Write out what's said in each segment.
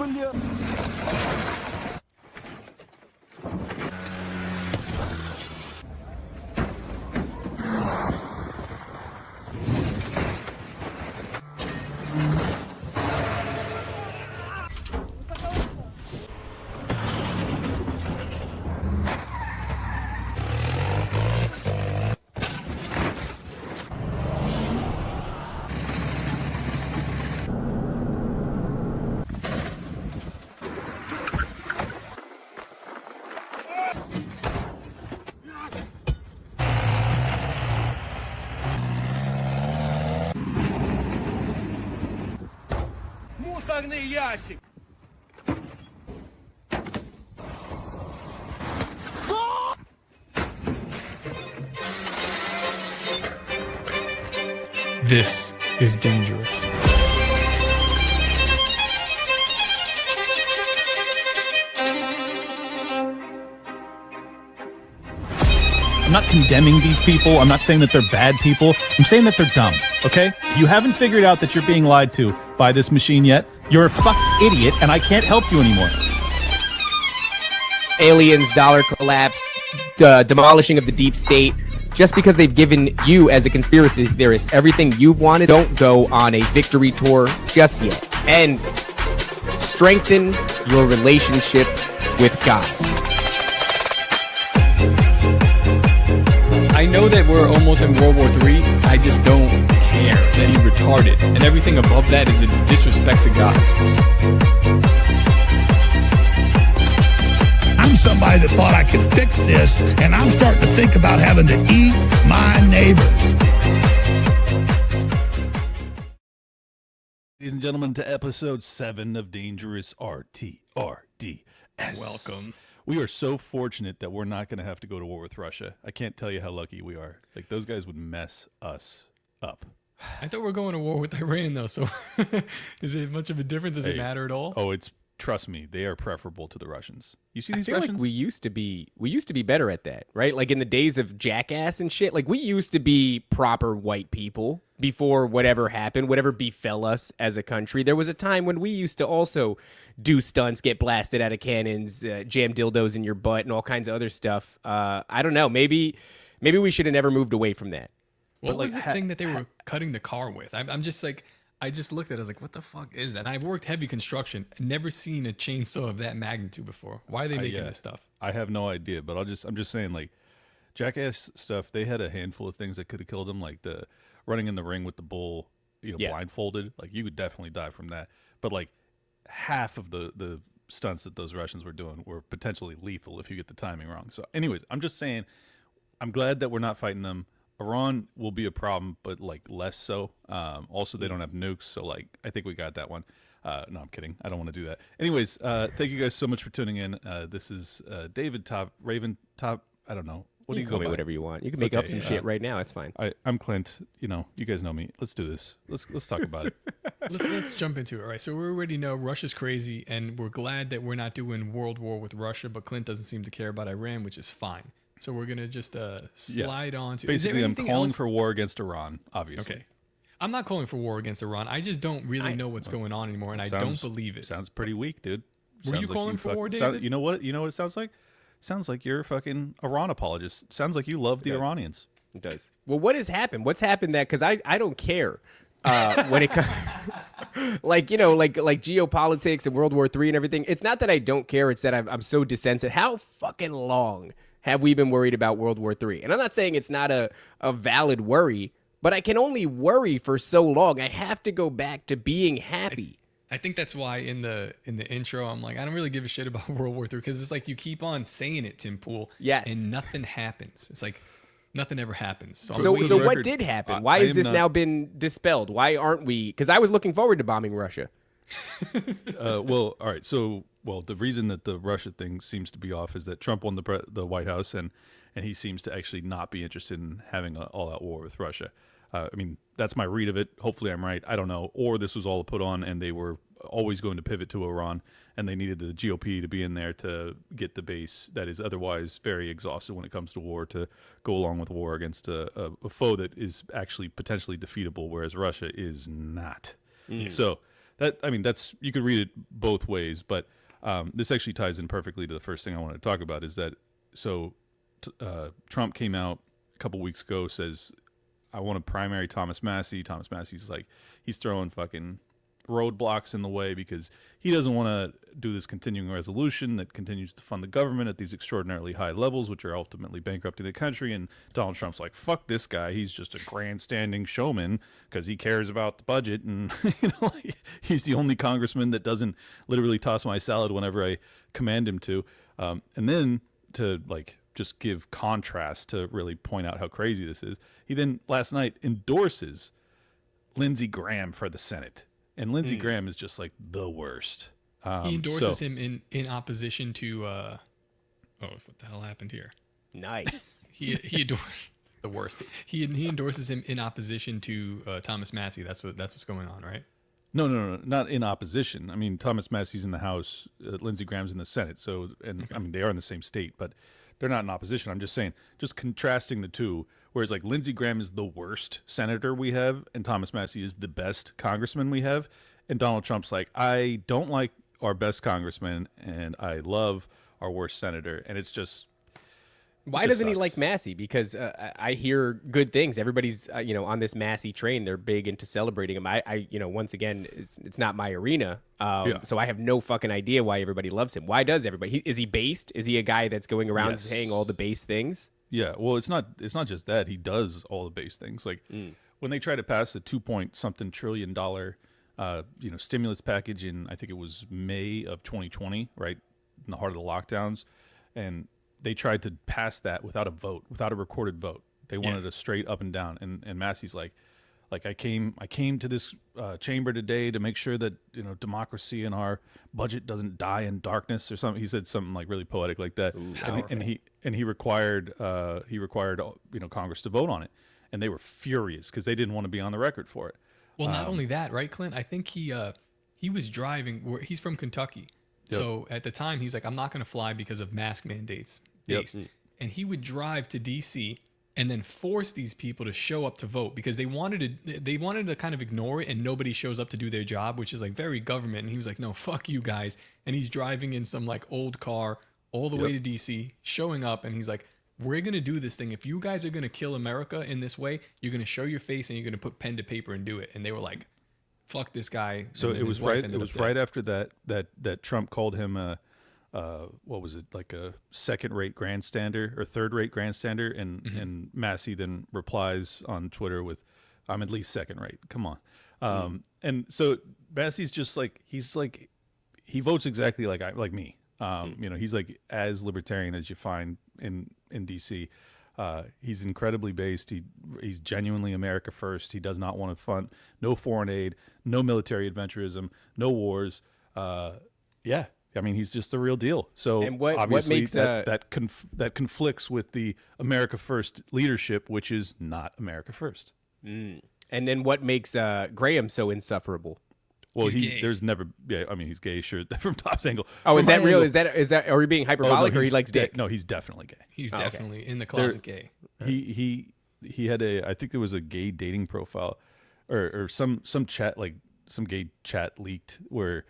verlieren. Мусорный ящик! This is dangerous. I'm not condemning these people. I'm not saying that they're bad people. I'm saying that they're dumb, okay? You haven't figured out that you're being lied to by this machine yet. You're a fucking idiot, and I can't help you anymore. Aliens, dollar collapse, demolishing of the deep state. Just because they've given you, as a conspiracy theorist, everything you've wanted, don't go on a victory tour just yet. And strengthen your relationship with God. I know that we're almost in World War III. I just don't care that he's retarded. And everything above that is a disrespect to God. I'm somebody that thought I could fix this, and I'm starting to think about having to eat my neighbors. Ladies and gentlemen, to episode 7 of Dangerous RTRDs. Welcome. We are so fortunate that we're not going to have to go to war with Russia. I can't tell you how lucky we are. Like, those guys would mess us up. I thought we were going to war with Iran, though, so is it much of a difference? Does it matter at all? Oh, trust me, they are preferable to the Russians. You see these I feel Russians? like we used to be better at that, right? Like in the days of Jackass and shit, like we used to be proper white people before whatever happened, whatever befell us as a country. There was a time when we used to also do stunts, get blasted out of cannons, jam dildos in your butt, and all kinds of other stuff. I don't know. Maybe we should have never moved away from that. What was the thing that they were cutting the car with? I'm just like, I just looked at it, I was like, what the fuck is that? And I've worked heavy construction, never seen a chainsaw of that magnitude before. Why are they making this stuff? I have no idea, but I'm just saying, like, Jackass stuff, they had a handful of things that could have killed him, like the running in the ring with the bull, blindfolded. Like, you would definitely die from that. But, like, half of the stunts that those Russians were doing were potentially lethal if you get the timing wrong. So, anyways, I'm just saying, I'm glad that we're not fighting them. Iran will be a problem, but like less so. Also, they don't have nukes, so like I think we got that one. No, I'm kidding. I don't want to do that. Anyways, thank you guys so much for tuning in. This is David Raven Top. I don't know. What do you call me? by? Whatever you want. You can make up some shit right now. It's fine. I'm Clint. You know, you guys know me. Let's do this. Let's talk about it. Let's jump into it. All right. So we already know Russia's crazy, and we're glad that we're not doing world war with Russia. But Clint doesn't seem to care about Iran, which is fine. So we're gonna just slide on to. Basically, I'm calling for war against Iran. Obviously. Okay. I'm not calling for war against Iran. I just don't really know what's going on anymore, and I don't believe it. Sounds pretty weak, dude. Were you calling for war, David? You know what? You know what it sounds like? Sounds like you're a fucking Iran apologist. Sounds like you love the Iranians. It does. Well, what has happened? What's happened that? Because I don't care when it comes, like geopolitics and World War III and everything. It's not that I don't care. It's that I'm so desensitive. How fucking long have we been worried about World War III? And I'm not saying it's not a valid worry, but I can only worry for so long. I have to go back to being happy. I think that's why in the intro, I'm like, I don't really give a shit about World War III, because it's like you keep on saying it, Tim Pool, yes, and nothing happens. It's like nothing ever happens. So what did happen? Why has this now been dispelled? Why aren't we? Because I was looking forward to bombing Russia. Well, all right. So, the reason that the Russia thing seems to be off is that Trump won the White House, and he seems to actually not be interested in having an all-out war with Russia. I mean, that's my read of it. Hopefully I'm right. I don't know. Or this was all put on and they were always going to pivot to Iran, and they needed the GOP to be in there to get the base that is otherwise very exhausted when it comes to war to go along with war against a foe that is actually potentially defeatable, whereas Russia is not. So that's you could read it both ways, but this actually ties in perfectly to the first thing I wanted to talk about. Is that Trump came out a couple weeks ago, says I want to primary Thomas Massie. Thomas Massie's like he's throwing fucking roadblocks in the way because he doesn't want to do this continuing resolution that continues to fund the government at these extraordinarily high levels, which are ultimately bankrupting the country. And Donald Trump's like, fuck this guy. He's just a grandstanding showman because he cares about the budget. And he's the only congressman that doesn't literally toss my salad whenever I command him to. And then to just give contrast to really point out how crazy this is, he then last night endorses Lindsey Graham for the Senate. And Lindsey Graham is just the worst. He endorses him in opposition to. What the hell happened here? Nice. he endorses the worst. He endorses him in opposition to Thomas Massie. That's what's going on, right? No, not in opposition. I mean, Thomas Massie's in the House, Lindsey Graham's in the Senate. So, I mean, they are in the same state, but they're not in opposition. I'm just saying, just contrasting the two. Whereas Lindsey Graham is the worst senator we have, and Thomas Massie is the best congressman we have, and Donald Trump's like, I don't like our best congressman, and I love our worst senator, and it's just. Why doesn't he like Massie? Because I hear good things. Everybody's on this Massie train. They're big into celebrating him. I once again, it's not my arena, so I have no fucking idea why everybody loves him. Why does everybody? Is he based? Is he a guy that's going around saying all the base things? Yeah, well, it's not just that. He does all the base things. When they try to pass the $2-point-something trillion stimulus package in, I think it was May of 2020, right in the heart of the lockdowns, and they tried to pass that without a vote, without a recorded vote. They wanted a straight up and down. And Massie's like I came to this chamber today to make sure that democracy and our budget doesn't die in darkness or something. He said something really poetic like that. Ooh, and he required Congress to vote on it, and they were furious because they didn't want to be on the record for it. Well, not only that, right, Clint? I think he was driving. He's from Kentucky, so at the time he's like, I'm not going to fly because of mask mandates. And he would drive to DC and then force these people to show up to vote because they wanted to kind of ignore it, and nobody shows up to do their job, which is very government. And he was like, no, fuck you guys. And he's driving in some old car all the way to DC, showing up, and he's like, we're going to do this thing. If you guys are going to kill America in this way, you're going to show your face and you're going to put pen to paper and do it. And they were like, fuck this guy. So it was right after that Trump called him what was it, a second-rate grandstander or third-rate grandstander, and Massie then replies on Twitter with, I'm at least second-rate. Come on. And so Massie's just he votes exactly like me. He's as libertarian as you find in DC. He's incredibly based. He's genuinely America first. He does not want to fund no foreign aid, no military adventurism, no wars. I mean, he's just the real deal. So and what obviously makes that conflicts with the America First leadership, which is not America First. And then what makes Graham so insufferable? Well, there's never. Yeah, I mean, he's gay, sure, from Top's angle. Oh, is from that real? Angle, is that? Are we being hyperbolic, or he likes dick? No, he's definitely gay. He's definitely in the closet gay. He had I think there was a gay dating profile, or some chat, some gay chat leaked where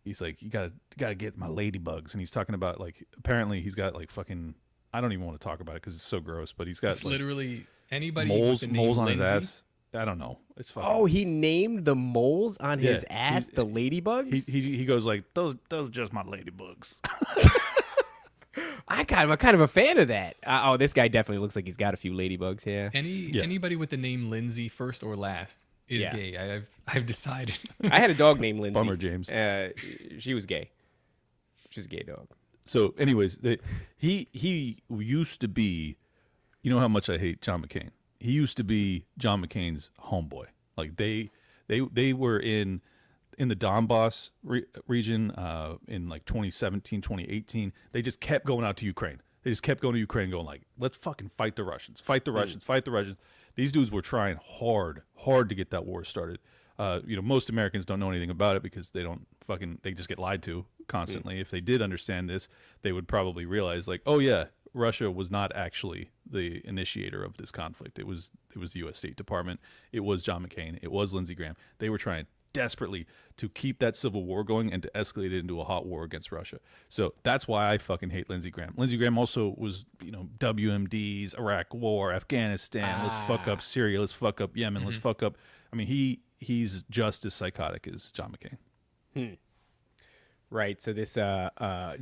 he's like, you gotta get my ladybugs, and he's talking about apparently he's got fucking, I don't even want to talk about it because it's so gross, but he's got it's literally anybody moles with the name on Lindsey? his ass. I don't know. It's fucking. Oh, he named the moles on his ass the ladybugs. He goes those are just my ladybugs. I'm kind of a fan of that. This guy definitely looks like he's got a few ladybugs. Yeah. Anybody with the name Lindsey, first or last, is gay. I've decided. I had a dog named Lindsey. Bummer, James. She was gay. She's a gay dog. So, anyways, he used to be. You know how much I hate John McCain. He used to be John McCain's homeboy. They were in the Donbass region in 2017, 2018. They just kept going out to Ukraine. They just kept going to Ukraine, going let's fucking fight the Russians, fight the Russians, fight the Russians. These dudes were trying hard to get that war started. Most Americans don't know anything about it because they just get lied to constantly. If they did understand this, they would probably realize oh yeah, Russia was not actually the initiator of this conflict. It was the U.S. State Department. It was John McCain. It was Lindsey Graham. They were trying desperately to keep that civil war going and to escalate it into a hot war against Russia. So that's why I fucking hate Lindsey Graham. Lindsey Graham also was, WMDs, Iraq War, Afghanistan. Let's fuck up Syria. Let's fuck up Yemen. Let's fuck up. I mean, he's just as psychotic as John McCain. Right. So this So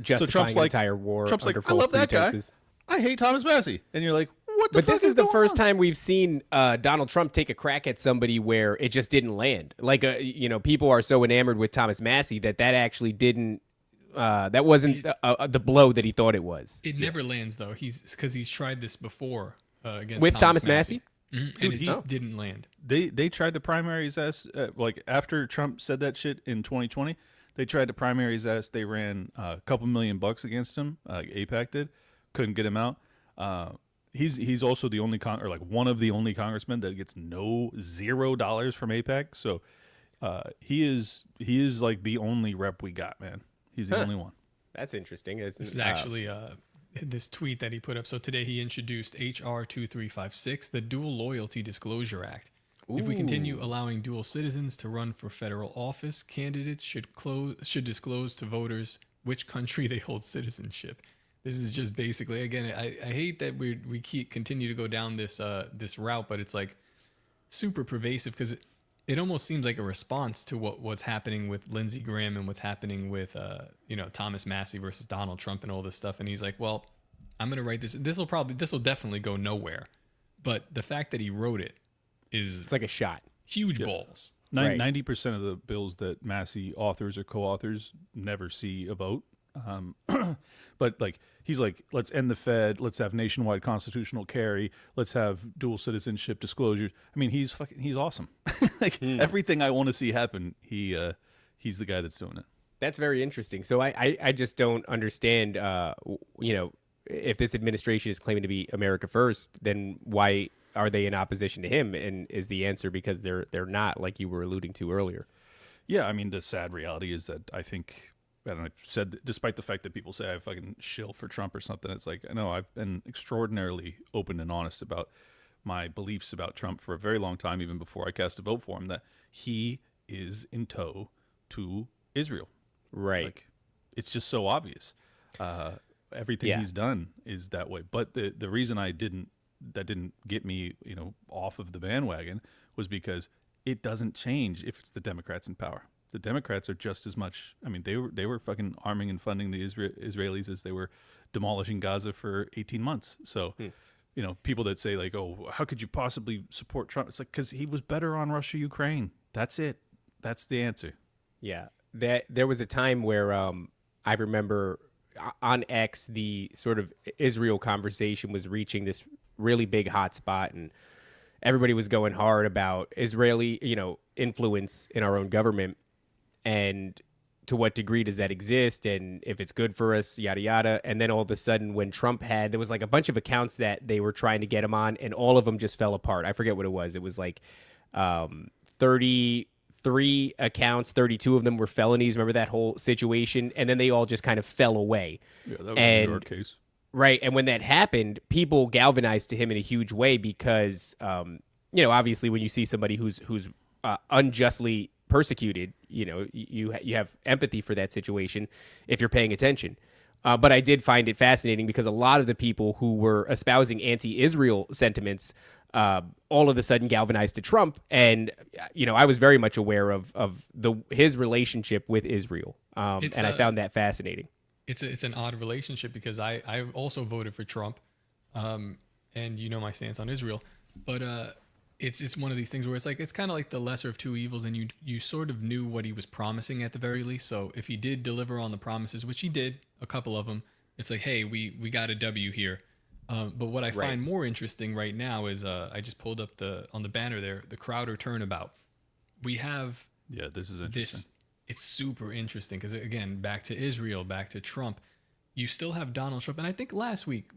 justifying Trump's the like, entire war. Trump's like, under I false love that guy. pretenses. I hate Thomas Massie. And you're like, what the But fuck this is the going first on? time we've seen Donald Trump take a crack at somebody where it just didn't land. Like, people are so enamored with Thomas Massie that actually didn't. That wasn't the blow that he thought it was. It never lands though. Because he's tried this before against With Thomas Massie? And Dude, it just didn't land. They tried to primary his ass, like after Trump said that shit in 2020. They tried to primary his ass. They ran a couple $1 million against him. AIPAC did, couldn't get him out. He's also the only one of the only congressmen that gets $0 from AIPAC. So he is like the only rep we got, man. He's the only one. That's interesting. This is actually this tweet that he put up. So today he introduced HR 2356, the Dual Loyalty Disclosure Act. If we continue allowing dual citizens to run for federal office, candidates should disclose to voters which country they hold citizenship. This is just basically, again, I hate that we continue to go down this this route, but it's like super pervasive because it almost seems like a response to what's happening with Lindsey Graham and what's happening with Thomas Massie versus Donald Trump and all this stuff. And he's like, well, I'm gonna write this. This will definitely go nowhere. But the fact that he wrote it is it's like a shot. Huge balls. 90% of the bills that Massie authors or co-authors never see a vote. But like he's like, let's end the Fed, let's have nationwide constitutional carry, let's have dual citizenship disclosures. I mean, he's awesome. Like everything I want to see happen, he's the guy that's doing it. That's very interesting. So I just don't understand. If this administration is claiming to be America first, then why are they in opposition to him? And is the answer because they're not, like you were alluding to earlier? Yeah, I mean, the sad reality is that I think, and I've said, despite the fact that people say I fucking shill for Trump or something, it's like, I know I've been extraordinarily open and honest about my beliefs about Trump for a very long time, even before I cast a vote for him, that he is in tow to Israel. Right. Like, it's just so obvious. Everything he's done is that way. But the reason that didn't get me, off of the bandwagon was because it doesn't change if it's the Democrats in power. The Democrats are just as much. I mean, they were fucking arming and funding the Israelis as they were demolishing Gaza for 18 months. So, people that say like, oh, how could you possibly support Trump? It's like, because he was better on Russia, Ukraine. That's it. That's the answer. Yeah. There was a time where I remember on X, the sort of Israel conversation was reaching this really big hot spot, and everybody was going hard about Israeli, influence in our own government, and to what degree does that exist, and if it's good for us, yada yada. And then all of a sudden, when Trump there was like a bunch of accounts that they were trying to get him on, and all of them just fell apart. I forget what it was. It was like 33 accounts, 32 of them were felonies. Remember that whole situation? And then they all just kind of fell away. Yeah, that was a New York case. Right. And when that happened, people galvanized to him in a huge way because, obviously when you see somebody who's unjustly persecuted, you have empathy for that situation if you're paying attention. But I did find it fascinating because a lot of the people who were espousing anti-Israel sentiments all of a sudden galvanized to Trump. And, I was very much aware of his relationship with Israel. And I found that fascinating. It's an odd relationship because I also voted for Trump, and my stance on Israel, but it's one of these things where it's kind of like the lesser of two evils, and you sort of knew what he was promising at the very least. So if he did deliver on the promises, which he did, a couple of them, it's like, hey, we got a W here. But what I find more interesting right now is I just pulled up on the banner there, the Crowder turnabout. We have this is interesting. It's super interesting because, again, back to Israel, back to Trump, you still have Donald Trump. And I think last week,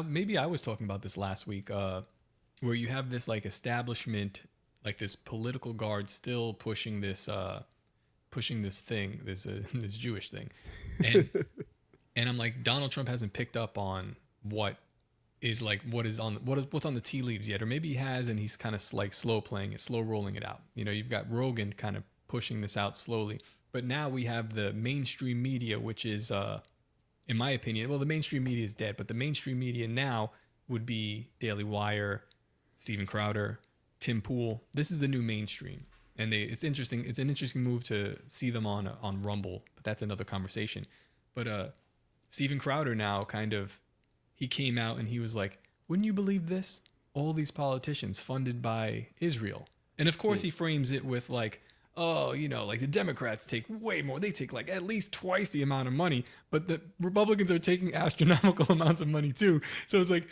maybe I was talking about this last week, where you have this like establishment, like this political guard still pushing this thing, this Jewish thing. And I'm like, Donald Trump hasn't picked up on what's on the tea leaves yet, or maybe he has, and he's kind of like slow playing it, slow rolling it out. You've got Rogan kind of pushing this out slowly. But now we have the mainstream media, which is, in my opinion, well, the mainstream media is dead, but the mainstream media now would be Daily Wire, Steven Crowder, Tim Pool. This is the new mainstream. And it's interesting. It's an interesting move to see them on Rumble, but that's another conversation. But Steven Crowder now he came out and he was like, wouldn't you believe this? All these politicians funded by Israel. And of course he frames it with like, oh, like the Democrats take way more. They take like at least twice the amount of money, but the Republicans are taking astronomical amounts of money too. So it's like,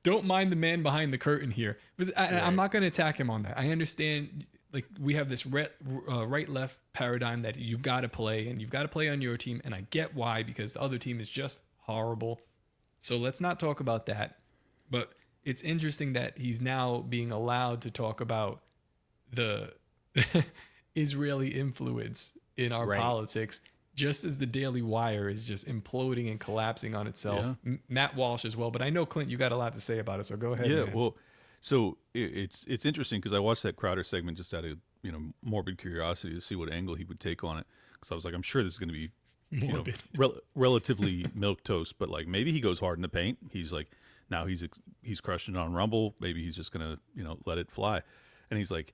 don't mind the man behind the curtain here. But I'm not going to attack him on that. I understand, like, we have this right-left paradigm that you've got to play, and you've got to play on your team, and I get why, because the other team is just horrible. So let's not talk about that. But it's interesting that he's now being allowed to talk about the Israeli influence in our politics, just as the Daily Wire is just imploding and collapsing on itself. Yeah. Matt Walsh as well. But I know, Clint, you got a lot to say about it, so go ahead. Yeah, man. well, so it's interesting because I watched that Crowder segment just out of morbid curiosity to see what angle he would take on it. Because I was like, I'm sure this is going to be relatively milquetoast, but like maybe he goes hard in the paint. He's like, now he's crushing it on Rumble. Maybe he's just gonna let it fly. And he's like,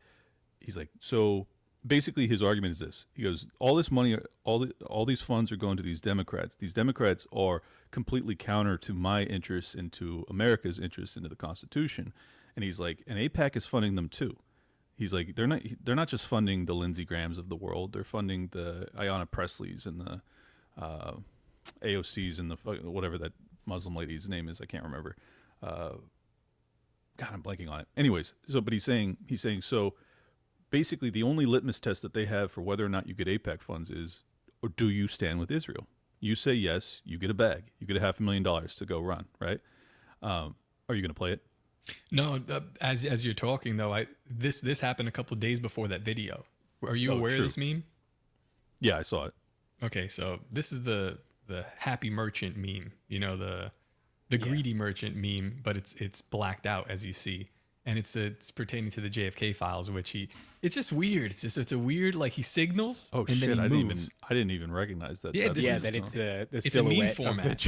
so basically his argument is this. He goes, all this money, all these funds are going to these Democrats. These Democrats are completely counter to my interests and to America's interests into the Constitution. And he's like, and AIPAC is funding them too. He's like, they're not just funding the Lindsey Grahams of the world. They're funding the Ayanna Presleys and the AOCs and the whatever that Muslim lady's name is. I can't remember. God, I'm blanking on it. Anyways, but he's saying so. Basically, the only litmus test that they have for whether or not you get AIPAC funds is, or do you stand with Israel? You say yes, you get a bag. You get $500,000 to go run, right? Are you going to play it? No, as you're talking though, this happened a couple of days before that video. Are you aware of this meme? Yeah, I saw it. Okay, so this is the happy merchant meme, the greedy merchant meme, but it's blacked out as you see, and it's pertaining to the JFK files, which it's just weird. It's a weird, like, he signals. Oh and shit! then I he moves. didn't even recognize that. Yeah, it's a meme format.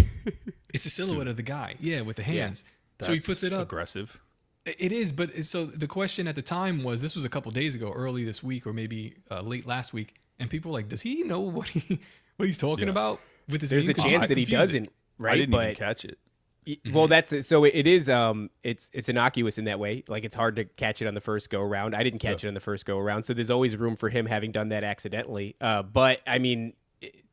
It's a silhouette of the guy, with the hands. So he puts it up. Aggressive. It is, but so the question at the time was, this was a couple days ago, early this week, or maybe late last week, and people were like, does he know what he's talking about with this? There's a chance that he doesn't, right? I didn't even catch it. Well, that's it. So it is. It's innocuous in that way. Like, it's hard to catch it on the first go around. I didn't catch it on the first go around. So there's always room for him having done that accidentally. But I mean,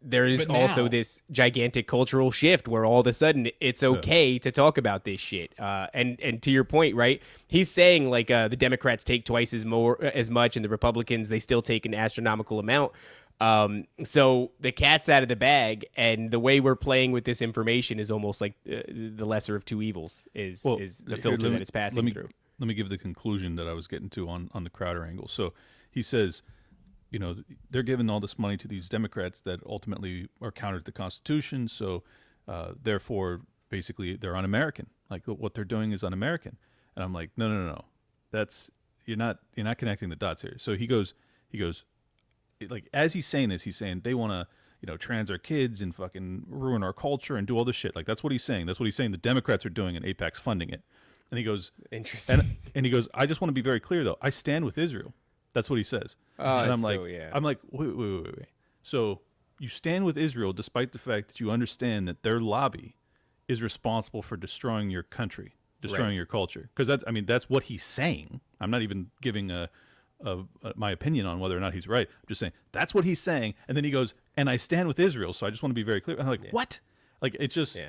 there is also this gigantic cultural shift where all of a sudden it's okay to talk about this shit. And to your point, right? He's saying like the Democrats take twice as much, and the Republicans, they still take an astronomical amount. So the cat's out of the bag, and the way we're playing with this information is almost like the lesser of two evils is the filter that it's passing through. Let me give the conclusion that I was getting to on the Crowder angle. So he says, they're giving all this money to these Democrats that ultimately are counter to the Constitution. So therefore, basically, they're un-American. Like, what they're doing is un-American. And I'm like, no. That's you're not connecting the dots here. So he goes. Like, as he's saying this, he's saying they want to, trans our kids and fucking ruin our culture and do all this shit. Like, that's what he's saying. That's what he's saying the Democrats are doing, and AIPAC's funding it. And he goes, interesting. And he goes, I just want to be very clear, though. I stand with Israel. That's what he says. And I'm like, wait. So you stand with Israel despite the fact that you understand that their lobby is responsible for destroying your country, destroying your culture. Because that's what he's saying. I'm not even giving my opinion on whether or not he's right. I'm just saying that's what he's saying. And then he goes, and I stand with Israel. So I just want to be very clear. And I'm like, what? Like, it's just,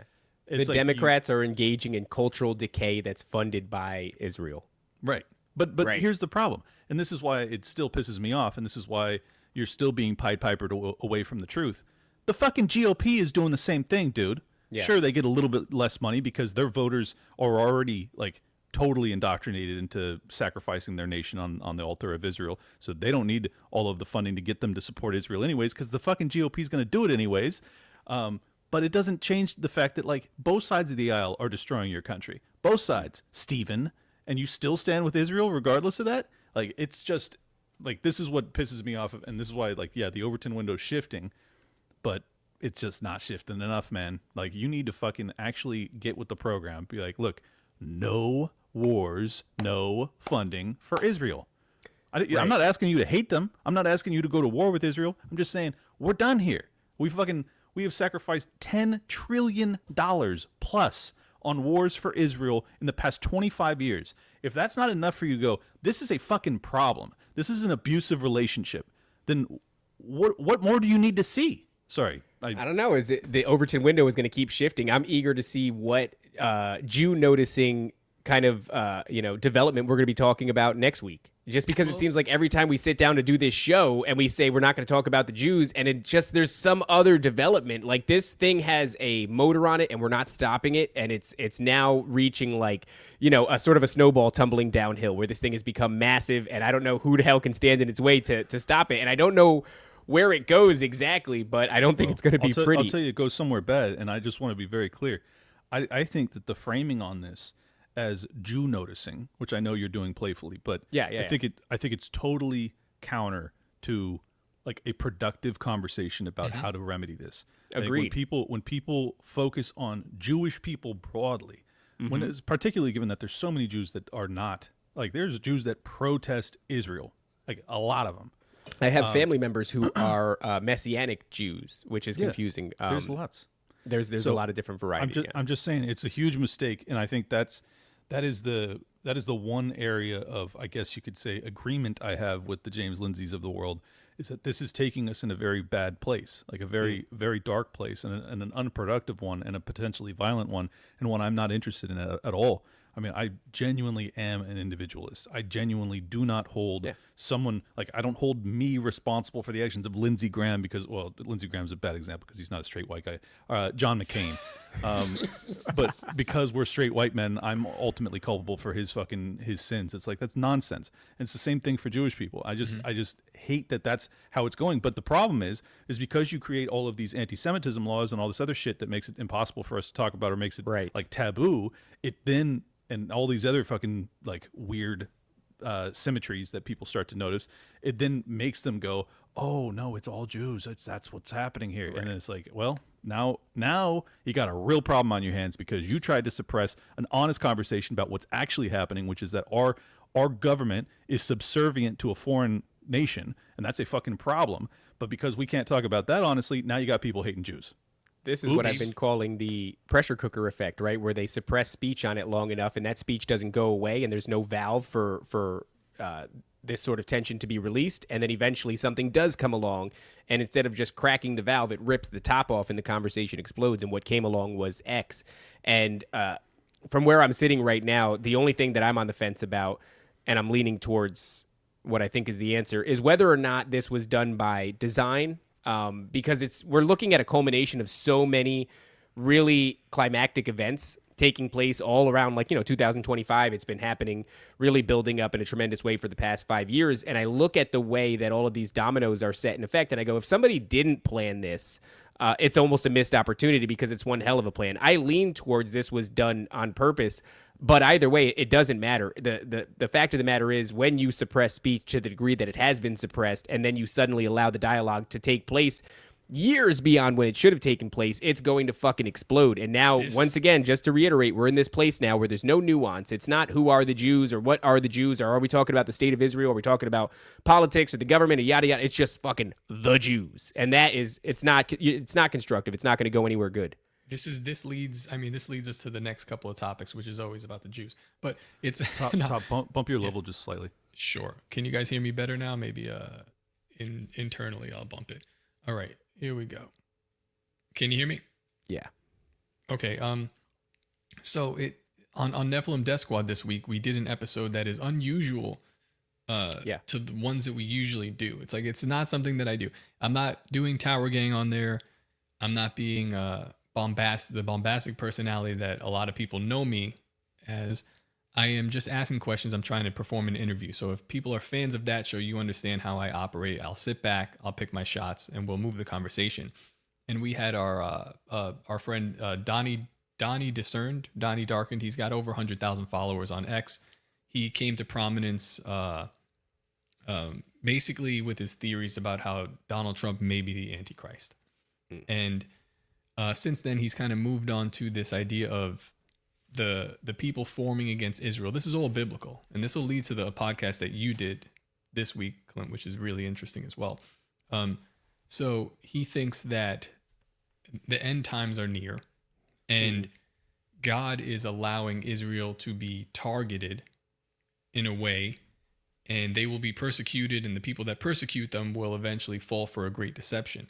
it's the Democrats are engaging in cultural decay that's funded by Israel. Right. But here's the problem. And this is why it still pisses me off. And this is why you're still being Pied Pipered away from the truth. The fucking GOP is doing the same thing, dude. Yeah. Sure, they get a little bit less money because their voters are already like totally indoctrinated into sacrificing their nation on the altar of Israel. So they don't need all of the funding to get them to support Israel anyways, because the fucking GOP is going to do it anyways. But it doesn't change the fact that, like, both sides of the aisle are destroying your country. Both sides, Stephen. And you still stand with Israel regardless of that? Like, it's just like this is what pisses me off, and this is why, like, yeah, the Overton window's shifting, but it's just not shifting enough, man. Like, you need to fucking actually get with the program. Be like, look, no wars, no funding for Israel. I'm not asking you to hate them. I'm not asking you to go to war with Israel. I'm just saying we're done here. We have sacrificed $10 trillion plus on wars for Israel in the past 25 years. If that's not enough for you to go, this is a fucking problem. This is an abusive relationship. Then what more do you need to see? Sorry. I don't know. Is it the Overton window is going to keep shifting? I'm eager to see what Jew noticing kind of development we're going to be talking about next week. Just because it seems like every time we sit down to do this show and we say we're not going to talk about the Jews, and it just there's some other development. Like, this thing has a motor on it and we're not stopping it, and it's now reaching like, a sort of a snowball tumbling downhill where this thing has become massive, and I don't know who the hell can stand in its way to stop it. And I don't know where it goes exactly, but I don't think it's going to be pretty. I'll tell you, it goes somewhere bad, and I just want to be very clear. I think that the framing on this as Jew noticing, which I know you're doing playfully, but I think it's totally counter to like a productive conversation about how to remedy this. Agreed. When people focus on Jewish people broadly, when it's particularly given that there's so many Jews that are not, like, there's Jews that protest Israel, like a lot of them. I have family members who are Messianic Jews, which is confusing. There's lots. There's a lot of different varieties. I'm just saying it's a huge mistake, and I think that is the one area of, I guess you could say, agreement I have with the James Lindseys of the world, is that this is taking us in a very bad place, like a very, very dark place, and an unproductive one, and a potentially violent one, and one I'm not interested in at all. I mean, I genuinely am an individualist. I genuinely do not hold someone, like, I don't hold me responsible for the actions of Lindsey Graham because, well, Lindsey Graham's a bad example because he's not a straight white guy. John McCain. But because we're straight white men, I'm ultimately culpable for his sins. It's like, that's nonsense. And it's the same thing for Jewish people. I just hate that that's how it's going. But the problem is because you create all of these anti-Semitism laws and all this other shit that makes it impossible for us to talk about or makes it like taboo, it then, and all these other fucking like weird symmetries that people start to notice, it then makes them go, oh no, it's all Jews. That's what's happening here. Right. And it's like, well, now you got a real problem on your hands because you tried to suppress an honest conversation about what's actually happening, which is that our government is subservient to a foreign nation, and that's a fucking problem. But because we can't talk about that honestly, now you got people hating Jews. This is what I've been calling the pressure cooker effect, right? Where they suppress speech on it long enough, and that speech doesn't go away, and there's no valve for this sort of tension to be released, and then eventually something does come along, and instead of just cracking the valve, it rips the top off, and the conversation explodes, and what came along was X. And from where I'm sitting right now, the only thing that I'm on the fence about, and I'm leaning towards what I think is the answer, is whether or not this was done by design. Because we're looking at a culmination of so many really climactic events taking place all around, like, 2025. It's been happening, really building up in a tremendous way for the past 5 years. And I look at the way that all of these dominoes are set in effect, and I go, if somebody didn't plan this, it's almost a missed opportunity because it's one hell of a plan. I lean towards this was done on purpose, but either way, it doesn't matter. The fact of the matter is, when you suppress speech to the degree that it has been suppressed, and then you suddenly allow the dialogue to take place years beyond when it should have taken place, it's going to fucking explode. And now, once again, just to reiterate, we're in this place now where there's no nuance. It's not who are the Jews or what are the Jews, or are we talking about the state of Israel? Are we talking about politics or the government or yada yada? It's just fucking the Jews, and that is it's not constructive. It's not going to go anywhere good. This leads us to the next couple of topics, which is always about the Jews. But it's bump your level just slightly. Sure. Can you guys hear me better now? Maybe internally I'll bump it. All right, here we go. Can you hear me? Yeah. Okay. So on Nephilim Death Squad this week, we did an episode that is unusual to the ones that we usually do. It's like, it's not something that I do. I'm not doing Tower Gang on there. I'm not being the bombastic personality that a lot of people know me as. I am just asking questions. I'm trying to perform an interview. So if people are fans of that show, you understand how I operate. I'll sit back, I'll pick my shots, and we'll move the conversation. And we had our friend Donnie Discerned, Donnie Darkened. He's got over 100,000 followers on X. He came to prominence basically with his theories about how Donald Trump may be the Antichrist. And since then, he's kind of moved on to this idea of the people forming against Israel. This is all biblical, and this will lead to the podcast that you did this week, Clint, which is really interesting as well. So he thinks that the end times are near, and God is allowing Israel to be targeted in a way, and they will be persecuted, and the people that persecute them will eventually fall for a great deception.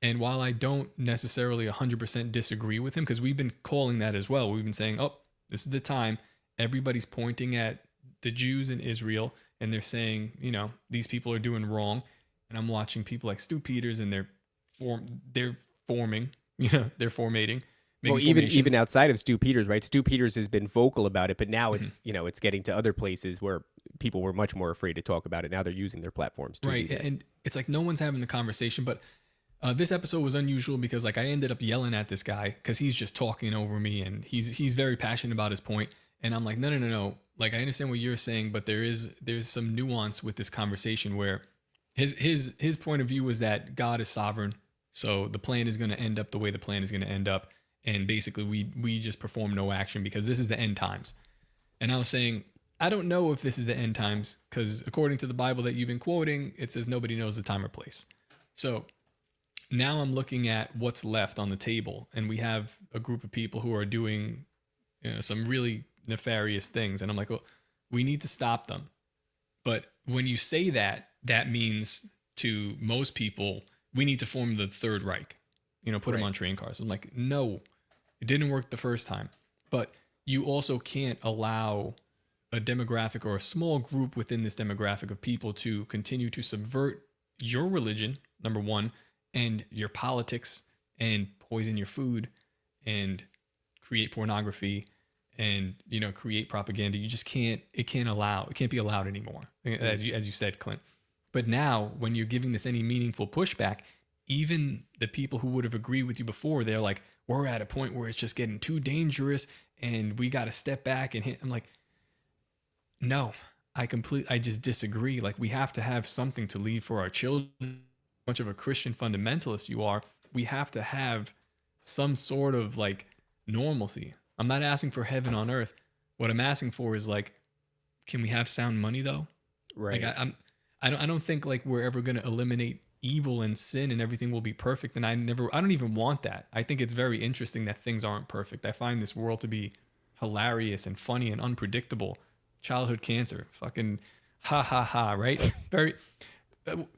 And while I don't necessarily 100% disagree with him, because we've been calling that as well, we've been saying, oh, this is the time. Everybody's pointing at the Jews in Israel, and they're saying, you know, these people are doing wrong. And I'm watching people like Stu Peters, and they're forming, you know, they're formating. Well, even outside of Stu Peters, right? Stu Peters has been vocal about it, but now it's you know, it's getting to other places where people were much more afraid to talk about it. Now they're using their platforms to right, and it's like no one's having the conversation. But this episode was unusual because like I ended up yelling at this guy because he's just talking over me, and he's very passionate about his point, and I'm like, no. Like I understand what you're saying, but there's some nuance with this conversation where his point of view was that God is sovereign, so the plan is going to end up the way the plan is going to end up. And basically, we just perform no action because this is the end times. And I was saying, I don't know if this is the end times because according to the Bible that you've been quoting, it says nobody knows the time or place. So now I'm looking at what's left on the table, and we have a group of people who are doing, you know, some really nefarious things. And I'm like, well, we need to stop them. But when you say that, that means to most people, we need to form the Third Reich, you know, put them on train cars. I'm like, no. It didn't work the first time, but you also can't allow a demographic or a small group within this demographic of people to continue to subvert your religion, number one, and your politics, and poison your food, and create pornography, and, you know, create propaganda. You just can't. It can't be allowed anymore, as you said, Clint. But now, when you're giving this any meaningful pushback, even the people who would have agreed with you before, they're like, we're at a point where it's just getting too dangerous and we got to step back and hit. I'm like, no, I just disagree. Like, we have to have something to leave for our children. Much of a Christian fundamentalist you are, we have to have some sort of like normalcy. I'm not asking for heaven on earth. What I'm asking for is like, can we have sound money though? right. Like I don't think like we're ever going to eliminate evil and sin and everything will be perfect. And I don't even want that. I think it's very interesting that things aren't perfect. I find this world to be hilarious and funny and unpredictable. Childhood cancer, fucking ha ha ha, right? Very.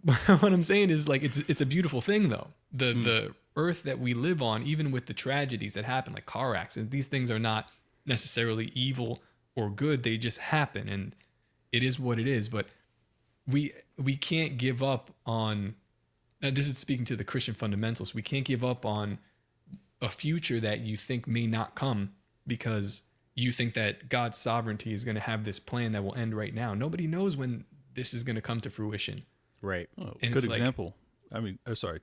What I'm saying is like it's a beautiful thing though. The earth that we live on, even with the tragedies that happen, like car accidents, these things are not necessarily evil or good. They just happen, and it is what it is. But we can't give up on. This is speaking to the Christian fundamentalists. We can't give up on a future that you think may not come because you think that God's sovereignty is going to have this plan that will end right now. Nobody knows when this is going to come to fruition. Right. Oh, And good it's like- example. I mean, sorry.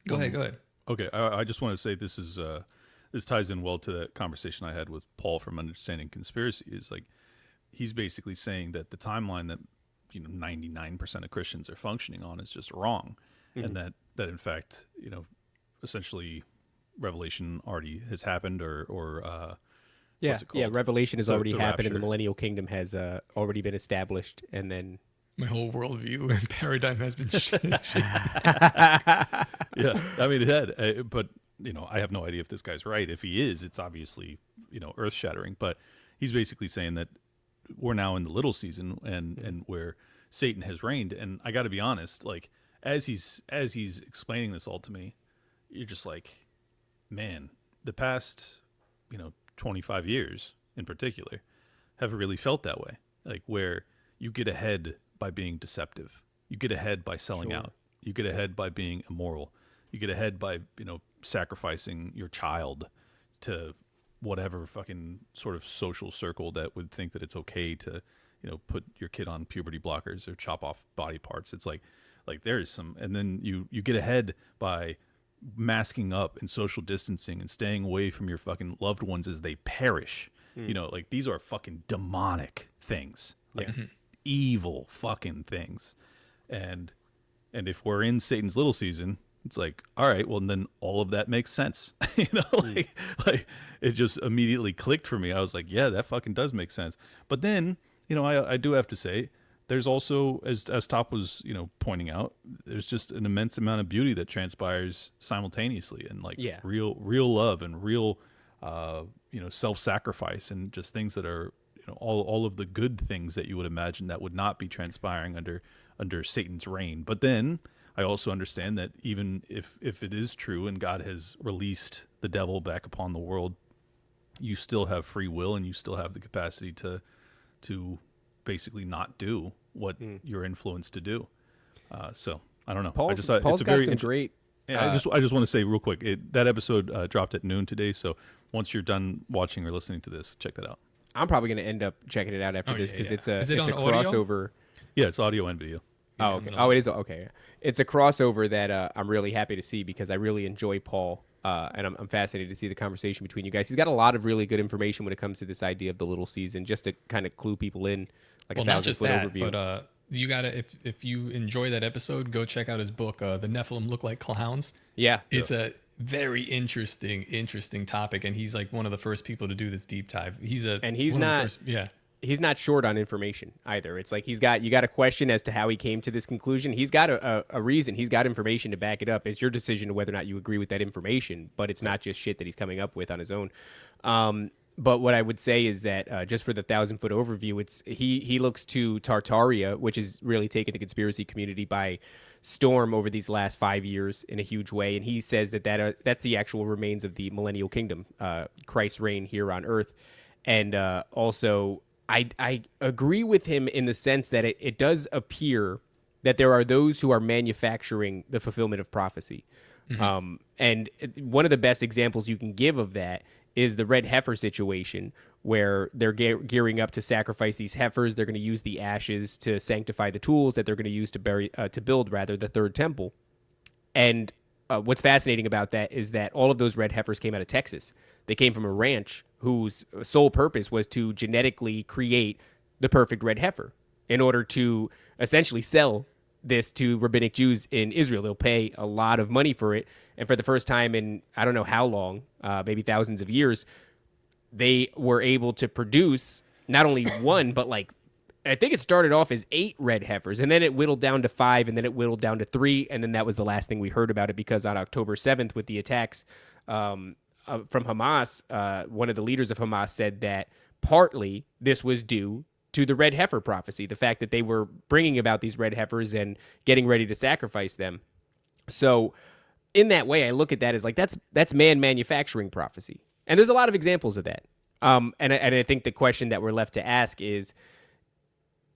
Go ahead. Okay, I just want to say this ties in well to that conversation I had with Paul from Understanding Conspiracy. Is like he's basically saying that the timeline that 99% of Christians are functioning on is just wrong, and that in fact essentially Revelation already has happened or what's it called? Revelation has The- already the happened, and the rapture. millennial kingdom has already been established, and then My whole worldview and paradigm has been changed. Yeah, I mean it had, but I have no idea if this guy's right. If he is, it's obviously earth shattering. But he's basically saying that we're now in the little season and where Satan has reigned. And I got to be honest, like as he's explaining this all to me, you're just like, man, the past 25 years in particular have really felt that way. Like where you get ahead by being deceptive, you get ahead by selling out, you get ahead by being immoral, you get ahead by sacrificing your child to whatever fucking sort of social circle that would think that it's okay to put your kid on puberty blockers or chop off body parts. It's like there's some, and then you get ahead by masking up and social distancing and staying away from your fucking loved ones as they perish. Like these are fucking demonic things. Like, evil fucking things. And if we're in Satan's little season, it's like, all right, well, then all of that makes sense. Like it just immediately clicked for me. I was like, yeah, that fucking does make sense. But then, I do have to say, there's also, as Top was, pointing out, there's just an immense amount of beauty that transpires simultaneously, and like real love and real, self-sacrifice, and just things that are, all of the good things that you would imagine that would not be transpiring under Satan's reign. But then I also understand that even if it is true and God has released the devil back upon the world, you still have free will, and you still have the capacity to basically not do what you're influenced to do. So I don't know. Paul's it's a very got some great. I just want to say real quick, that episode dropped at noon today. So once you're done watching or listening to this, check that out. I'm probably going to end up checking it out after this because it's a on crossover. Yeah, it's audio and video. Oh, okay. Oh, it is okay. It's a crossover that I'm really happy to see because I really enjoy Paul, and I'm fascinated to see the conversation between you guys. He's got a lot of really good information when it comes to this idea of the little season, just to kind of clue people in, like well, a not just 1,000-foot that, overview. but you gotta if you enjoy that episode, go check out his book, The Nephilim Look Like Clowns. Yeah, it's a very interesting topic, and he's like one of the first people to do this deep dive. He's not short on information either. It's like you got a question as to how he came to this conclusion. He's got a reason. He's got information to back it up. It's your decision to whether or not you agree with that information, but it's not just shit that he's coming up with on his own. But what I would say is that just for the 1,000-foot overview, it's he looks to Tartaria, which has really taken the conspiracy community by storm over these last 5 years in a huge way, and he says that's the actual remains of the millennial kingdom, Christ's reign here on Earth, and also. I agree with him in the sense that it does appear that there are those who are manufacturing the fulfillment of prophecy. Mm-hmm. And one of the best examples you can give of that is the red heifer situation, where they're gearing up to sacrifice these heifers. They're going to use the ashes to sanctify the tools that they're going to use to build the third temple. And what's fascinating about that is that all of those red heifers came out of Texas. They came from a ranch whose sole purpose was to genetically create the perfect red heifer in order to essentially sell this to rabbinic Jews in Israel. They'll pay a lot of money for it. And for the first time in, I don't know how long, maybe thousands of years, they were able to produce not only one, but I think it started off as 8 red heifers, and then it whittled down to 5, and then it whittled down to 3, and then that was the last thing we heard about it, because on October 7th, with the attacks from Hamas, one of the leaders of Hamas said that partly this was due to the red heifer prophecy, the fact that they were bringing about these red heifers and getting ready to sacrifice them. So in that way, I look at that as that's man manufacturing prophecy. And there's a lot of examples of that. And I think the question that we're left to ask is,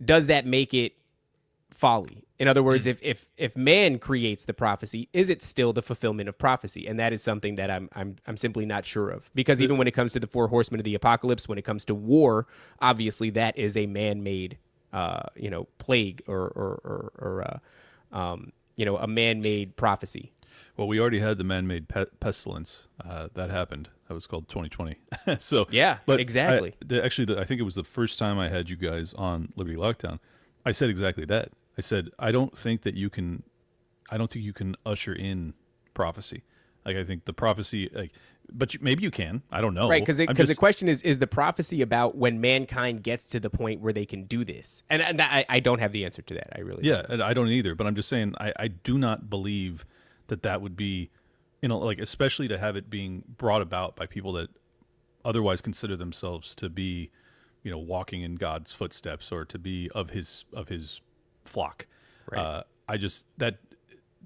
does that make it folly? In other words, if man creates the prophecy, is it still the fulfillment of prophecy? And that is something that I'm simply not sure of. Because even when it comes to the 4 horsemen of the apocalypse, when it comes to war, obviously that is a man-made, plague or a man-made prophecy. Well, we already had the man-made pestilence that happened. That was called 2020. So yeah, but exactly. I think it was the first time I had you guys on Liberty Lockdown. I said exactly that. I said I don't think you can usher in prophecy. I think the prophecy, but maybe you can. I don't know. Right, because the question is the prophecy about when mankind gets to the point where they can do this? And I don't have the answer to that. I really don't. And I don't either. But I'm just saying I do not believe that would be, especially to have it being brought about by people that otherwise consider themselves to be, walking in God's footsteps or to be of his flock. Right. That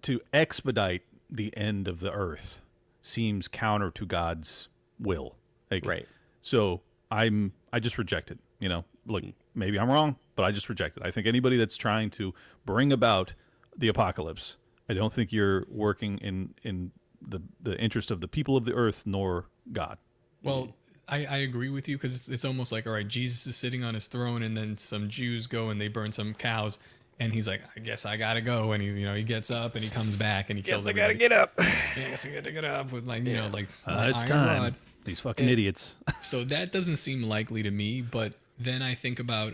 to expedite the end of the earth seems counter to God's will. Right. So I just reject it. Look, maybe I'm wrong, but I just reject it. I think anybody that's trying to bring about the apocalypse, I don't think you're working in the interest of the people of the earth nor God. Well, I agree with you, because it's almost like, all right, Jesus is sitting on his throne, and then some Jews go and they burn some cows, and he's like, I guess I gotta go, and he gets up and he comes back and he kills everybody. Get up. Yeah, I guess I gotta get up with it's time. Rod. These fucking idiots. So that doesn't seem likely to me, but then I think about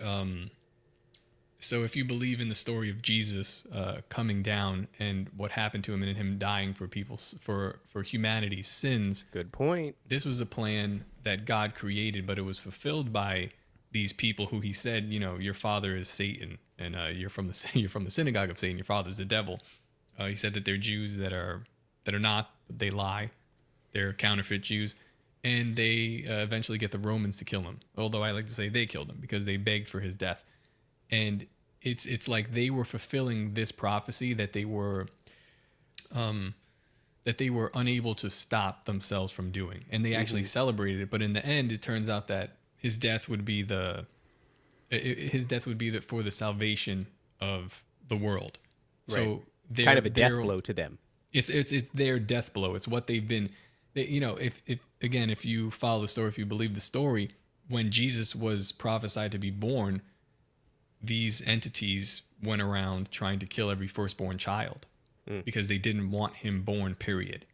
So if you believe in the story of Jesus coming down and what happened to him and him dying for people's for humanity's sins, Good point. this was a plan that God created, but it was fulfilled by these people who he said, your father is Satan, and you're from the synagogue of Satan. Your father's the devil. He said that they're Jews that are not. They lie. They're counterfeit Jews, and they eventually get the Romans to kill him. Although I like to say they killed him because they begged for his death. And it's like they were fulfilling this prophecy that they were unable to stop themselves from doing, and they actually celebrated it. But in the end, it turns out that his death would be for the salvation of the world. Right. So kind of a death blow to them. It's their death blow. It's what they've been. If you follow the story, if you believe the story, when Jesus was prophesied to be born, these entities went around trying to kill every firstborn child because they didn't want him born, period.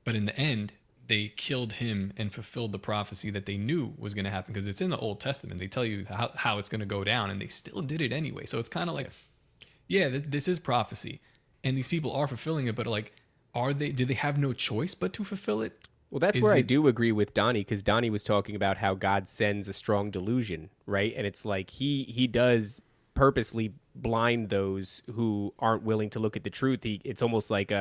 But in the end, they killed him and fulfilled the prophecy that they knew was going to happen, because it's in the Old Testament. They tell you how it's going to go down, and they still did it anyway. So it's kind of like, this is prophecy, and these people are fulfilling it, but like, do they have no choice but to fulfill it? Well, that's where I do agree with Donnie, because Donnie was talking about how God sends a strong delusion, right? And it's like he does purposely blind those who aren't willing to look at the truth. It's almost like,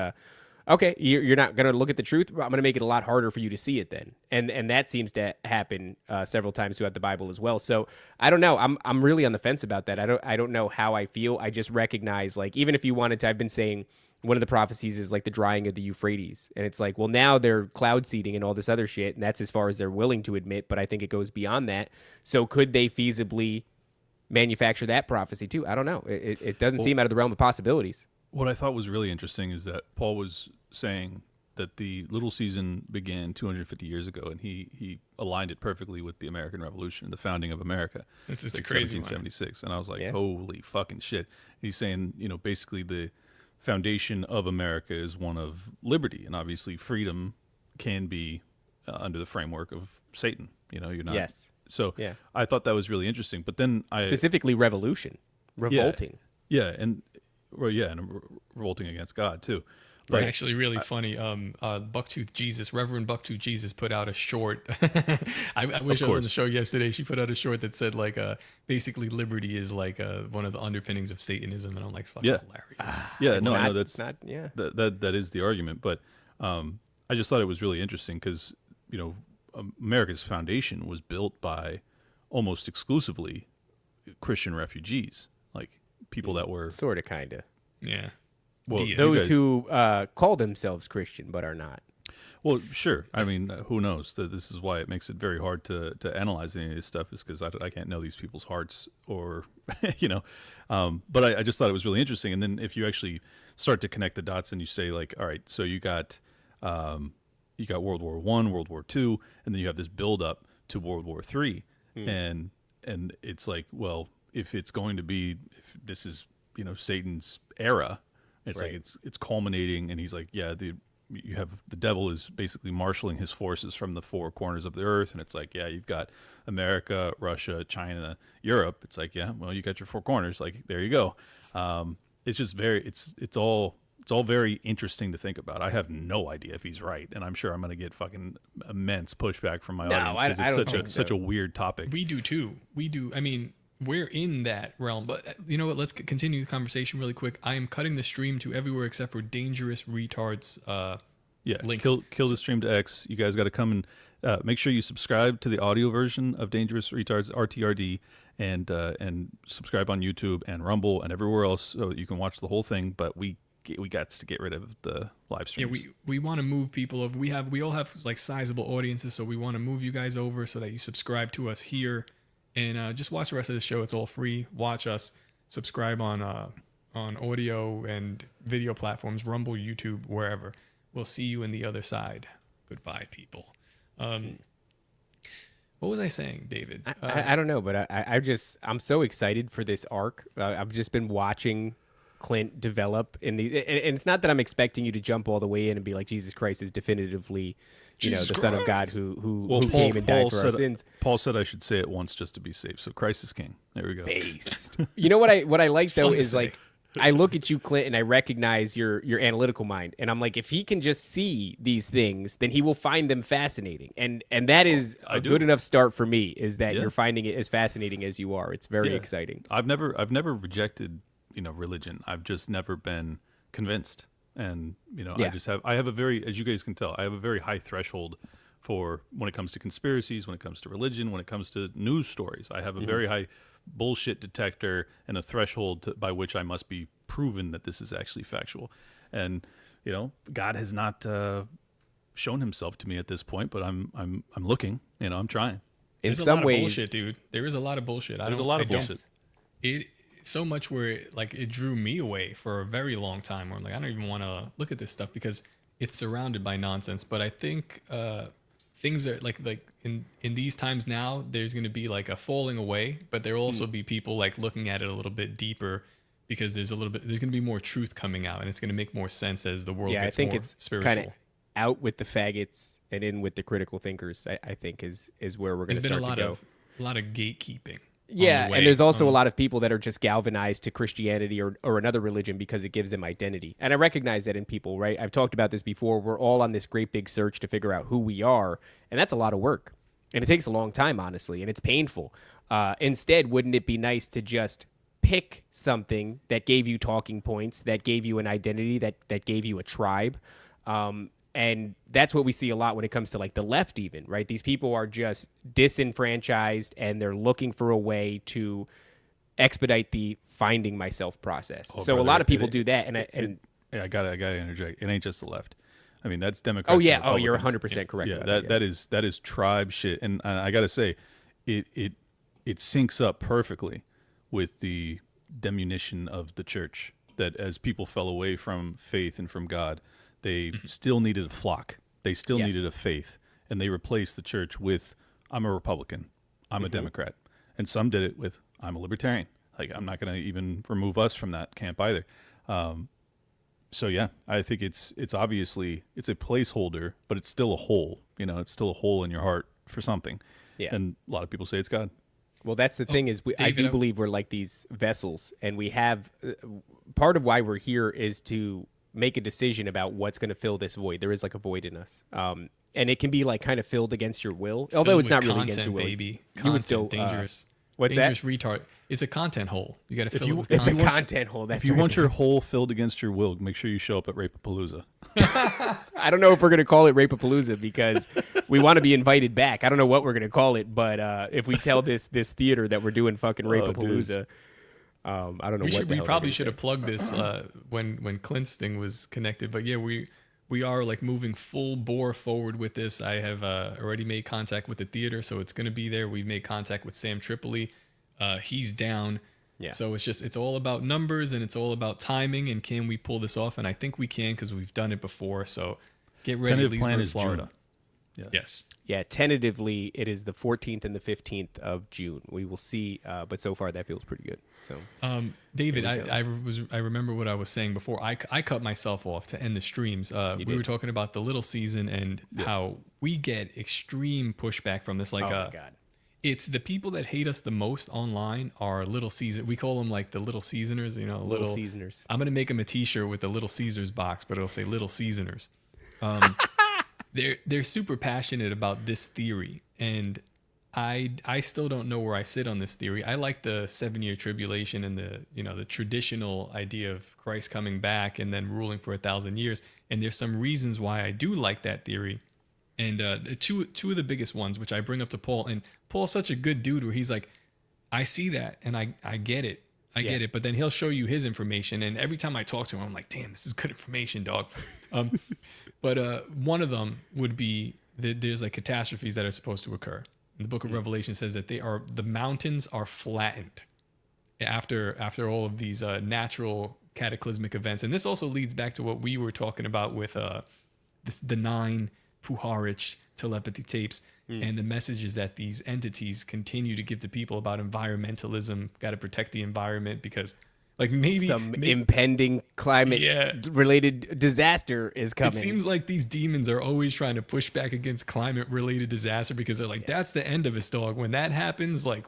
okay, you're not going to look at the truth, but I'm going to make it a lot harder for you to see it then. And that seems to happen several times throughout the Bible as well. So I don't know. I'm really on the fence about that. I don't know how I feel. I just recognize, like, even if you wanted to, I've been saying one of the prophecies is like the drying of the Euphrates. And it's like, well, now they're cloud seeding and all this other shit, and that's as far as they're willing to admit, but I think it goes beyond that. So could they feasibly manufacture that prophecy too? I don't know. It doesn't seem out of the realm of possibilities. What I thought was really interesting is that Paul was saying that the little season began 250 years ago, and he aligned it perfectly with the American Revolution, the founding of America. It's like a crazy 1776. And I was like, holy fucking shit. He's saying, basically the foundation of America is one of liberty, and obviously freedom can be under the framework of Satan. You're not. Yes. So I thought that was really interesting. But then specifically revolution, revolting. And revolting against God too. But actually, really funny. Bucktooth Jesus, Reverend Bucktooth Jesus, put out a short. I wish I was on the show yesterday. She put out a short that said like, basically, liberty is like one of the underpinnings of Satanism, and I'm like, fucking hilarious. That is the argument. But I just thought it was really interesting because America's foundation was built by almost exclusively Christian refugees, like people that were sort of, kind of. Yeah. Well, those who call themselves Christian but are not. Well, sure. I mean, who knows? This is why it makes it very hard to analyze any of this stuff, is because I can't know these people's hearts or, But I just thought it was really interesting. And then if you actually start to connect the dots and you say, like, all right, so you got World War I, World War II, and then you have this build up to World War III. And it's like, well, if this is, Satan's era, it's like it's culminating, and he's like, you have the devil is basically marshaling his forces from the four corners of the earth, and it's like, you've got America, Russia, China, Europe. It's like, well, you got your four corners, like, there you go. It's just it's all very interesting to think about. I have no idea if he's right, and I'm sure I'm going to get fucking immense pushback from my audience because it's such a weird topic. We do too. I mean, we're in that realm, but you know what? Let's continue the conversation really quick. I am cutting the stream to everywhere except for Dangerous Retards. Links. Kill the stream to X. You guys got to come and make sure you subscribe to the audio version of Dangerous Retards RTRD, and subscribe on YouTube and Rumble and everywhere else so that you can watch the whole thing. But we got to get rid of the live streams. Yeah, we want to move people over. We all have like sizable audiences, so we want to move you guys over so that you subscribe to us here. And just watch the rest of the show. It's all free. Watch us. Subscribe on audio and video platforms, Rumble, YouTube, wherever. We'll see you in the other side. Goodbye, people. What was I saying, David? I don't know, but I'm so excited for this arc. I've just been watching CLINT develop in the, and it's not that I'm expecting you to jump all the way in and be like, Jesus Christ is definitively, the Son of God who came and died for our sins. Paul said I should say it once just to be safe. So Christ is king. There we go. Based. You know what I like though is like, I look at you, Clint, and I recognize your analytical mind, and I'm like, if he can just see these things, then he will find them fascinating, and that is a good enough start for me. Is that you're finding it as fascinating as you are? It's very exciting. I've never rejected religion. I've just never been convinced, and I have a very, as you guys can tell, I have a very high threshold for when it comes to conspiracies, when it comes to religion, when it comes to news stories. I have a very high bullshit detector and a threshold by which I must be proven that this is actually factual. And God has not shown himself to me at this point, but I'm looking. I'm trying. There's a lot of bullshit, dude. There is a lot of bullshit. There's a lot of bullshit. It so much where it drew me away for a very long time. Where I'm like, I don't even want to look at this stuff because it's surrounded by nonsense. But I think things are like in these times now, there's going to be like a falling away, but there will also be people like looking at it a little bit deeper because there's going to be more truth coming out, and it's going to make more sense as the world gets more spiritual. Kind of out with the faggots and in with the critical thinkers. I think is where we're going to start to go. There's been a lot of gatekeeping. Yeah, and there's also a lot of people that are just galvanized to Christianity or another religion because it gives them identity. And I recognize that in people, right? I've talked about this before. We're all on this great big search to figure out who we are, and that's a lot of work. And it takes a long time, honestly, and it's painful. Instead, wouldn't it be nice to just pick something that gave you talking points, that gave you an identity, that gave you a tribe? And that's what we see a lot when it comes to like the left even, right? These people are just disenfranchised and they're looking for a way to expedite the finding myself process. So brother, a lot of people do that. I gotta interject. It ain't just the left. I mean, that's Democrats. Oh yeah. Oh, you're 100% correct. Yeah, that is tribe shit. And I gotta say, it syncs up perfectly with the diminution of the church, that as people fell away from faith and from God, they still needed a flock. They still needed a faith. And they replaced the church with, I'm a Republican. I'm a Democrat. And some did it with, I'm a libertarian. Like, I'm not going to even remove us from that camp either. So, yeah, I think it's obviously, it's a placeholder, but it's still a hole. It's still a hole in your heart for something. Yeah. And a lot of people say it's God. Well, that's the thing is, I do believe we're like these vessels. And we have, part of why we're here is to make a decision about what's going to fill this void. There is like a void in us. And it can be like kind of filled against your will, although it's not really against your will. Baby. You would still dangerous. What's dangerous that? Retard. It's a content hole. You got to fill it with content. content. It's a content hole. That's if you want your hole filled against your will, make sure you show up at Rapapalooza. I don't know if we're going to call it Rapapalooza because we want to be invited back. I don't know what we're going to call it, but if we tell this theater that we're doing fucking Rapapalooza, I don't know. We probably should have plugged this when Clint's thing was connected. But yeah, we are like moving full bore forward with this. I have already made contact with the theater, so it's going to be there. We've made contact with Sam Tripoli. He's down. Yeah. So it's all about numbers and it's all about timing and can we pull this off? And I think we can because we've done it before. So get ready. Tentative plan is Florida. Yeah. Yes. Yeah. Tentatively, it is the 14th and the 15th of June. We will see. But so far, that feels pretty good. So, David, I remember what I was saying before. I cut myself off to end the streams. We were talking about the little season and how we get extreme pushback from this. Like, oh my God. It's the people that hate us the most online are Little Caesar. We call them like the Little Seasoners, Little Seasoners. I'm going to make them a t-shirt with the Little Caesars box, but it'll say Little Seasoners. They're super passionate about this theory. And I still don't know where I sit on this theory. I like the 7-year tribulation and the traditional idea of Christ coming back and then ruling for 1,000 years. And there's some reasons why I do like that theory. And the two of the biggest ones, which I bring up to Paul, and Paul's such a good dude where he's like, I see that and I get it. I get it. But then he'll show you his information. And every time I talk to him, I'm like, damn, this is good information, dog. But one of them would be that there's like catastrophes that are supposed to occur. And the book of Revelation says that the mountains are flattened after all of these natural cataclysmic events. And this also leads back to what we were talking about with the 9 Puharich telepathy tapes and the messages that these entities continue to give to people about environmentalism, got to protect the environment because Like maybe some impending climate-related disaster is coming. It seems like these demons are always trying to push back against climate-related disaster because they're like, that's the end of us, dog. When that happens, like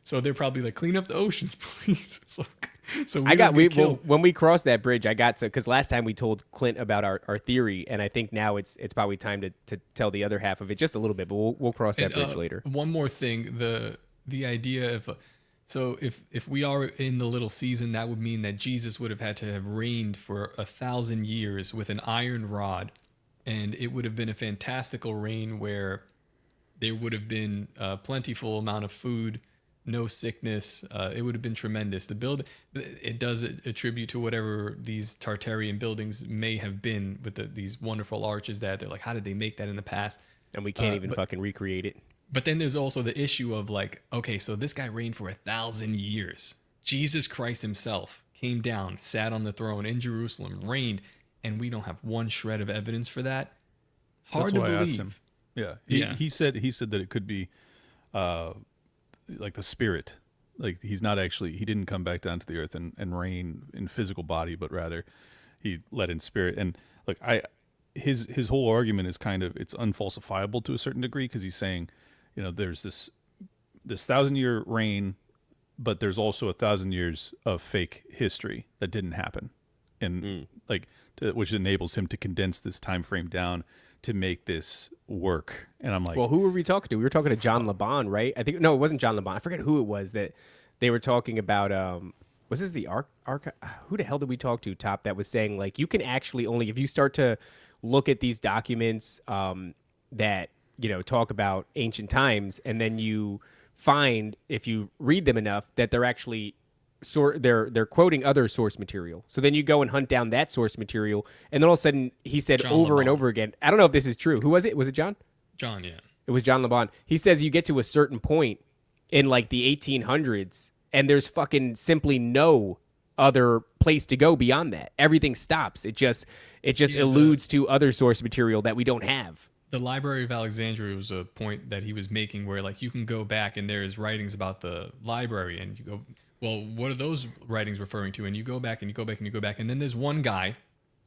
so they're probably like, clean up the oceans, please. So when we crossed that bridge, I got to, because last time we told Clint about our theory, and I think now it's probably time to tell the other half of it just a little bit, but we'll cross that bridge later. One more thing, the idea of so if we are in the little season, that would mean that Jesus would have had to have reigned for 1,000 years with an iron rod, and it would have been a fantastical reign where there would have been a plentiful amount of food, no sickness. It would have been tremendous. It does attribute to whatever these Tartarian buildings may have been with these wonderful arches that they're like, how did they make that in the past? And we can't even fucking recreate it. But then there's also the issue of like, okay, so this guy reigned for 1,000 years. Jesus Christ himself came down, sat on the throne in Jerusalem, reigned, and we don't have one shred of evidence for that. Hard to believe. I asked him. Yeah. He said that it could be like the spirit. Like he didn't come back down to the earth and reign in physical body, but rather he led in spirit. And like his whole argument is kind of, it's unfalsifiable to a certain degree, because he's saying, there's this 1,000-year reign, but there's also 1,000 years of fake history that didn't happen, and which enables him to condense this time frame down to make this work. And I'm like, well, who were we talking to? We were talking to John LeBon, right? I think, no, it wasn't John LeBon. I forget who it was that they were talking about. Was this the archive? Who the hell did we talk to, Top, that was saying like, you can actually only, if you start to look at these documents that, talk about ancient times, and then you find, if you read them enough, that they're actually they're quoting other source material. So then you go and hunt down that source material, and then all of a sudden he said John over LeBon. And over again, I don't know if this is true. Who was it? Was it John? John, yeah. It was John LeBon. He says you get to a certain point in like the 1800s, and there's fucking simply no other place to go beyond that. Everything stops. It just alludes to other source material that we don't have. The Library of Alexandria was a point that he was making where like you can go back and there's writings about the library, and you go, well, what are those writings referring to? And you go back and you go back and you go back. And then there's one guy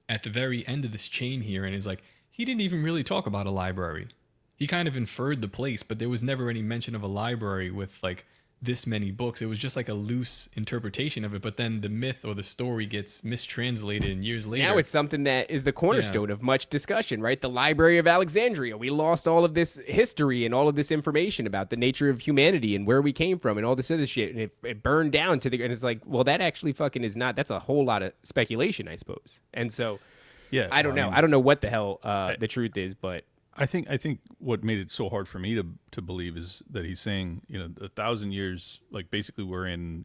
at the very end of this chain here, and he's like, he didn't even really talk about a library. He kind of inferred the place, but there was never any mention of a library with like this many books. It was just like a loose interpretation of it, but then the myth or the story gets mistranslated, and years later now it's something that is the cornerstone of much discussion, right? The Library of Alexandria. We lost all of this history and all of this information about the nature of humanity and where we came from and all this other shit, and it burned down to and it's like, well, that actually fucking is not, that's a whole lot of speculation, I suppose. And so I don't know. I don't know what the hell the truth is, but I think what made it so hard for me to believe is that he's saying, 1,000 years, like basically we're in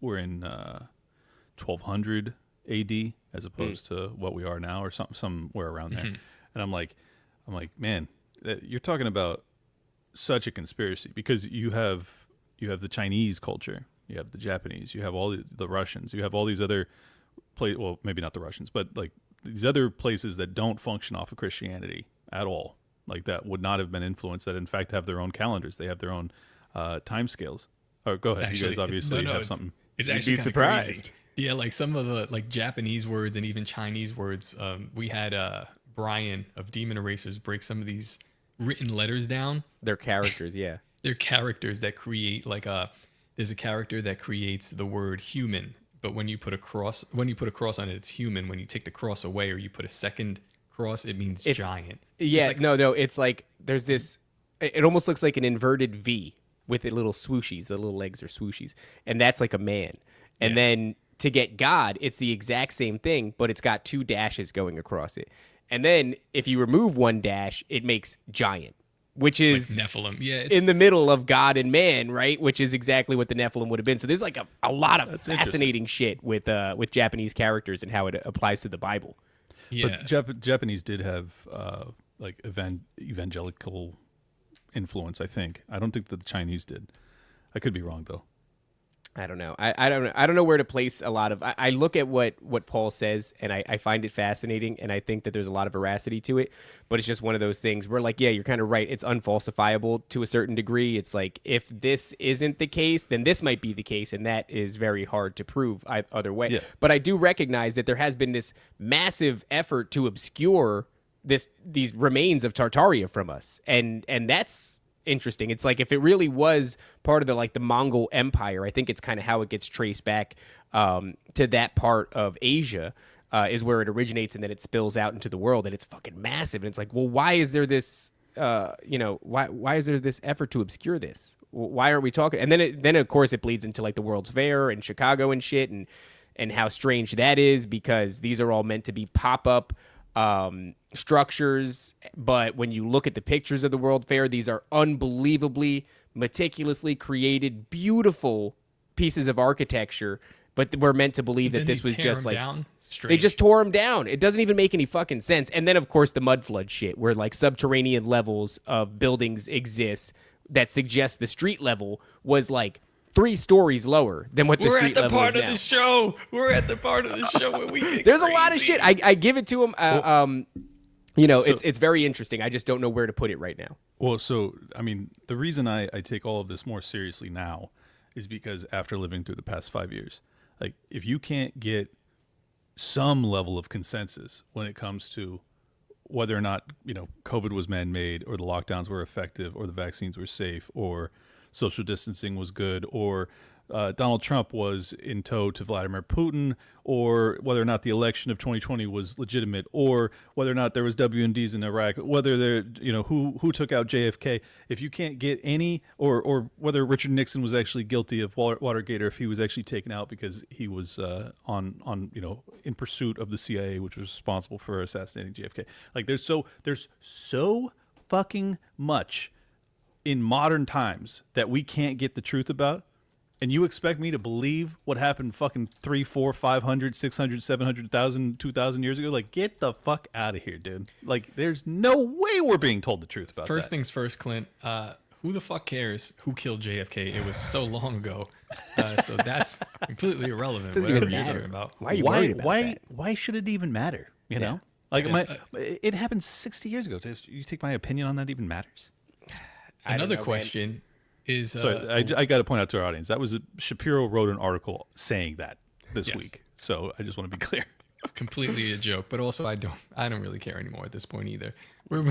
1200 AD as opposed to what we are now, or somewhere around there. And I'm like, man, you're talking about such a conspiracy, because you have the Chinese culture, you have the Japanese, you have all the Russians, you have all these other well, maybe not the Russians, but like these other places that don't function off of Christianity at all, like that would not have been influenced, that in fact have their own calendars, they have their own time scales. Or go ahead, actually, you guys obviously have something. It's actually surprised. Crazy. Yeah, like some of the like Japanese words and even Chinese words. We had Brian of Demon Erasers break some of these written letters down. They're characters, yeah. They're characters that create like there's a character that creates the word human, but when you put a cross on it, it's human. When you take the cross away or you put a second cross, it means giant. Yeah, like, no, it's like there's this, it almost looks like an inverted V with the little swooshies. The little legs are swooshies, and that's like a man. And then to get God, it's the exact same thing, but it's got two dashes going across it. And then if you remove one dash, it makes giant, which is like Nephilim. Yeah, in the middle of God and man, right? Which is exactly what the Nephilim would have been. So there's like a lot of fascinating shit with Japanese characters and how it applies to the Bible. Yeah. But Japanese did have like evangelical influence, I think. I don't think that the Chinese did. I could be wrong though. I don't know. I don't know where to place a lot of. I look at what Paul says, and I find it fascinating, and I think that there's a lot of veracity to it. But it's just one of those things where, like, yeah, you're kind of right. It's unfalsifiable to a certain degree. It's like, if this isn't the case, then this might be the case, and that is very hard to prove other way. Yeah. But I do recognize that there has been this massive effort to obscure these remains of Tartaria from us, and that's interesting. It's like, if it really was part of the Mongol Empire, I think it's kind of how it gets traced back to that part of Asia, is where it originates, and then it spills out into the world, and it's fucking massive. And it's like, well, why is there this why is there this effort to obscure this? Why aren't we talking? And then of course it bleeds into like the World's Fair and Chicago and shit, and how strange that is, because these are all meant to be pop-up structures, but when you look at the pictures of the World Fair, these are unbelievably meticulously created, beautiful pieces of architecture, but we're meant to believe that this was just like they just tore them down. It doesn't even make any fucking sense. And then of course the mud flood shit, where like subterranean levels of buildings exist that suggest the street level was like 3 stories lower than what the street level is now. We're at the part of the show. We're at the part of the show where we get There's crazy. a lot of shit. I give it to him. It's very interesting. I just don't know where to put it right now. Well, so, I mean, the reason I take all of this more seriously now is because after living through the past 5 years, like, if you can't get some level of consensus when it comes to whether or not, COVID was man-made, or the lockdowns were effective, or the vaccines were safe, or social distancing was good, or Donald Trump was in tow to Vladimir Putin, or whether or not the election of 2020 was legitimate, or whether or not there was WMDs in Iraq, whether there, who took out JFK. If you can't get any, or whether Richard Nixon was actually guilty of Watergate, or if he was actually taken out because he was in pursuit of the CIA, which was responsible for assassinating JFK. Like, there's so fucking much in modern times that we can't get the truth about. And you expect me to believe what happened fucking 300, 400, 500, 600, 700,000, 2,000 years ago? Like, get the fuck out of here, dude. Like, there's no way we're being told the truth about that. First things first, Clint. Who the fuck cares who killed JFK? It was so long ago. So that's completely irrelevant, whatever you're talking about. Why are you worried about that? Why should it even matter, you know? Like, it happened 60 years ago. You think my opinion on that even matters? Another question is... Sorry, I got to point out to our audience, that was Shapiro wrote an article saying that this week. So I just want to be clear. It's completely a joke, but also I don't really care anymore at this point either. We're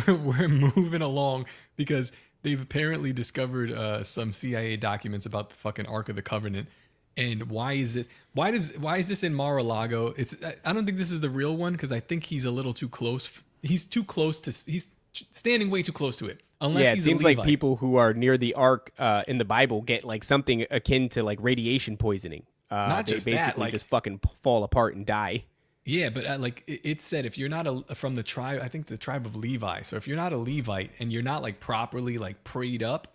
moving along because they've apparently discovered some CIA documents about the fucking Ark of the Covenant. And why is this? Why is this in Mar-a-Lago? I don't think this is the real one, because I think he's a little too close. He's too close to. He's standing way too close to it. Unless it seems like people who are near the Ark in the Bible get like something akin to like radiation poisoning. Not they just basically that, like, just fucking fall apart and die. Yeah, but like it said, if you're not from the tribe, I think the tribe of Levi. So if you're not a Levite and you're not like properly like prayed up,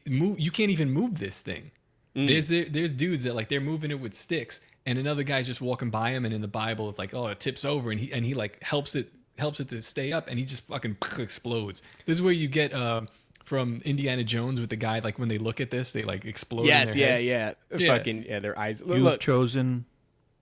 you can't even move this thing. There's dudes that like they're moving it with sticks, and another guy's just walking by him, and in the Bible it's like, oh, it tips over, and he like helps it to stay up, and he just fucking explodes. This is where you get from Indiana Jones with the guy, like when they look at this, they like explode. Yes, in their heads. yeah. Fucking their eyes. You've chosen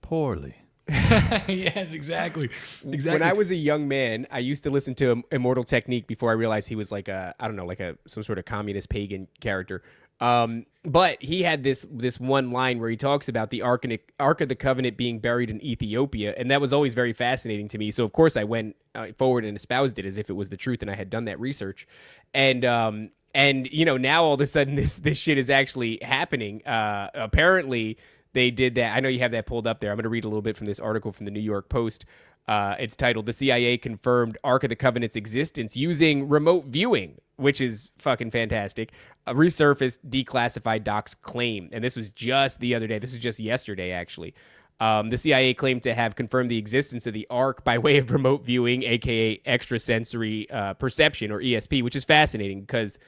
poorly. Yes, exactly. When I was a young man, I used to listen to Immortal Technique before I realized he was like some sort of communist pagan character. But he had this one line where he talks about the Ark of the Covenant being buried in Ethiopia, and that was always very fascinating to me. So of course I went forward and espoused it as if it was the truth, and I had done that research. And now all of a sudden this shit is actually happening. Apparently they did that. I know you have that pulled up there. I'm going to read a little bit from this article from the New York Post. It's titled, "The CIA Confirmed Ark of the Covenant's Existence Using Remote Viewing," which is fucking fantastic. A resurfaced declassified docs claim. And this was just the other day. This was just yesterday, actually. The CIA claimed to have confirmed the existence of the Ark by way of remote viewing, a.k.a. extrasensory perception, or ESP, which is fascinating because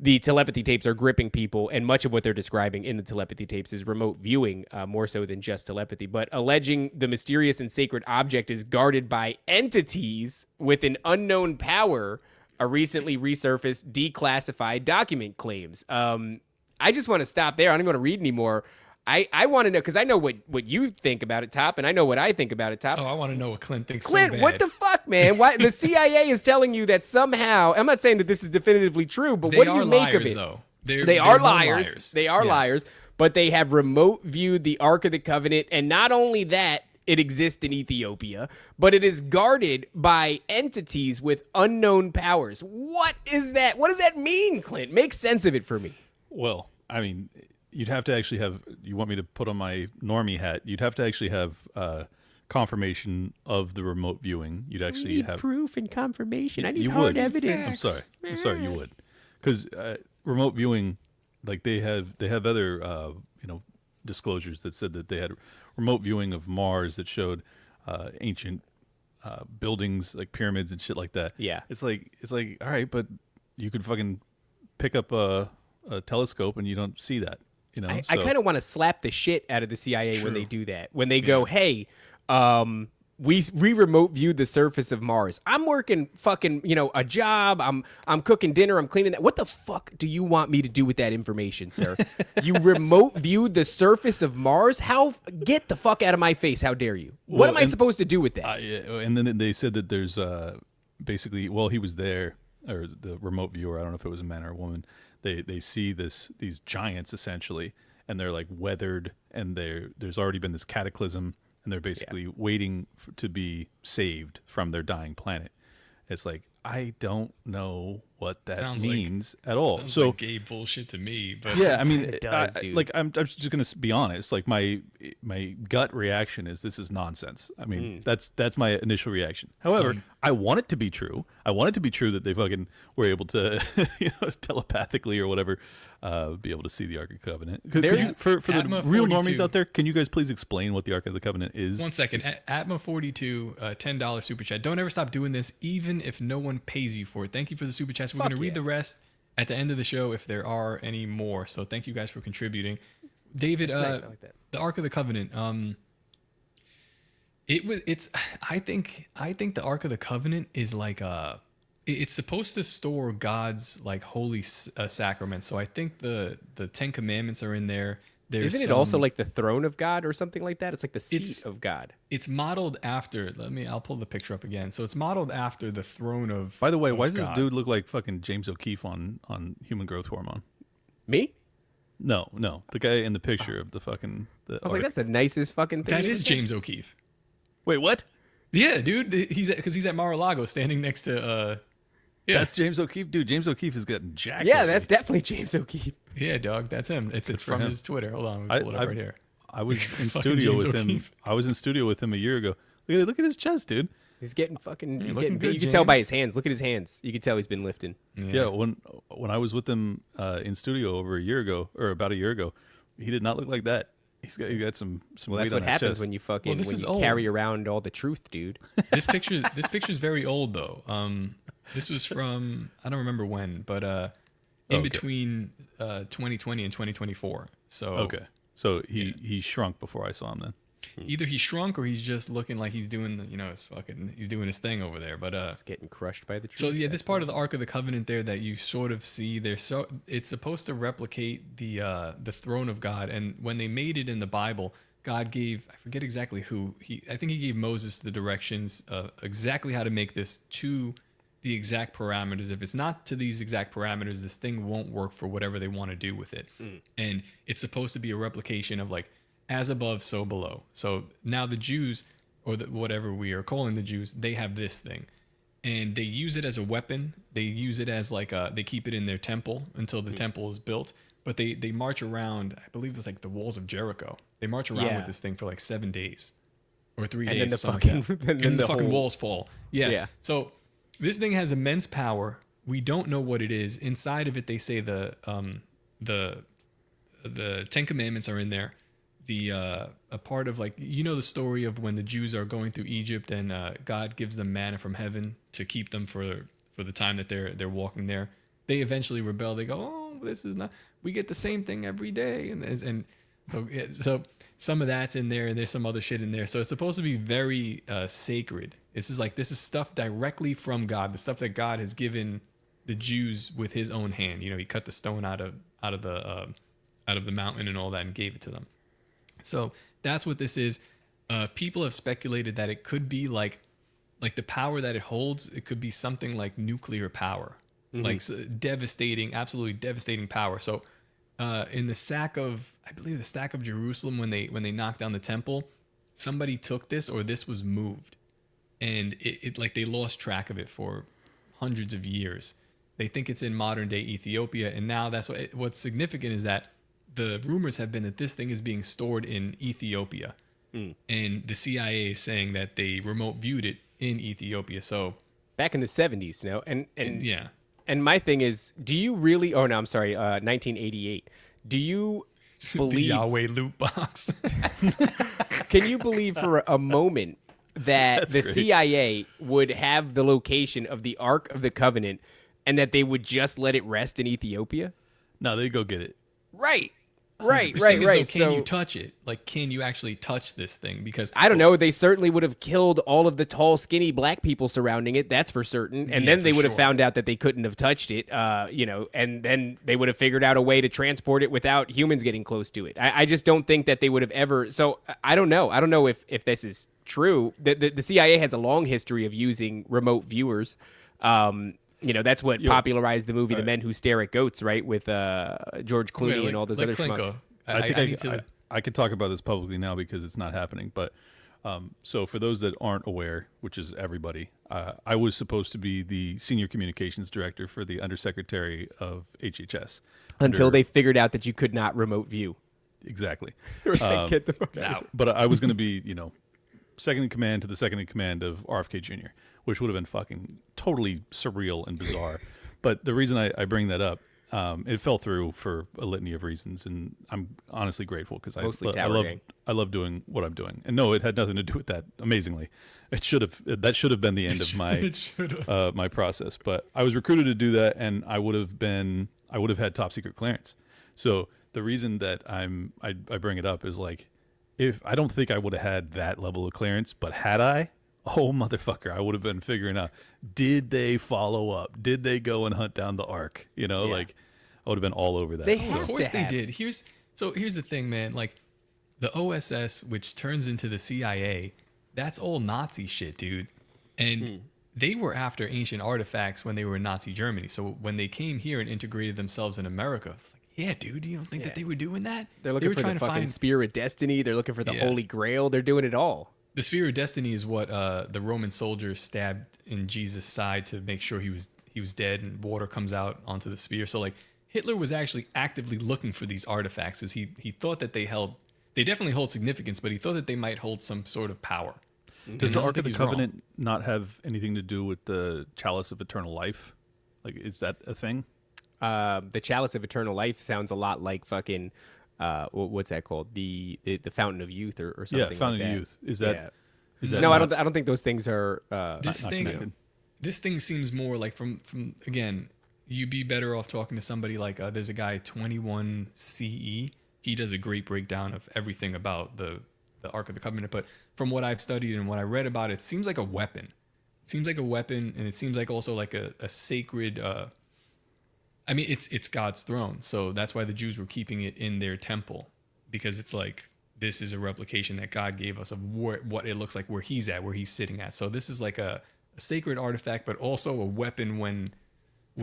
the telepathy tapes are gripping people, and much of what they're describing in the telepathy tapes is remote viewing, more so than just telepathy. But alleging the mysterious and sacred object is guarded by entities with an unknown power, a recently resurfaced declassified document claims. I just want to stop there. I don't even want to read anymore. I want to know, because I know what you think about it, Top, and I know what I think about it, Top. Oh, I want to know what Clint thinks. Clint, so bad. what the fuck, man? Why the CIA is telling you that somehow? I'm not saying that this is definitively true, but what do you make of it? Though. They are no liars. They are liars, but they have remote viewed the Ark of the Covenant, and not only that, it exists in Ethiopia, but it is guarded by entities with unknown powers. What is that? What does that mean, Clint? Make sense of it for me. Well, I mean, you'd have to actually have. You want me to put on my normie hat? You'd have to actually have confirmation of the remote viewing. You'd actually have proof and confirmation. I need you hard would. evidence. I'm sorry, you would, because remote viewing, like they have other disclosures that said that they had remote viewing of Mars that showed ancient buildings like pyramids and shit like that. Yeah, it's like all right, but you could fucking pick up a telescope and you don't see that. I kind of want to slap the shit out of the CIA when they do that. When they go, hey, we remote viewed the surface of Mars. I'm working fucking, a job. I'm cooking dinner. I'm cleaning that. What the fuck do you want me to do with that information, sir? You remote viewed the surface of Mars? Get the fuck out of my face. How dare you? What am I supposed to do with that? And then they said that there's basically, well, he was there, or the remote viewer, I don't know if it was a man or a woman. They see these giants essentially, and they're like weathered, and there's already been this cataclysm, and they're basically waiting to be saved from their dying planet. It's like, I don't know what that means at all. Sounds so like gay bullshit to me. But yeah, I mean, it does, dude. Like I'm just gonna be honest. Like my gut reaction is this is nonsense. I mean, that's my initial reaction. However, I want it to be true. I want it to be true that they fucking were able to, telepathically or whatever, be able to see the Ark of the Covenant. For the real normies out there, can you guys please explain what the Ark of the Covenant is? 1 second. Atma42, $10 super chat. Don't ever stop doing this, even if no one pays you for it. Thank you for the super chats. We're going to read the rest at the end of the show if there are any more. So thank you guys for contributing. David, nice. I like that. The Ark of the Covenant. I think the Ark of the Covenant is like it's supposed to store God's like holy sacraments. So I think the Ten Commandments are in there. Isn't it also like the throne of God or something like that? It's like the seat of God. It's modeled after. I'll pull the picture up again. So it's modeled after the throne of. By the way, why does God. this dude look like fucking James O'Keefe on Human Growth Hormone? Me? No, the guy in the picture of the fucking. I was like, that's the nicest fucking thing. That is James O'Keefe. Wait, what? Yeah, dude. He's at Mar-a-Lago, standing next to. Yeah. That's James O'Keefe, dude. James O'Keefe is getting jacked. Yeah, that's definitely James O'Keefe. Yeah, dog. That's him. It's from his Twitter. Hold on, let me pull it up right here. I was in studio with him. I was in studio with him a year ago. Look at his chest, dude. He's getting fucking. He's looking getting big. good, You can tell by his James. hands. Look at his hands. You can tell he's been lifting. Yeah, when I was with him in studio over a year ago, or about a year ago, he did not look like that. He got some Well, weight that's on what that happens chest. when you fucking Well, this when is you old. carry around all the truth, dude. This picture's very old though. This was from I don't remember when, but in between 2020 and 2024. So okay, so he shrunk before I saw him then. Either he shrunk or he's just looking like he's doing he's doing his thing over there. But Just getting crushed by the truth. so yeah, this part of the Ark of the Covenant there that you sort of see there, so it's supposed to replicate the throne of God. And when they made it in the Bible, God gave, I forget exactly who, I think he gave Moses the directions exactly how to make this to the exact parameters. If it's not to these exact parameters, this thing won't work for whatever they want to do with it. And it's supposed to be a replication of like as above, so below. So now the Jews, or whatever we are calling the Jews, they have this thing. And they use it as a weapon. They use it as like they keep it in their temple until the temple is built. But they march around, I believe it's like the walls of Jericho. They march around with this thing for like 7 days or 3 days. And then the or something fucking, like that. And the fucking whole walls fall. Yeah. So this thing has immense power. We don't know what it is. Inside of it, they say the Ten Commandments are in there. A part of like, the story of when the Jews are going through Egypt and God gives them manna from heaven to keep them for the time that they're walking there. They eventually rebel. They go, oh, this is not. We get the same thing every day, and so some of that's in there, and there's some other shit in there. So it's supposed to be very sacred. This is stuff directly from God, the stuff that God has given the Jews with His own hand. He cut the stone out of the mountain and all that, and gave it to them. So that's what this is. People have speculated that it could be like the power that it holds. It could be something like nuclear power, like devastating, absolutely devastating power. So in the sack of, I believe the sack of Jerusalem, when they knocked down the temple, somebody took this, or this was moved, and it like they lost track of it for hundreds of years. They think it's in modern day Ethiopia, and now that's what's significant is that the rumors have been that this thing is being stored in Ethiopia, and the CIA is saying that they remote viewed it in Ethiopia. So back in the 70s, and yeah. And my thing is, do you really? Oh no, I'm sorry, 1988. Do you The believe? Yahweh loot box. Can you believe for a moment that the great. CIA would have the location of the Ark of the Covenant, and that they would just let it rest in Ethiopia? No, they go get it. Right. The thing is, though, can you touch it? Like, can you actually touch this thing? Because I don't know. They certainly would have killed all of the tall, skinny black people surrounding it. That's for certain. And Yeah, then they for would have sure. found out that they couldn't have touched it, and then they would have figured out a way to transport it without humans getting close to it. I just don't think that they would have ever. So I don't know. I don't know if this is true. The CIA has a long history of using remote viewers. That's what popularized the movie The Men Who Stare at Goats, right? With George Clooney and all those other schmucks. I could talk about this publicly now because it's not happening. But so for those that aren't aware, which is everybody, I was supposed to be the senior communications director for the undersecretary of HHS. Until they figured out that you could not remote view. Exactly. Get the fuck out. But I was going to be, second in command to the second in command of RFK Jr., which would have been fucking totally surreal and bizarre. But the reason I bring that up, it fell through for a litany of reasons, and I'm honestly grateful because I love doing what I'm doing. And no, it had nothing to do with that. Amazingly, that should have been the end of my my process. But I was recruited to do that, and I would have had top secret clearance. So the reason that I bring it up is like, if I don't think I would have had that level of clearance, but had I, oh motherfucker, I would have been figuring out, did they follow up? Did they go and hunt down the Ark? Like I would have been all over that. Of course they did. Here's the thing, man. Like the OSS, which turns into the CIA, that's all Nazi shit, dude. And they were after ancient artifacts when they were in Nazi Germany. So when they came here and integrated themselves in America, it's like, yeah, dude, you don't think that they were doing that? They're looking for the fucking Spear of Destiny. They're looking for the Holy Grail. They're doing it all. The Spear of Destiny is what the Roman soldiers stabbed in Jesus' side to make sure he was dead, and water comes out onto the spear. So like Hitler was actually actively looking for these artifacts because he thought that they definitely hold significance, but he thought that they might hold some sort of power. Does the Ark of the Covenant not have anything to do with the Chalice of Eternal Life? Like, is that a thing? The Chalice of Eternal Life sounds a lot like fucking what's that called? The Fountain of Youth or something. Yeah, Fountain like that. of Youth. Is that? No, I don't think those things are. This thing seems more like from again. You'd be better off talking to somebody like there's a guy 21CE. He does a great breakdown of everything about the Ark of the Covenant. But from what I've studied and what I read about it, it seems like a weapon. It seems like a weapon, and it seems like also like a sacred. I mean, it's God's throne, so that's why the Jews were keeping it in their temple, because it's like this is a replication that God gave us of what it looks like where He's at, where He's sitting at. So this is like a sacred artifact, but also a weapon when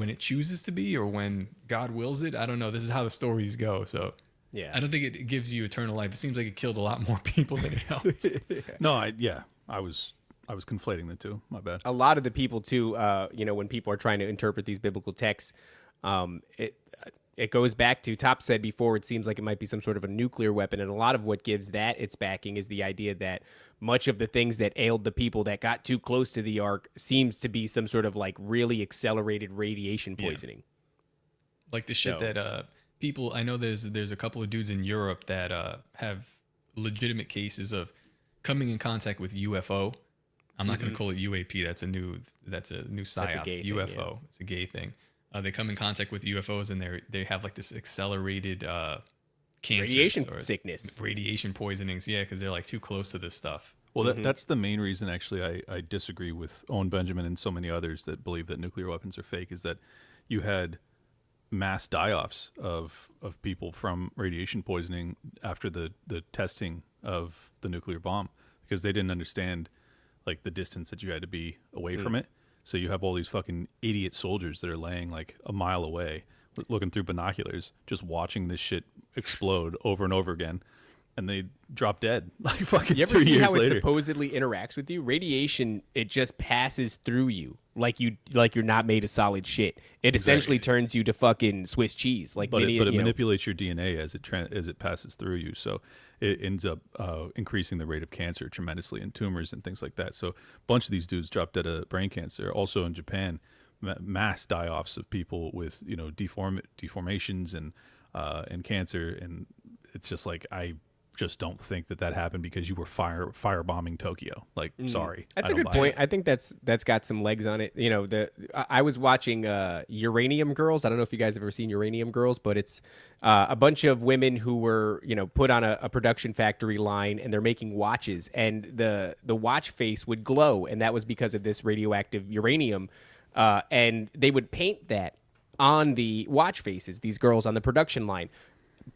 it chooses to be or when God wills it. I don't know. This is how the stories go. So yeah, I don't think it gives you eternal life. It seems like it killed a lot more people than it helped. No, I was conflating the two. My bad. A lot of the people too, when people are trying to interpret these biblical texts, it goes back to Top said before, it seems like it might be some sort of a nuclear weapon. And a lot of what gives that its backing is the idea that much of the things that ailed the people that got too close to the Ark seems to be some sort of like really accelerated radiation poisoning. Like the shit that people, I know there's a couple of dudes in Europe that have legitimate cases of coming in contact with UFO. I'm not going to call it UAP. That's a new psyop. That's a gay thing, UFO. yeah. It's a gay thing. They come in contact with UFOs and they have like this accelerated cancer, sickness, radiation poisonings. Yeah, because they're like too close to this stuff. Well, that's the main reason. Actually, I disagree with Owen Benjamin and so many others that believe that nuclear weapons are fake. Is that you had mass die-offs of people from radiation poisoning after the testing of the nuclear bomb, because they didn't understand like the distance that you had to be away from it. So you have all these fucking idiot soldiers that are laying like a mile away, looking through binoculars, just watching this shit explode over and over again, and they drop dead like fucking You ever 3 see years how it later. supposedly interacts with you? Radiation, it just passes through you like you're not made of solid shit. It essentially turns you to fucking Swiss cheese. Like, But it you know. manipulates your DNA as it passes through you, so it ends up increasing the rate of cancer tremendously and tumors and things like that. So a bunch of these dudes dropped dead of brain cancer. Also in Japan, mass die-offs of people with deformations and cancer, and it's just like I just don't think that happened because you were firebombing Tokyo. Like, sorry, That's I a don't good buy point. it. I think that's got some legs on it. You know, I was watching Uranium Girls. I don't know if you guys have ever seen Uranium Girls, but it's a bunch of women who were, you know, put on a production factory line, and they're making watches, and the watch face would glow, and that was because of this radioactive uranium, and they would paint that on the watch faces, these girls on the production line.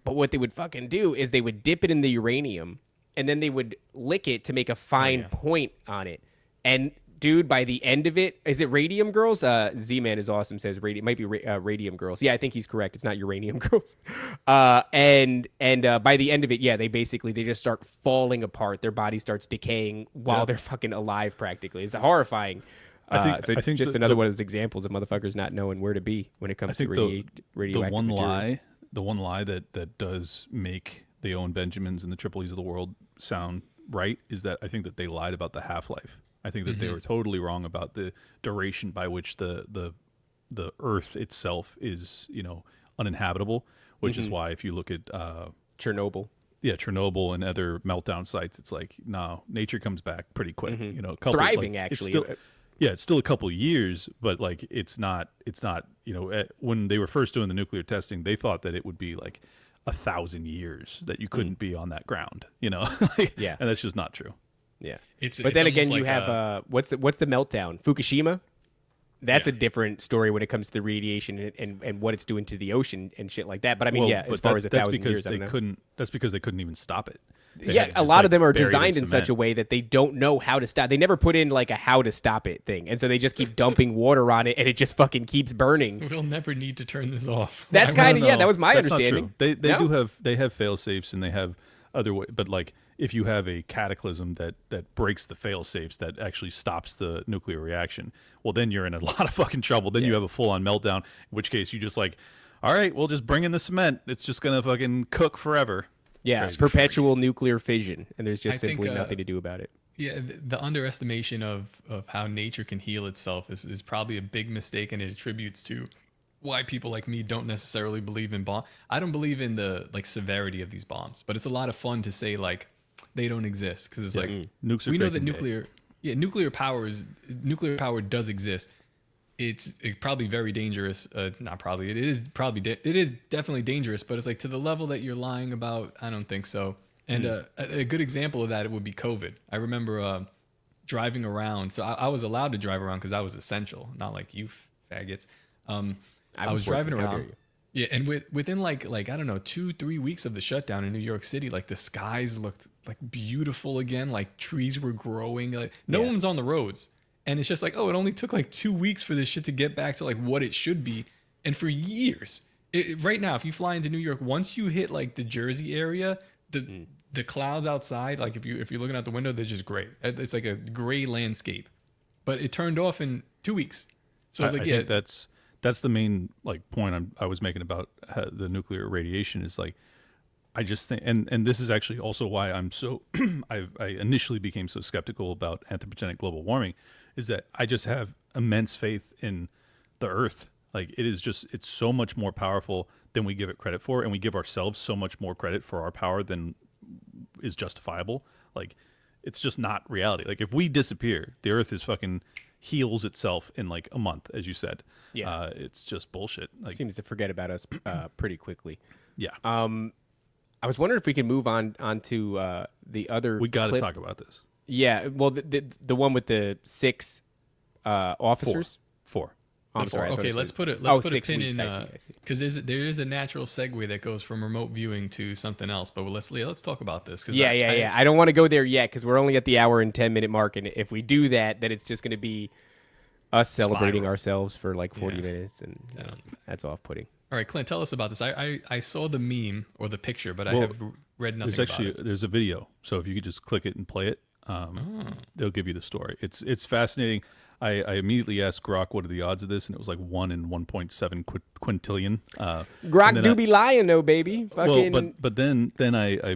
But what they would fucking do is they would dip it in the uranium, and then they would lick it to make a fine point on it. And dude, by the end of it, is it Radium Girls? Z-Man is awesome, says it might be Radium Girls. Yeah, I think he's correct. It's not Uranium Girls. And by the end of it, yeah, they just start falling apart. Their body starts decaying while they're fucking alive practically. It's horrifying. I think just another one of those examples of motherfuckers not knowing where to be when it comes to radioactive material. The one lie that does make the Owen Benjamins and the Triple E's of the world sound right is that I think that they lied about the half-life. I think that they were totally wrong about the duration by which the Earth itself is, you know, uninhabitable, which is why if you look at Chernobyl. Yeah, Chernobyl and other meltdown sites, it's like, no, nature comes back pretty quick. You know, Thriving, like, actually. It's still a couple of years, but like it's not. You know, when they were first doing the nuclear testing, they thought that it would be like 1,000 years that you couldn't be on that ground. You know, Yeah, and that's just not true. Yeah, But but then again, you have what's the meltdown? Fukushima. That's a different story when it comes to the radiation and what it's doing to the ocean and shit like that. But I mean, as far as 1,000 years, I don't know. That's because they couldn't even stop it. A lot of them are designed in such a way that they don't know how to stop. They never put in like a how to stop it thing, and so they just keep dumping water on it, and it just fucking keeps burning. We'll never need to turn this off. That's kind of that was my That's understanding. Not true. They have fail safes and they have other way, but like if you have a cataclysm that breaks the fail safes that actually stops the nuclear reaction, well then you're in a lot of fucking trouble. Then you have a full on meltdown, in which case you just like, all right, we'll just bring in the cement. It's just gonna fucking cook forever. Yeah, it's perpetual nuclear fission, and there's just simply nothing to do about it. Yeah, the underestimation of how nature can heal itself is probably a big mistake, and it attributes to why people like me don't necessarily believe in bomb. I don't believe in the like severity of these bombs, but it's a lot of fun to say like they don't exist because it's like nukes are we know fake that and nuclear power does exist. It's probably very dangerous. Not probably. It is definitely dangerous. But it's like to the level that you're lying about. I don't think so. And a good example of that would be COVID. I remember driving around. So I was allowed to drive around because I was essential, not like you faggots. I was driving around. Yeah, and within like I don't know 2-3 weeks of the shutdown in New York City, like the skies looked like beautiful again. Like trees were growing. Like no one's on the roads. And it's just like, oh, it only took like 2 weeks for this shit to get back to like what it should be. And for years, right now, if you fly into New York, once you hit like the Jersey area, the clouds outside, like if you're looking out the window, they're just gray. It's like a gray landscape. But it turned off in 2 weeks. So it's like, I think that's the main like point I was making about the nuclear radiation is like, I just think, and this is actually also why I'm so, I initially became so skeptical about anthropogenic global warming, is that I just have immense faith in the Earth. Like it's so much more powerful than we give it credit for, and we give ourselves so much more credit for our power than is justifiable. Like it's just not reality. Like if we disappear, the Earth is fucking heals itself in like a month, as you said. Yeah, it's just bullshit. Like, seems to forget about us pretty quickly. Yeah. I was wondering if we can move on to the other. We got to talk about this. Yeah, well, the one with the 6 officers. Four. I'm sorry. Okay, let's put it. Let's put a pin in because there is a natural segue that goes from remote viewing to something else. But let's talk about this. Yeah. I don't want to go there yet because we're only at the hour and 10-minute mark, and if we do that, then it's just going to be us celebrating ourselves for like 40 minutes, and that's off-putting. All right, Clint, tell us about this. I saw the meme or the picture, but I have read nothing about it. There's a video, so if you could just click it and play it, it'll give you the story. It's fascinating. I immediately asked Grok what are the odds of this, and it was like 1 in 1.7 quintillion. Grok do be lying though, baby. Fucking... Well, but then I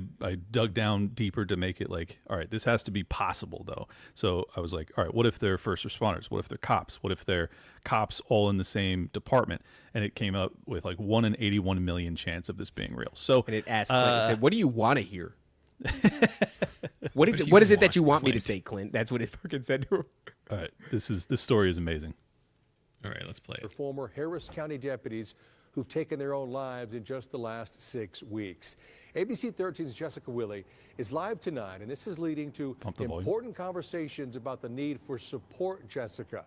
dug down deeper to make it like, all right, this has to be possible though. So I was like, all right, what if they're first responders? What if they're cops? What if they're cops all in the same department? And it came up with like 1 in 81 million chance of this being real. So and it asked Clint, it said, what do you want to hear? What is it that you want me to say, Clint? That's what it fucking said to him. All right, this story is amazing. All right, let's play it. Former Harris County deputies who've taken their own lives in just the last 6 weeks. ABC 13's Jessica Willey is live tonight, and this is leading to important conversations about the need for support, Jessica.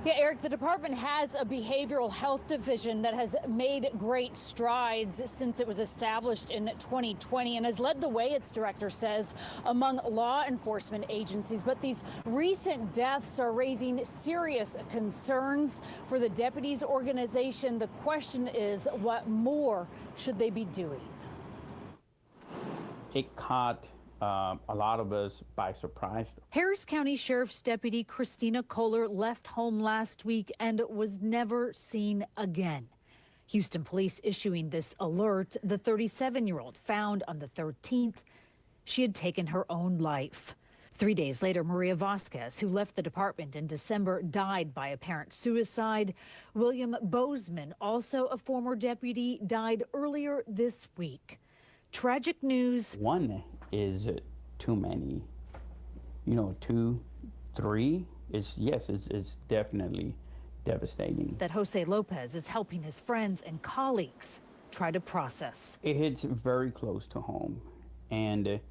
Yeah, Eric, the department has a behavioral health division that has made great strides since it was established in 2020 and has led the way, its director says, among law enforcement agencies. But these recent deaths are raising serious concerns for the deputies organization. The question is, what more should they be doing? It caught a lot of us by surprise. Harris County Sheriff's Deputy Christina Kohler left home last week and was never seen again. Houston police issuing this alert. The 37-year-old found on the 13th. She had taken her own life. 3 days later, Maria Vasquez, who left the department in December, died by apparent suicide. William Bozeman, also a former deputy, died earlier this week. Tragic news. One is too many. 2, 3 is it's definitely devastating. That Jose Lopez is helping his friends and colleagues try to process. It hits very close to home, and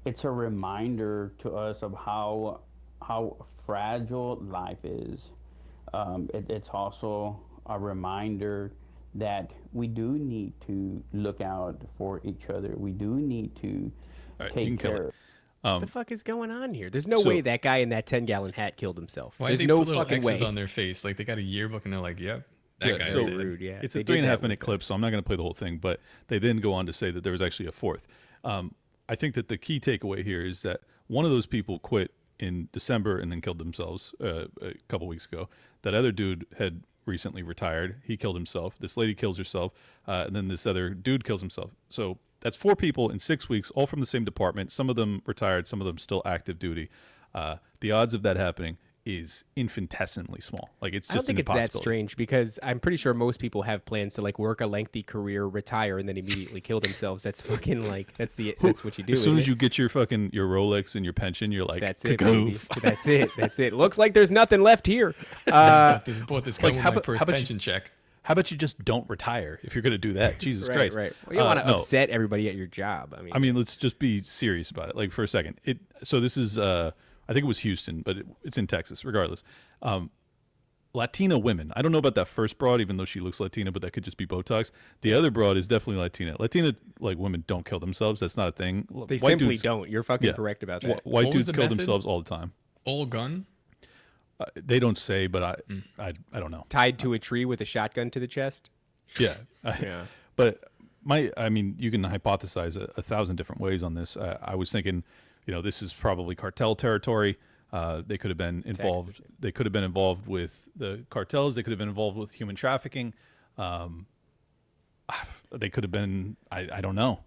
it's a reminder to us of how fragile life is. It's also a reminder that we do need to look out for each other. We do need to take care. What the fuck is going on here? There's no way that guy in that 10-gallon hat killed himself. Why There's they no put little fucking X's way. on their face? Like they got a yearbook and they're like, yep, that guy so did. Rude, yeah. It's a 3.5 minute clip, so I'm not going to play the whole thing, but they then go on to say that there was actually a fourth. I think that the key takeaway here is that one of those people quit in December and then killed themselves a couple weeks ago. That other dude had recently retired. He killed himself. This lady kills herself. And then this other dude kills himself. So that's 4 people in 6 weeks, all from the same department. Some of them retired, some of them still active duty. The odds of that happening is infinitesimally small. Like it's just I don't think an it's that impossibility. strange because I'm pretty sure most people have plans to like work a lengthy career, retire, and then immediately kill themselves. That's fucking like that's what you do. As soon isn't as it? you get your Rolex and your pension, you're like, That's it, baby. That's it. Looks like there's nothing left here. Bought this guy like, with how my about- first how about pension check. How about you just don't retire if you're going to do that? Jesus Right. Christ. Well, you don't want to no. upset everybody at your job. I mean, let's just be serious about it. Like for a second. So this is, I think it was Houston, but it's in Texas, regardless. Latina women. I don't know about that first broad, even though she looks Latina, but that could just be Botox. The other broad is definitely Latina. Latina, like women don't kill themselves. That's not a thing. they White simply dudes, don't. You're fucking correct about that. White What was dudes the kill method? themselves all the time. All gun? They don't say, but I don't know. Tied to a tree with a shotgun to the chest. Yeah. Yeah. But you can hypothesize 1,000 different ways on this. I was thinking, this is probably cartel territory. They could have been involved. Texas. They could have been involved with the cartels. They could have been involved with human trafficking. They could have been. I don't know.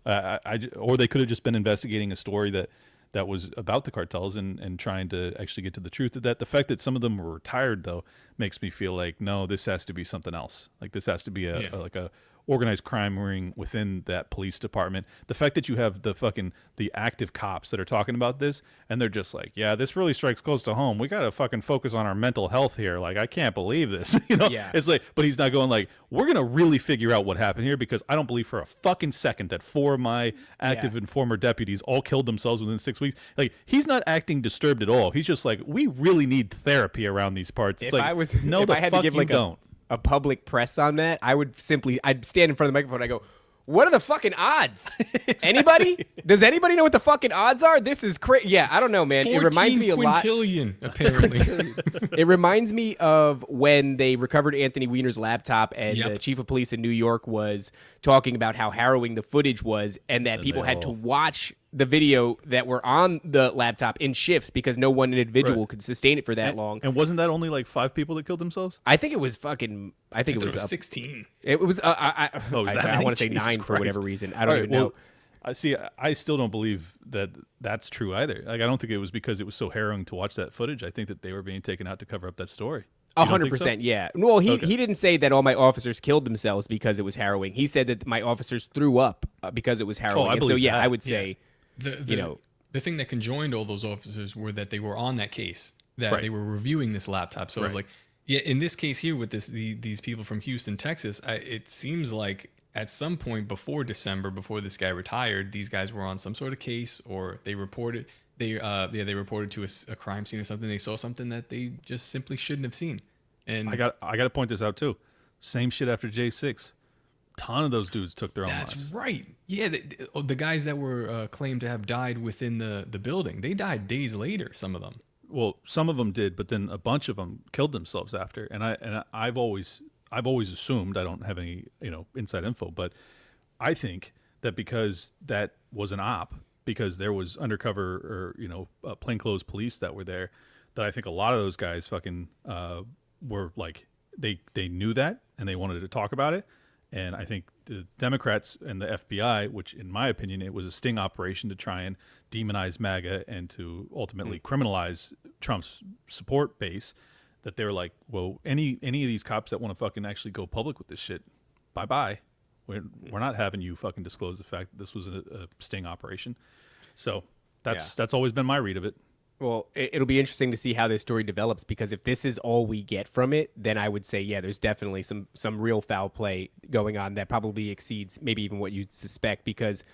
Or they could have just been investigating a story that was about the cartels and trying to actually get to the truth of that. The fact that some of them were retired though makes me feel like no, this has to be something else. Like this has to be a organized crime ring within that police department. The fact that you have the active cops that are talking about this, and they're just like, yeah, this really strikes close to home. We got to fucking focus on our mental health here. Like, I can't believe this. Yeah. It's like, but he's not going like, we're going to really figure out what happened here, because I don't believe for a fucking second that 4 of my active and former deputies all killed themselves within 6 weeks. Like, he's not acting disturbed at all. He's just like, we really need therapy around these parts. It's if like, I was, no, if the I had fuck to give you like don't. a public press on that, I'd stand in front of the microphone and I go, what are the fucking odds? Anybody? Does anybody know what the fucking odds are? This is crazy. Yeah, I don't know, man. It reminds me a lot. 14 quintillion, apparently. It reminds me of when they recovered Anthony Weiner's laptop and the chief of police in New York was talking about how harrowing the footage was, and that people had to watch the video that were on the laptop in shifts because no one individual could sustain it for that long. And wasn't that only like 5 people that killed themselves? I think it was fucking. I think it was 16. It was. I want to say Jesus 9 for Christ. whatever reason. I don't even know. I see. I still don't believe that that's true either. Like, I don't think it was because it was so harrowing to watch that footage. I think that they were being taken out to cover up that story. 100%, yeah. Well, he didn't say that all my officers killed themselves because it was harrowing. He said that my officers threw up because it was harrowing. I believe that. I would say, the thing that conjoined all those officers were that they were on that case, that they were reviewing this laptop. So I was like, yeah, in this case here with these people from Houston, Texas, it seems like at some point before December, before this guy retired, these guys were on some sort of case, or they reported they reported to a crime scene or something. They saw something that they just simply shouldn't have seen. And I got to point this out too. Same shit after J6. Ton of those dudes took their own lives. That's right. Yeah, the guys that were claimed to have died within the building, they died days later. Some of them. Well, some of them did, but then a bunch of them killed themselves after. And I've always assumed, I don't have any inside info, but I think that because that was an op, because there was undercover or plainclothes police that were there, that I think a lot of those guys fucking were like they knew that and they wanted to talk about it. And I think the Democrats and the FBI, which in my opinion, it was a sting operation to try and demonize MAGA and to ultimately criminalize Trump's support base, that they were like, well, any of these cops that want to fucking actually go public with this shit, bye-bye. We're not having you fucking disclose the fact that this was a sting operation. So that's always been my read of it. Well, it'll be interesting to see how this story develops, because if this is all we get from it, then I would say, yeah, there's definitely some real foul play going on that probably exceeds maybe even what you'd suspect. Because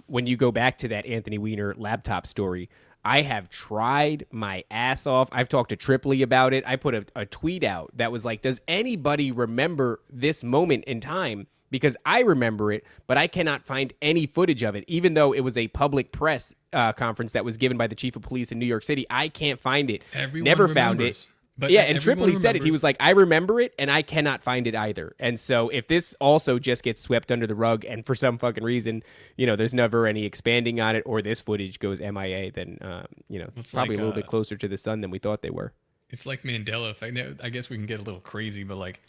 when you go back to that Anthony Weiner laptop story, I have tried my ass off. I've talked to Tripoli about it. I put a tweet out that was like, does anybody remember this moment in time? Because I remember it, but I cannot find any footage of it, even though it was a public press conference that was given by the chief of police in New York City. I can't find it. Never found it. But yeah, and Tripoli said it. He was like, I remember it, and I cannot find it either. And so if this also just gets swept under the rug, and for some fucking reason, there's never any expanding on it, or this footage goes MIA, then, it's probably a little bit closer to the sun than we thought they were. It's like Mandela effect. I guess we can get a little crazy, but like,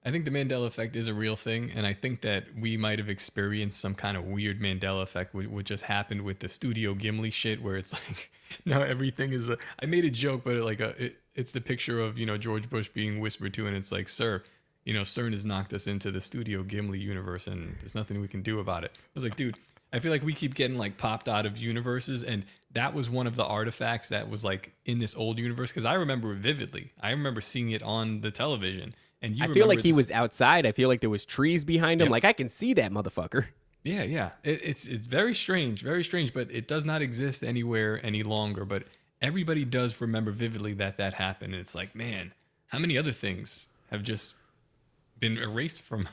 I think the Mandela effect is a real thing, and I think that we might have experienced some kind of weird Mandela effect, what just happened with the Studio Gimli shit, where it's like, now everything is I made a joke, but it's the picture of, George Bush being whispered to, and it's like, sir, CERN has knocked us into the Studio Gimli universe, and there's nothing we can do about it. I was like, dude, I feel like we keep getting like popped out of universes, and that was one of the artifacts that was like in this old universe, because I remember it vividly. I remember seeing it on the television. And I feel like he was outside. I feel like there was trees behind him. Yep. Like, I can see that motherfucker. Yeah. It's very strange, but it does not exist anywhere any longer. But everybody does remember vividly that happened. And it's like, man, how many other things have just been erased from...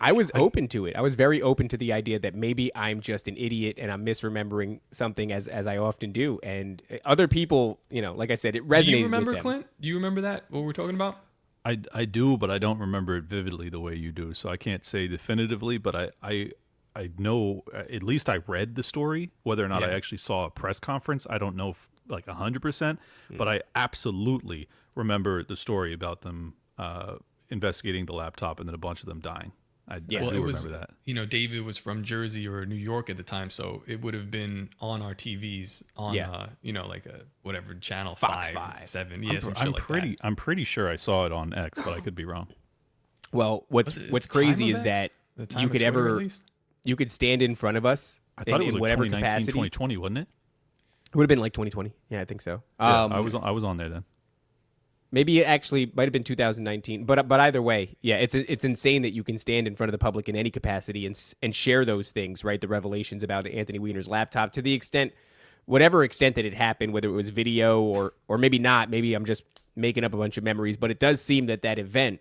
I was open to it. I was very open to the idea that maybe I'm just an idiot and I'm misremembering something as I often do. And other people, like I said, it resonated with them. Do you remember, Clint? Do you remember that, what we're talking about? I do, but I don't remember it vividly the way you do. So I can't say definitively, but I know, at least I read the story. Whether or not I actually saw a press conference, I don't know if, like 100%, but I absolutely remember the story about them investigating the laptop and then a bunch of them dying. I do remember that. David was from Jersey or New York at the time, so it would have been on our TVs on, like a whatever channel, Fox 5, 7, I'm pretty sure I saw it on X, but I could be wrong. Well, what's crazy is that The time you of could Twitter, ever at least? you could stand in front of us I thought it was in like whatever 2019, capacity. 2020, wasn't it? It would have been like 2020. Yeah, I think so. Yeah, I was on there then. Maybe it actually might have been 2019, but either way, yeah, it's insane that you can stand in front of the public in any capacity and share those things, right? The revelations about Anthony Weiner's laptop, to the extent, whatever extent that it happened, whether it was video or maybe not, maybe I'm just making up a bunch of memories, but it does seem that event,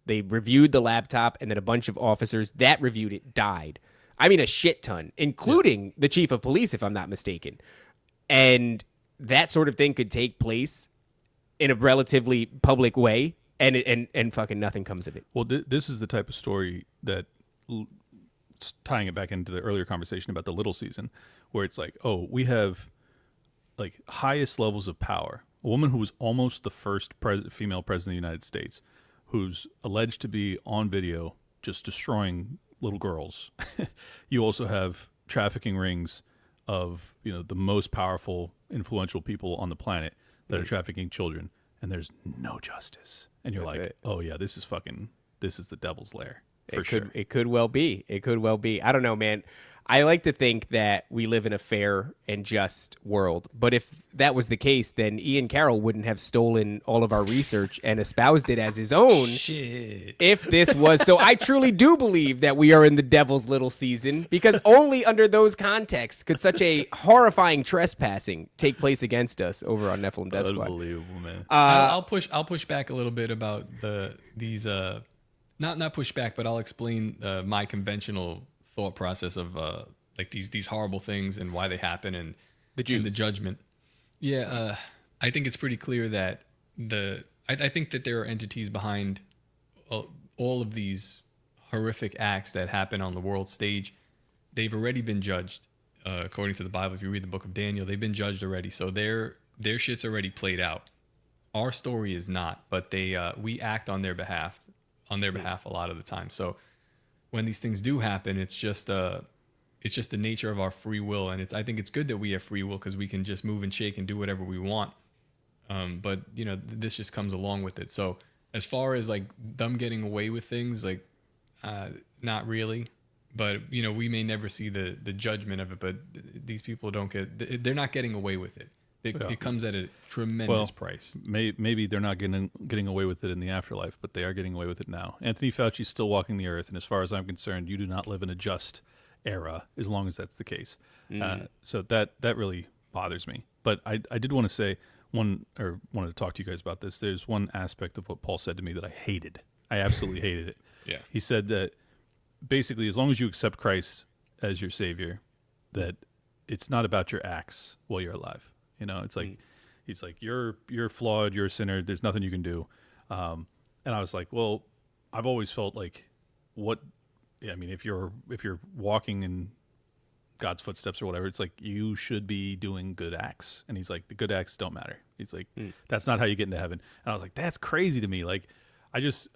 they reviewed the laptop and then a bunch of officers that reviewed it died. I mean, a shit ton, including the chief of police, if I'm not mistaken, and that sort of thing could take place in a relatively public way, and fucking nothing comes of it. Well, this is the type of story that, tying it back into the earlier conversation about the little season, where it's like, oh, we have like highest levels of power. A woman who was almost the first female president of the United States, who's alleged to be on video just destroying little girls. You also have trafficking rings of, the most powerful, influential people on the planet that are trafficking children, and there's no justice. And you're oh yeah, this is the devil's lair. It could well be. It could well be. I don't know, man. I like to think that we live in a fair and just world. But if that was the case, then Ian Carroll wouldn't have stolen all of our research and espoused it as his own. Shit. If this was so, I truly do believe that we are in the devil's little season, because only under those contexts could such a horrifying trespassing take place against us over on Nephilim Death Squad. Unbelievable, man. I'll push back a little bit about these not push back, but I'll explain my conventional thought process of like these horrible things and why they happen and the Jews. And the judgment. Yeah, I think it's pretty clear that I think that there are entities behind all of these horrific acts that happen on the world stage. They've already been judged according to the Bible. If you read the book of Daniel, they've been judged already. So their shit's already played out. Our story is not, but we act on their behalf a lot of the time. So when these things do happen, it's just the nature of our free will, and I think it's good that we have free will because we can just move and shake and do whatever we want. But this just comes along with it. So as far as like them getting away with things, like not really. But we may never see the judgment of it. But these people they're not getting away with it. It comes at a tremendous price. Maybe they're not getting away with it in the afterlife, but they are getting away with it now. Anthony Fauci's still walking the earth, and as far as I'm concerned, you do not live in a just era as long as that's the case. So that really bothers me. But I did want to say wanted to talk to you guys about this. There's one aspect of what Paul said to me that I hated. I absolutely hated it. Yeah. He said that basically, as long as you accept Christ as your Savior, that it's not about your acts while you're alive. It's like he's like you're flawed, you're a sinner. There's nothing you can do. And I was like, well, I've always felt like, if you're walking in God's footsteps or whatever, it's like you should be doing good acts. And he's like, the good acts don't matter. He's like, that's not how you get into heaven. And I was like, that's crazy to me. Like, I just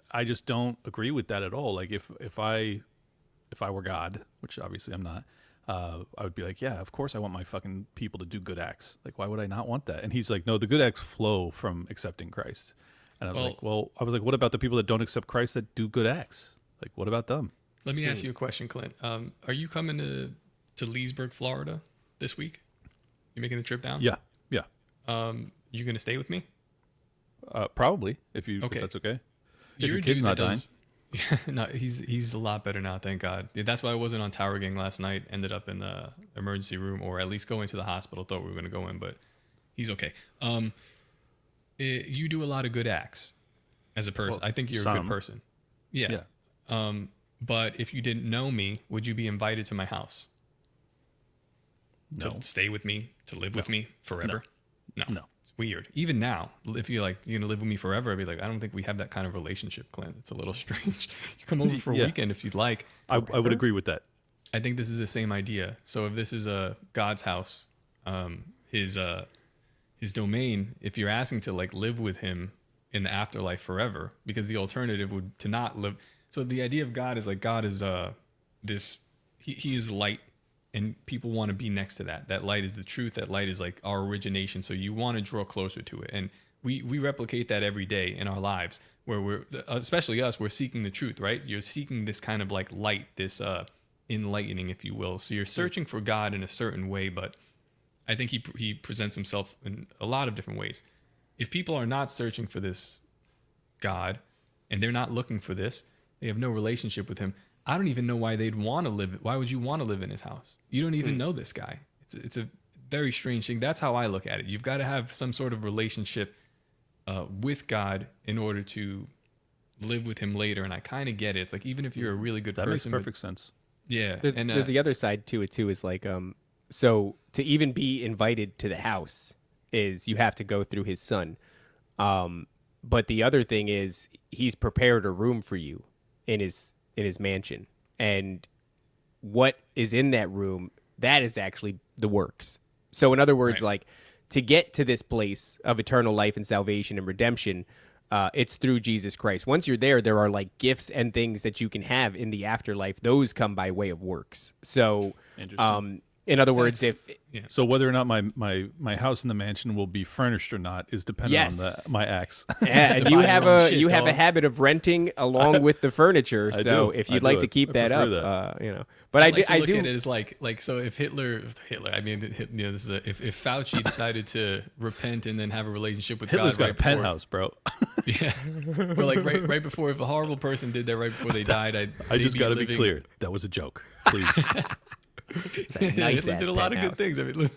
don't agree with that at all. Like, if I were God, which obviously I'm not. I would be like, yeah, of course I want my fucking people to do good acts. Like, why would I not want that? And he's like, no, the good acts flow from accepting Christ. And I was like, what about the people that don't accept Christ that do good acts? Like, what about them? Let me ask you a question, Clint. Are you coming to Leesburg, Florida this week? You making the trip down? Yeah. You gonna stay with me? Probably, if that's okay. If your kid's not dying. No, he's a lot better now, thank God. That's why I wasn't on Tower Gang last night. Ended up in the emergency room, or at least going to the hospital. Thought we were going to go in, but he's okay. You do a lot of good acts as a person. I think you're a good person. Yeah. But if you didn't know me, would you be invited to my house? No. To stay with me, to live with me forever? No. It's weird. Even now, if you're like, you're going to live with me forever, I'd be like, I don't think we have that kind of relationship, Clint. It's a little strange. You come over for a weekend if you'd like. I would agree with that. I think this is the same idea. So if this is God's house, his domain, if you're asking to like live with him in the afterlife forever, because the alternative would to not live. So the idea of God is like, God is he is light. And people want to be next to that. That light is the truth. That light is like our origination. So you want to draw closer to it. And we replicate that every day in our lives, where we're, especially us, we're seeking the truth, right? You're seeking this kind of like light, this enlightening, if you will. So you're searching for God in a certain way, but I think he presents himself in a lot of different ways. If people are not searching for this God and they're not looking for this, they have no relationship with him. I don't even know why they'd want to live. Why would you want to live in his house? You don't even know this guy. It's a very strange thing. That's how I look at it. You've got to have some sort of relationship with God in order to live with him later. And I kind of get it. It's like, even if you're a really good person. That makes perfect sense. Yeah. There's the other side to it too, is like, so to even be invited to the house is you have to go through his son. But the other thing is he's prepared a room for you in his mansion. And what is in that room, that is actually the works. So in other words, like, to get to this place of eternal life and salvation and redemption, it's through Jesus Christ. Once you're there, there are like gifts and things that you can have in the afterlife. Those come by way of works. So, in other words, so whether or not my house in the mansion will be furnished or not is dependent on my acts. Yeah, and you have a habit of renting along with the furniture. So if you'd like to keep that up, you know. But I do look at it as like so if Hitler, I mean, you know, this is if Fauci decided to repent and then have a relationship with Hitler's God, got a penthouse, bro. Yeah, or like right before, if a horrible person did that right before they died, I just got to be clear, that was a joke, please. It's a nice Hitler did a lot of good things. I mean,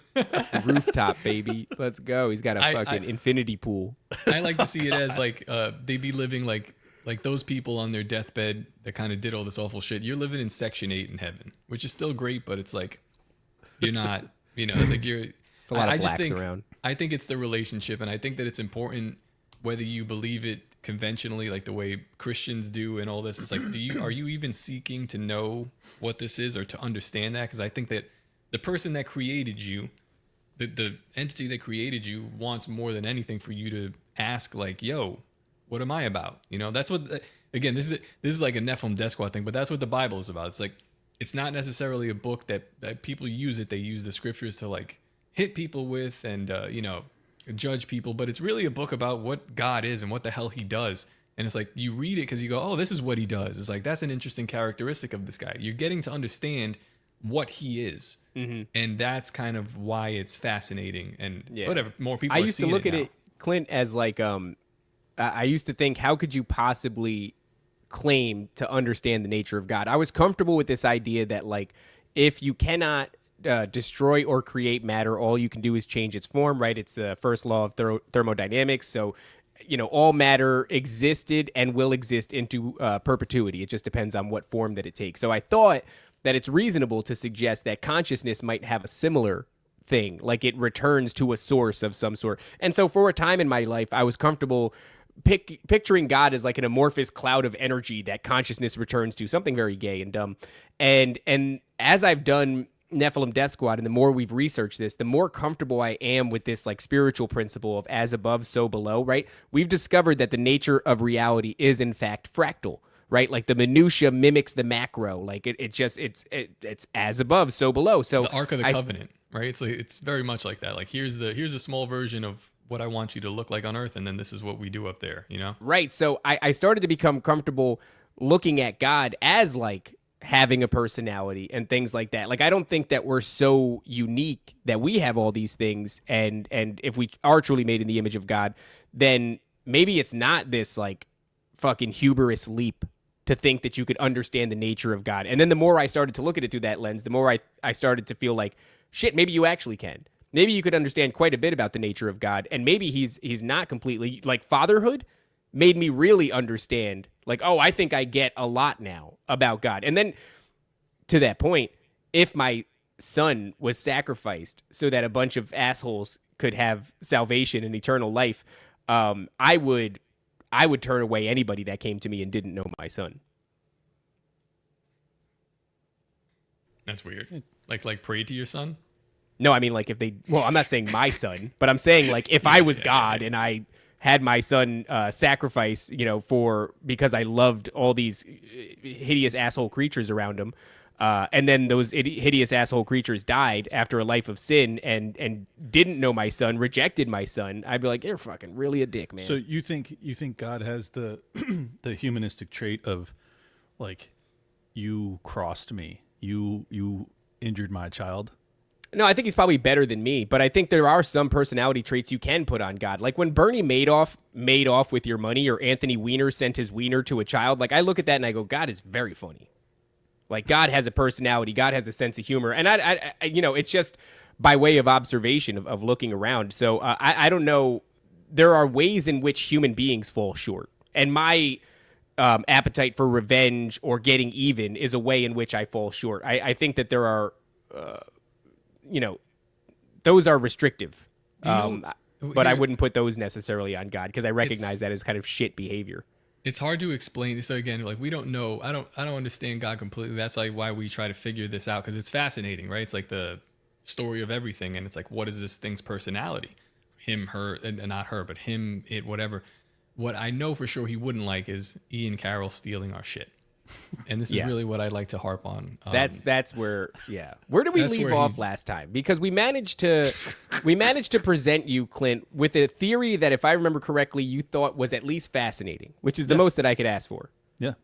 rooftop, baby. Let's go. He's got a fucking infinity pool. I like to see it as like they be living like those people on their deathbed that kind of did all this awful shit. You're living in Section 8 in heaven, which is still great, but it's like you're not. You know, it's like you're. It's a lot of blacks around. I think it's the relationship, and I think that it's important whether you believe it conventionally, like the way Christians do and all this. It's like, are you even seeking to know what this is or to understand that? Because I think that the person that created you, the entity that created you, wants more than anything for you to ask, like, yo, what am I about? You know, that's what, again, this is like a Nephilim Death Squad thing, but that's what the Bible is about. It's like, it's not necessarily a book that people use it. They use the scriptures to like hit people with and, you know, judge people, but it's really a book about what God is and what the hell he does. And it's like, you read it because you go, oh, this is what he does. It's like, that's an interesting characteristic of this guy. You're getting to understand what he is. Mm-hmm. And that's kind of why it's fascinating. And whatever, more people I used to look at it, Clint, as like, I used to think, how could you possibly claim to understand the nature of God? I was comfortable with this idea that, like, if you cannot destroy or create matter, all you can do is change its form, right? It's the first law of thermodynamics. So, you know, all matter existed and will exist into perpetuity. It just depends on what form that it takes. So I thought that it's reasonable to suggest that consciousness might have a similar thing, like it returns to a source of some sort. And so for a time in my life, I was comfortable picturing God as like an amorphous cloud of energy that consciousness returns to, something very gay and dumb. And as I've done Nephilim Death Squad, and the more we've researched this, the more comfortable I am with this like spiritual principle of as above, so below, right? We've discovered that the nature of reality is in fact fractal, right? Like the minutia mimics the macro. Like it's as above, so below. So the Ark of the Covenant, right? It's like, it's very much like that. Like here's a small version of what I want you to look like on Earth, and then this is what we do up there, you know? Right. So I started to become comfortable looking at God as like having a personality and things like that. Like, I don't think that we're so unique that we have all these things. And if we are truly made in the image of God, then maybe it's not this like fucking hubris leap to think that you could understand the nature of God. And then the more I started to look at it through that lens, the more I started to feel like, shit, maybe you actually can. Maybe you could understand quite a bit about the nature of God. And maybe he's not completely, like, fatherhood made me really understand, like, oh, I think I get a lot now about God. And then to that point, if my son was sacrificed so that a bunch of assholes could have salvation and eternal life, I would turn away anybody that came to me and didn't know my son. That's weird. Like pray to your son? No, I mean, like, if they, well, I'm not saying my son, but I'm saying, like, if I was God and I had my son sacrifice, you know, because I loved all these hideous asshole creatures around him, and then those hideous asshole creatures died after a life of sin and didn't know my son, rejected my son, I'd be like, you're fucking really a dick, man. So you think God has the the humanistic trait of like, you crossed me, you injured my child? No, I think he's probably better than me, but I think there are some personality traits you can put on God. Like when Bernie Madoff made off with your money, or Anthony Weiner sent his wiener to a child, like I look at that and I go, God is very funny. Like God has a personality, God has a sense of humor. And I it's just by way of observation of looking around. So I don't know. There are ways in which human beings fall short. And my appetite for revenge or getting even is a way in which I fall short. I think that there are... those are restrictive. But I wouldn't put those necessarily on God because I recognize that as kind of shit behavior. It's hard to explain. So again, like we don't know. I don't understand God completely. That's like why we try to figure this out, because it's fascinating, right? It's like the story of everything, and it's like, what is this thing's personality? Him, her, and not her, but him, it, whatever. What I know for sure he wouldn't like is Ian Carroll stealing our shit. And this is really what I'd like to harp on. That's where, Where did we leave off last time? Because we managed to present you, Clint, with a theory that, if I remember correctly, you thought was at least fascinating, which is the most that I could ask for. Yeah.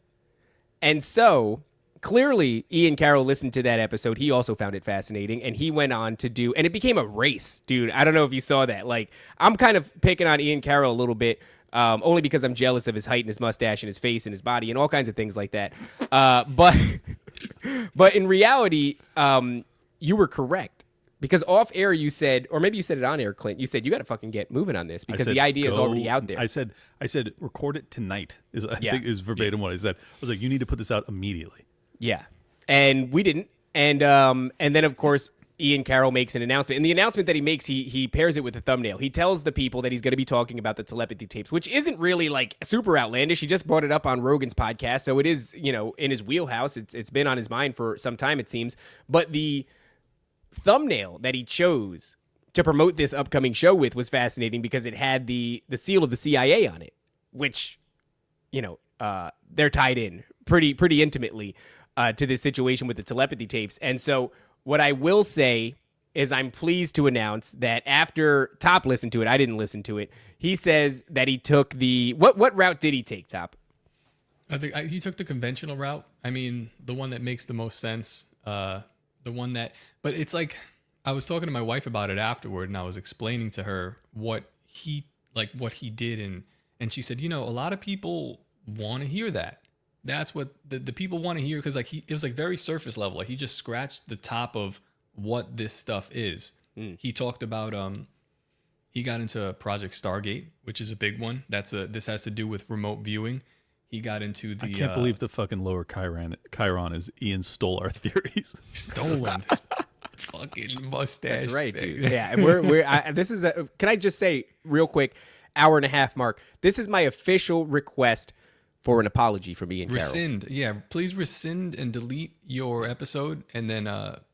And so clearly Ian Carroll listened to that episode. He also found it fascinating, and he went on to do, and it became a race, dude. I don't know if you saw that. Like, I'm kind of picking on Ian Carroll a little bit. Only because I'm jealous of his height and his mustache and his face and his body and all kinds of things like that. But in reality, you were correct. Because off air you said, or maybe you said it on air, Clint, you said you got to fucking get moving on this because the idea is already out there. I said record it tonight. I think is verbatim what I said. I was like, you need to put this out immediately. Yeah. And we didn't. And then, of course, Ian Carroll makes an announcement. And the announcement that he makes, he pairs it with a thumbnail. He tells the people that he's going to be talking about the telepathy tapes, which isn't really like super outlandish. He just brought it up on Rogan's podcast, so it is, in his wheelhouse. It's been on his mind for some time, it seems. But the thumbnail that he chose to promote this upcoming show with was fascinating because it had the seal of the CIA on it, which, they're tied in pretty intimately to this situation with the telepathy tapes. And so what I will say is I'm pleased to announce that after Top listened to it, I didn't listen to it, he says that he took the... What route did he take, Top? I think he took the conventional route. I mean, the one that makes the most sense. The one that... But it's like, I was talking to my wife about it afterward, and I was explaining to her what he did, and she said, a lot of people want to hear that. That's what the people want to hear, because like it was like very surface level. Like he just scratched the top of what this stuff is. He talked about he got into Project Stargate, which is a big one. This has to do with remote viewing. He got into the... I can't believe the fucking lower Chiron is Ian stole our theories. Stolen this fucking mustache. That's right, thing. dude. Yeah, and this is can I just say real quick, hour and a half mark. This is my official request for an apology from Ian Carroll. Rescind. Yeah, please rescind and delete your episode, and then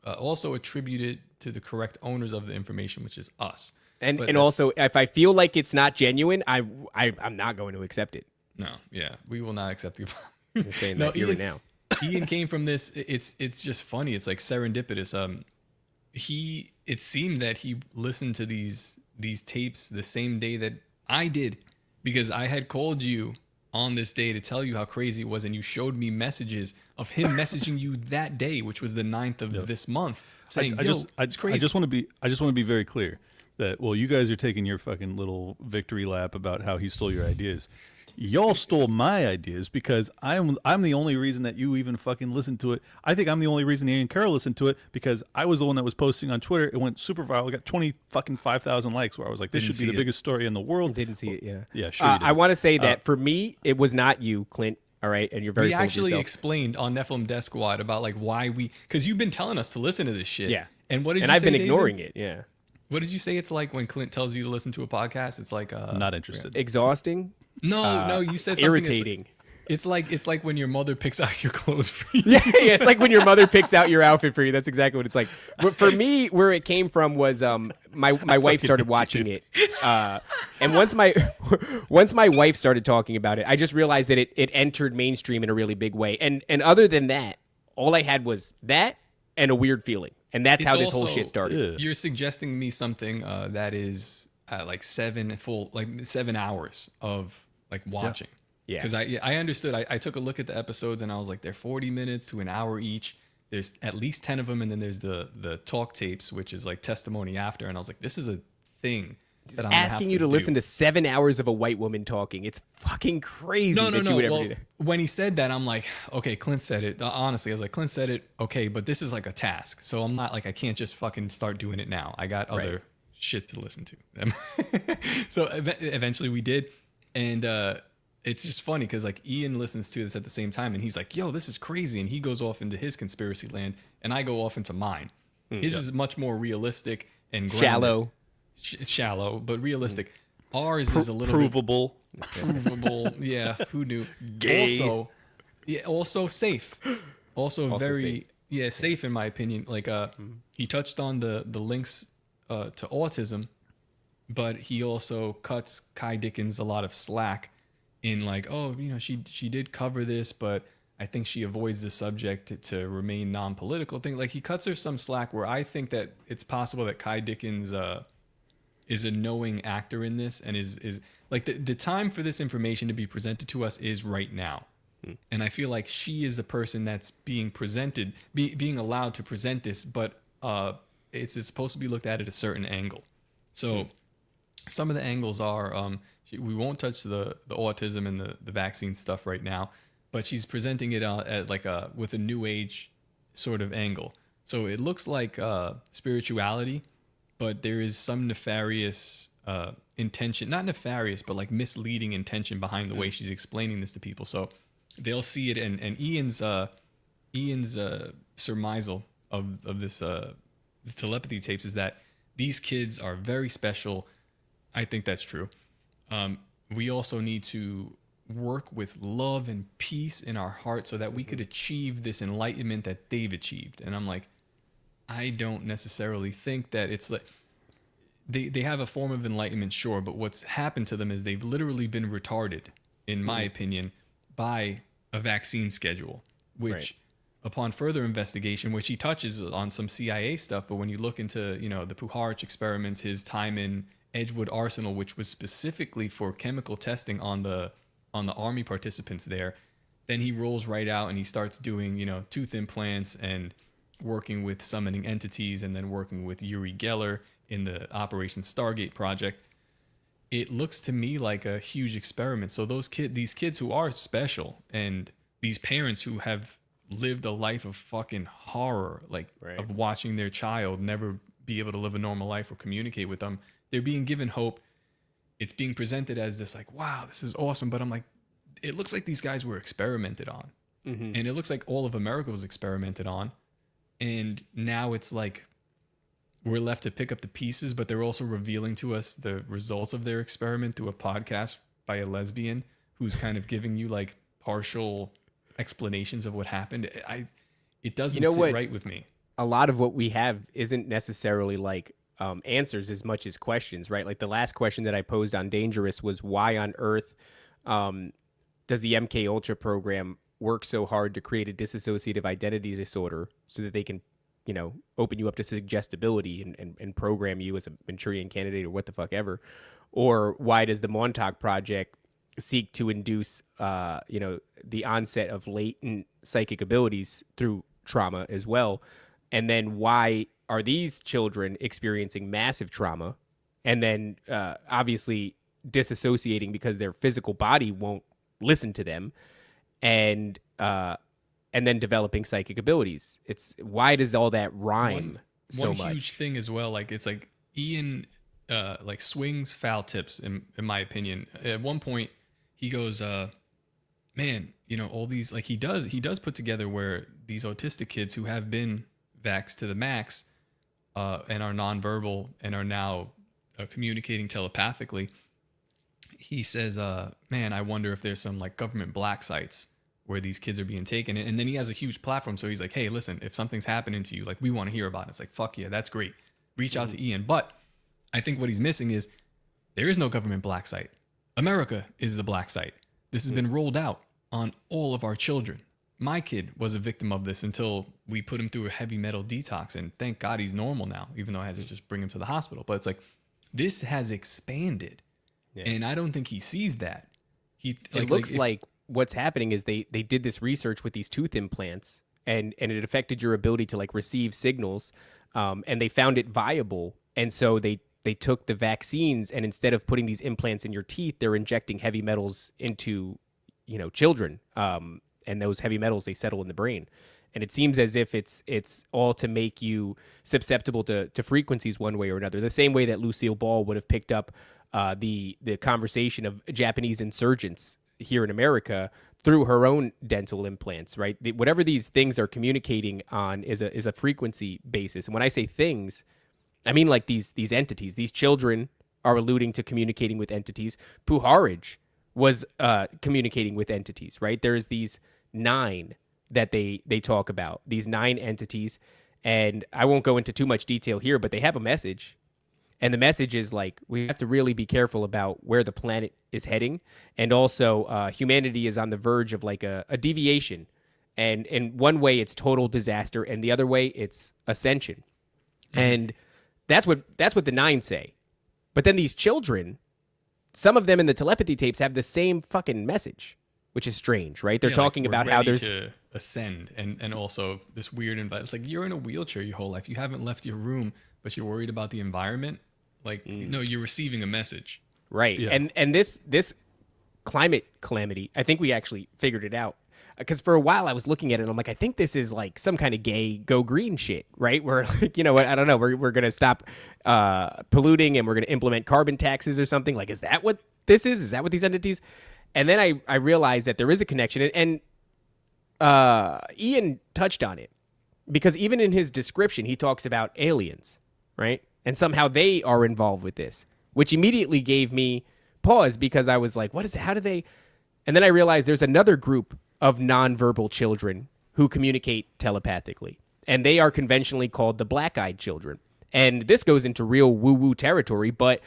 also attribute it to the correct owners of the information, which is us. And also, if I feel like it's not genuine, I'm not going to accept it. No, yeah, we will not accept the apology. You're saying that here and now. Ian came from this. It's just funny. It's like serendipitous. It seemed that he listened to these tapes the same day that I did, because I had called you on this day to tell you how crazy it was, and you showed me messages of him messaging you that day, which was the 9th of this month, saying, it's crazy. I just want to be very clear that, well, you guys are taking your fucking little victory lap about how he stole your ideas. Y'all stole my ideas, because I'm the only reason that you even fucking listened to it. I think I'm the only reason Ian Carroll listened to it, because I was the one that was posting on Twitter. It went super viral. It got 5,000 likes, where I was like, this should be the biggest story in the world. Didn't see it, yeah. Yeah, sure you did. I want to say that for me, it was not you, Clint. All right, and you're very. We full of actually yourself. explained on Nephilim Death Squad about like why because you've been telling us to listen to this shit. Yeah. And what did you I've say, been David? ignoring it. Yeah. What did you say? It's like when Clint tells you to listen to a podcast. It's like I'm not interested. Exhausting. No, you said something irritating. It's like when your mother picks out your clothes for you. Yeah, it's like when your mother picks out your outfit for you. That's exactly what it's like. But for me, where it came from was my wife started watching it, and once my wife started talking about it, I just realized that it entered mainstream in a really big way. And other than that, all I had was that and a weird feeling. And that's how this whole shit started. You're suggesting me something that is like 7 hours of like watching. Yeah. Because I understood. I took a look at the episodes and I was like, they're 40 minutes to an hour each. There's at least 10 of them. And then there's the talk tapes, which is like testimony after. And I was like, this is a thing that I'm asking you to listen to 7 hours of a white woman talking. It's fucking crazy No. you would ever do that. When he said that, I'm like, okay, Clint said it. Honestly, I was like, Clint said it. Okay, but this is like a task. So I'm not like, I can't just fucking start doing it now. I got other shit to listen to. So eventually we did. And it's just funny because like Ian listens to this at the same time and he's like, yo, this is crazy. And he goes off into his conspiracy land and I go off into mine. His is much more realistic and grounded. Shallow, but realistic. Ours is a little provable. Provable. Yeah, who knew? Gay. Also safe. Also very safe. Safe in my opinion. Like he touched on the links to autism, but he also cuts Kai Dickens a lot of slack in like, oh, she did cover this, but I think she avoids the subject to remain non-political thing. Like he cuts her some slack where I think that it's possible that Kai Dickens is a knowing actor in this and is like the time for this information to be presented to us is right now. And I feel like she is the person that's being presented, being allowed to present this, but it's supposed to be looked at a certain angle. So some of the angles are, we won't touch the autism and the vaccine stuff right now, but she's presenting it at like with a new age sort of angle. So it looks like spirituality, but there is some nefarious intention, not nefarious, but like misleading intention behind the way she's explaining this to people. So they'll see it. And Ian's surmisal of this, the telepathy tapes is that these kids are very special. I think that's true. We also need to work with love and peace in our heart so that we could achieve this enlightenment that they've achieved. And I'm like, I don't necessarily think that it's like they have a form of enlightenment, sure, but what's happened to them is they've literally been retarded, in my opinion, by a vaccine schedule, which upon further investigation, which he touches on some CIA stuff, but when you look into, the Puharich experiments, his time in Edgewood Arsenal, which was specifically for chemical testing on the army participants there, then he rolls right out and he starts doing, tooth implants and working with summoning entities and then working with Uri Geller in the Operation Stargate project. It looks to me like a huge experiment. So these kids who are special and these parents who have lived a life of fucking horror, of watching their child never be able to live a normal life or communicate with them, they're being given hope. It's being presented as this like, wow, this is awesome. But I'm like, it looks like these guys were experimented on. And it looks like all of America was experimented on. And now it's like we're left to pick up the pieces, but they're also revealing to us the results of their experiment through a podcast by a lesbian who's kind of giving you like partial explanations of what happened. It doesn't sit right with me. A lot of what we have isn't necessarily like answers as much as questions, right? Like the last question that I posed on Dangerous was why on earth does the MK Ultra program work so hard to create a dissociative identity disorder so that they can, open you up to suggestibility and program you as a Manchurian candidate or what the fuck ever? Or why does the Montauk Project seek to induce, the onset of latent psychic abilities through trauma as well? And then why are these children experiencing massive trauma and then obviously disassociating because their physical body won't listen to them and then developing psychic abilities? It's why does all that rhyme so much? One huge thing as well, like it's like Ian swings foul tips in my opinion. At one point he goes, man, all these, like he does put together where these autistic kids who have been vaxxed to the max and are nonverbal and are now communicating telepathically. He says, man, I wonder if there's some like government black sites where these kids are being taken. And then he has a huge platform. So he's like, hey, listen, if something's happening to you, like we want to hear about it. It's like, fuck yeah, that's great. Reach out to Ian. But I think what he's missing is there is no government black site. America is the black site. This has been rolled out on all of our children. my kid was a victim of this until we put him through a heavy metal detox, and thank God he's normal now, even though I had to just bring him to the hospital. But it's like, this has expanded, and I don't think he sees that. It looks like what's happening is they did this research with these tooth implants, and it affected your ability to like receive signals, and they found it viable, and so they took the vaccines, and instead of putting these implants in your teeth, they're injecting heavy metals into children. And those heavy metals, they settle in the brain. And it seems as if it's all to make you susceptible to frequencies one way or another. The same way that Lucille Ball would have picked up the conversation of Japanese insurgents here in America through her own dental implants, right? Whatever these things are communicating on is a frequency basis. And when I say things, I mean like these entities. These children are alluding to communicating with entities. Puharaj was communicating with entities, right? There's these 9 that they talk about, these 9 entities, and I won't go into too much detail here, but they have a message, and the message is like, we have to really be careful about where the planet is heading, and also humanity is on the verge of like a deviation, and in one way it's total disaster, and the other way it's ascension, and that's what the 9 say. But then these children, some of them in the telepathy tapes have the same fucking message, which is strange, right? They're talking about how there's to ascend, and also this weird environment. It's like, you're in a wheelchair your whole life. You haven't left your room, but you're worried about the environment. Like, no, you're receiving a message. Right. Yeah. And this climate calamity, I think we actually figured it out. Because for a while I was looking at it and I'm like, I think this is like some kind of gay go green shit, right? Where like, I don't know, we're going to stop polluting and we're going to implement carbon taxes or something. Like, is that what this is? Is that what these entities? And then I realized that there is a connection. And Ian touched on it. Because even in his description, he talks about aliens, right? And somehow they are involved with this, which immediately gave me pause because I was like, what is it? How do they? And then I realized there's another group of nonverbal children who communicate telepathically. And they are conventionally called the black-eyed children. And this goes into real woo-woo territory, but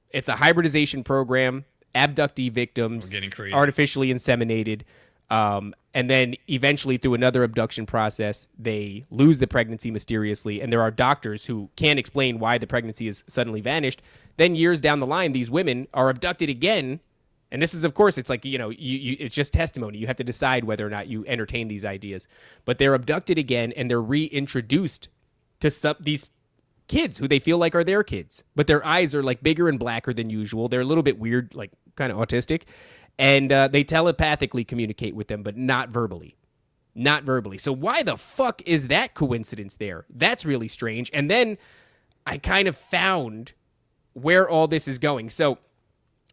it's a hybridization program, abductee victims, artificially inseminated, and then eventually through another abduction process, they lose the pregnancy mysteriously, and there are doctors who can't explain why the pregnancy has suddenly vanished. Then years down the line, these women are abducted again. And this is, of course, it's like, it's just testimony. You have to decide whether or not you entertain these ideas. But they're abducted again, and they're reintroduced to these kids who they feel like are their kids. But their eyes are, like, bigger and blacker than usual. They're a little bit weird, like, kind of autistic. And they telepathically communicate with them, but not verbally. Not verbally. So why the fuck is that coincidence there? That's really strange. And then I kind of found where all this is going. So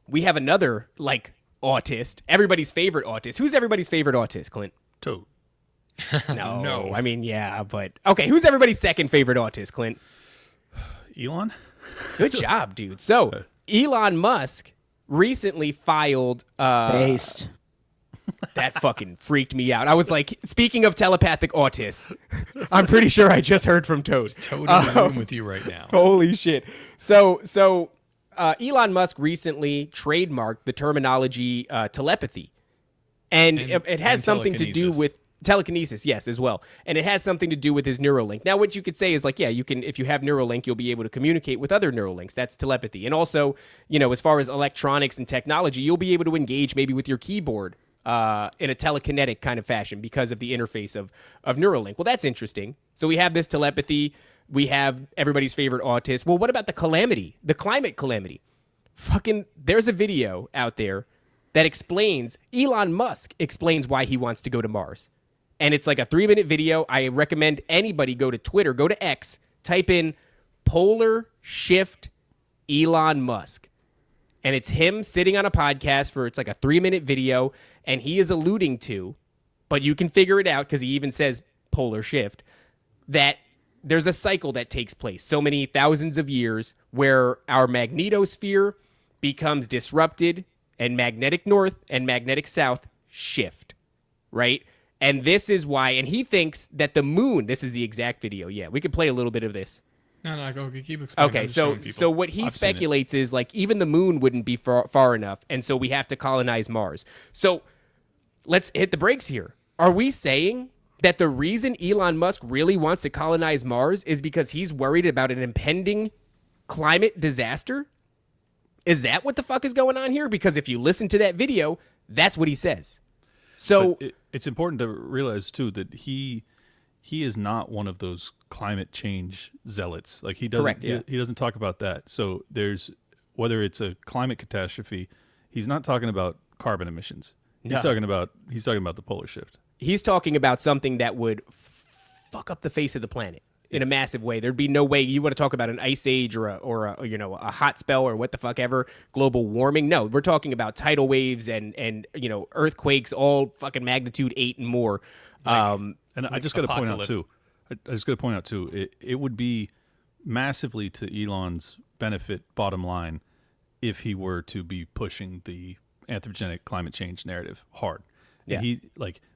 we have another, like, autist. Everybody's favorite autist. Who's everybody's favorite autist, Clint? Toad. No. I mean, yeah, but... Okay, who's everybody's second favorite autist, Clint? Elon? Good job, dude. So, Elon Musk recently filed... Based. That fucking freaked me out. I was like, speaking of telepathic autists, I'm pretty sure I just heard from Toad. It's Toad in the room with you right now. Holy shit. So Elon Musk recently trademarked the terminology telepathy. And it has something to do with telekinesis, yes, as well. And it has something to do with his Neuralink. Now, what you could say is like, yeah, you can, if you have Neuralink, you'll be able to communicate with other Neuralinks. That's telepathy. And also, as far as electronics and technology, you'll be able to engage maybe with your keyboard in a telekinetic kind of fashion because of the interface of Neuralink. Well, that's interesting. So we have this telepathy. We have everybody's favorite autist. Well, what about the calamity, the climate calamity? There's a video out there that explains, Elon Musk explains why he wants to go to Mars. And it's like a 3-minute video. I recommend anybody go to Twitter, go to X, type in Polar Shift Elon Musk. And it's him sitting on a podcast it's like a 3-minute video. And he is alluding to, but you can figure it out because he even says polar shift, that there's a cycle that takes place so many thousands of years where our magnetosphere becomes disrupted and magnetic north and magnetic south shift, right? And this is why, and he thinks that the moon, this is the exact video. Yeah, we could play a little bit of this. No, go keep explaining. Okay, so what he speculates is like even the moon wouldn't be far enough, and so we have to colonize Mars. So let's hit the brakes here. Are we saying that the reason Elon Musk really wants to colonize Mars is because he's worried about an impending climate disaster? Is that what the fuck is going on here? Because if you listen to that video, that's what he says. So it's important to realize too that he is not one of those climate change zealots. Like he doesn't Correct, yeah. he doesn't talk about that. So there's whether it's a climate catastrophe, he's not talking about carbon emissions. He's talking about the polar shift. He's talking about something that would fuck up the face of the planet in a massive way. There'd be no way you want to talk about an ice age or a hot spell or what the fuck ever, global warming. No, we're talking about tidal waves and earthquakes, all fucking magnitude 8 and more. And I just got to point out too. It would be massively to Elon's benefit, bottom line, if he were to be pushing the anthropogenic climate change narrative hard. Yeah.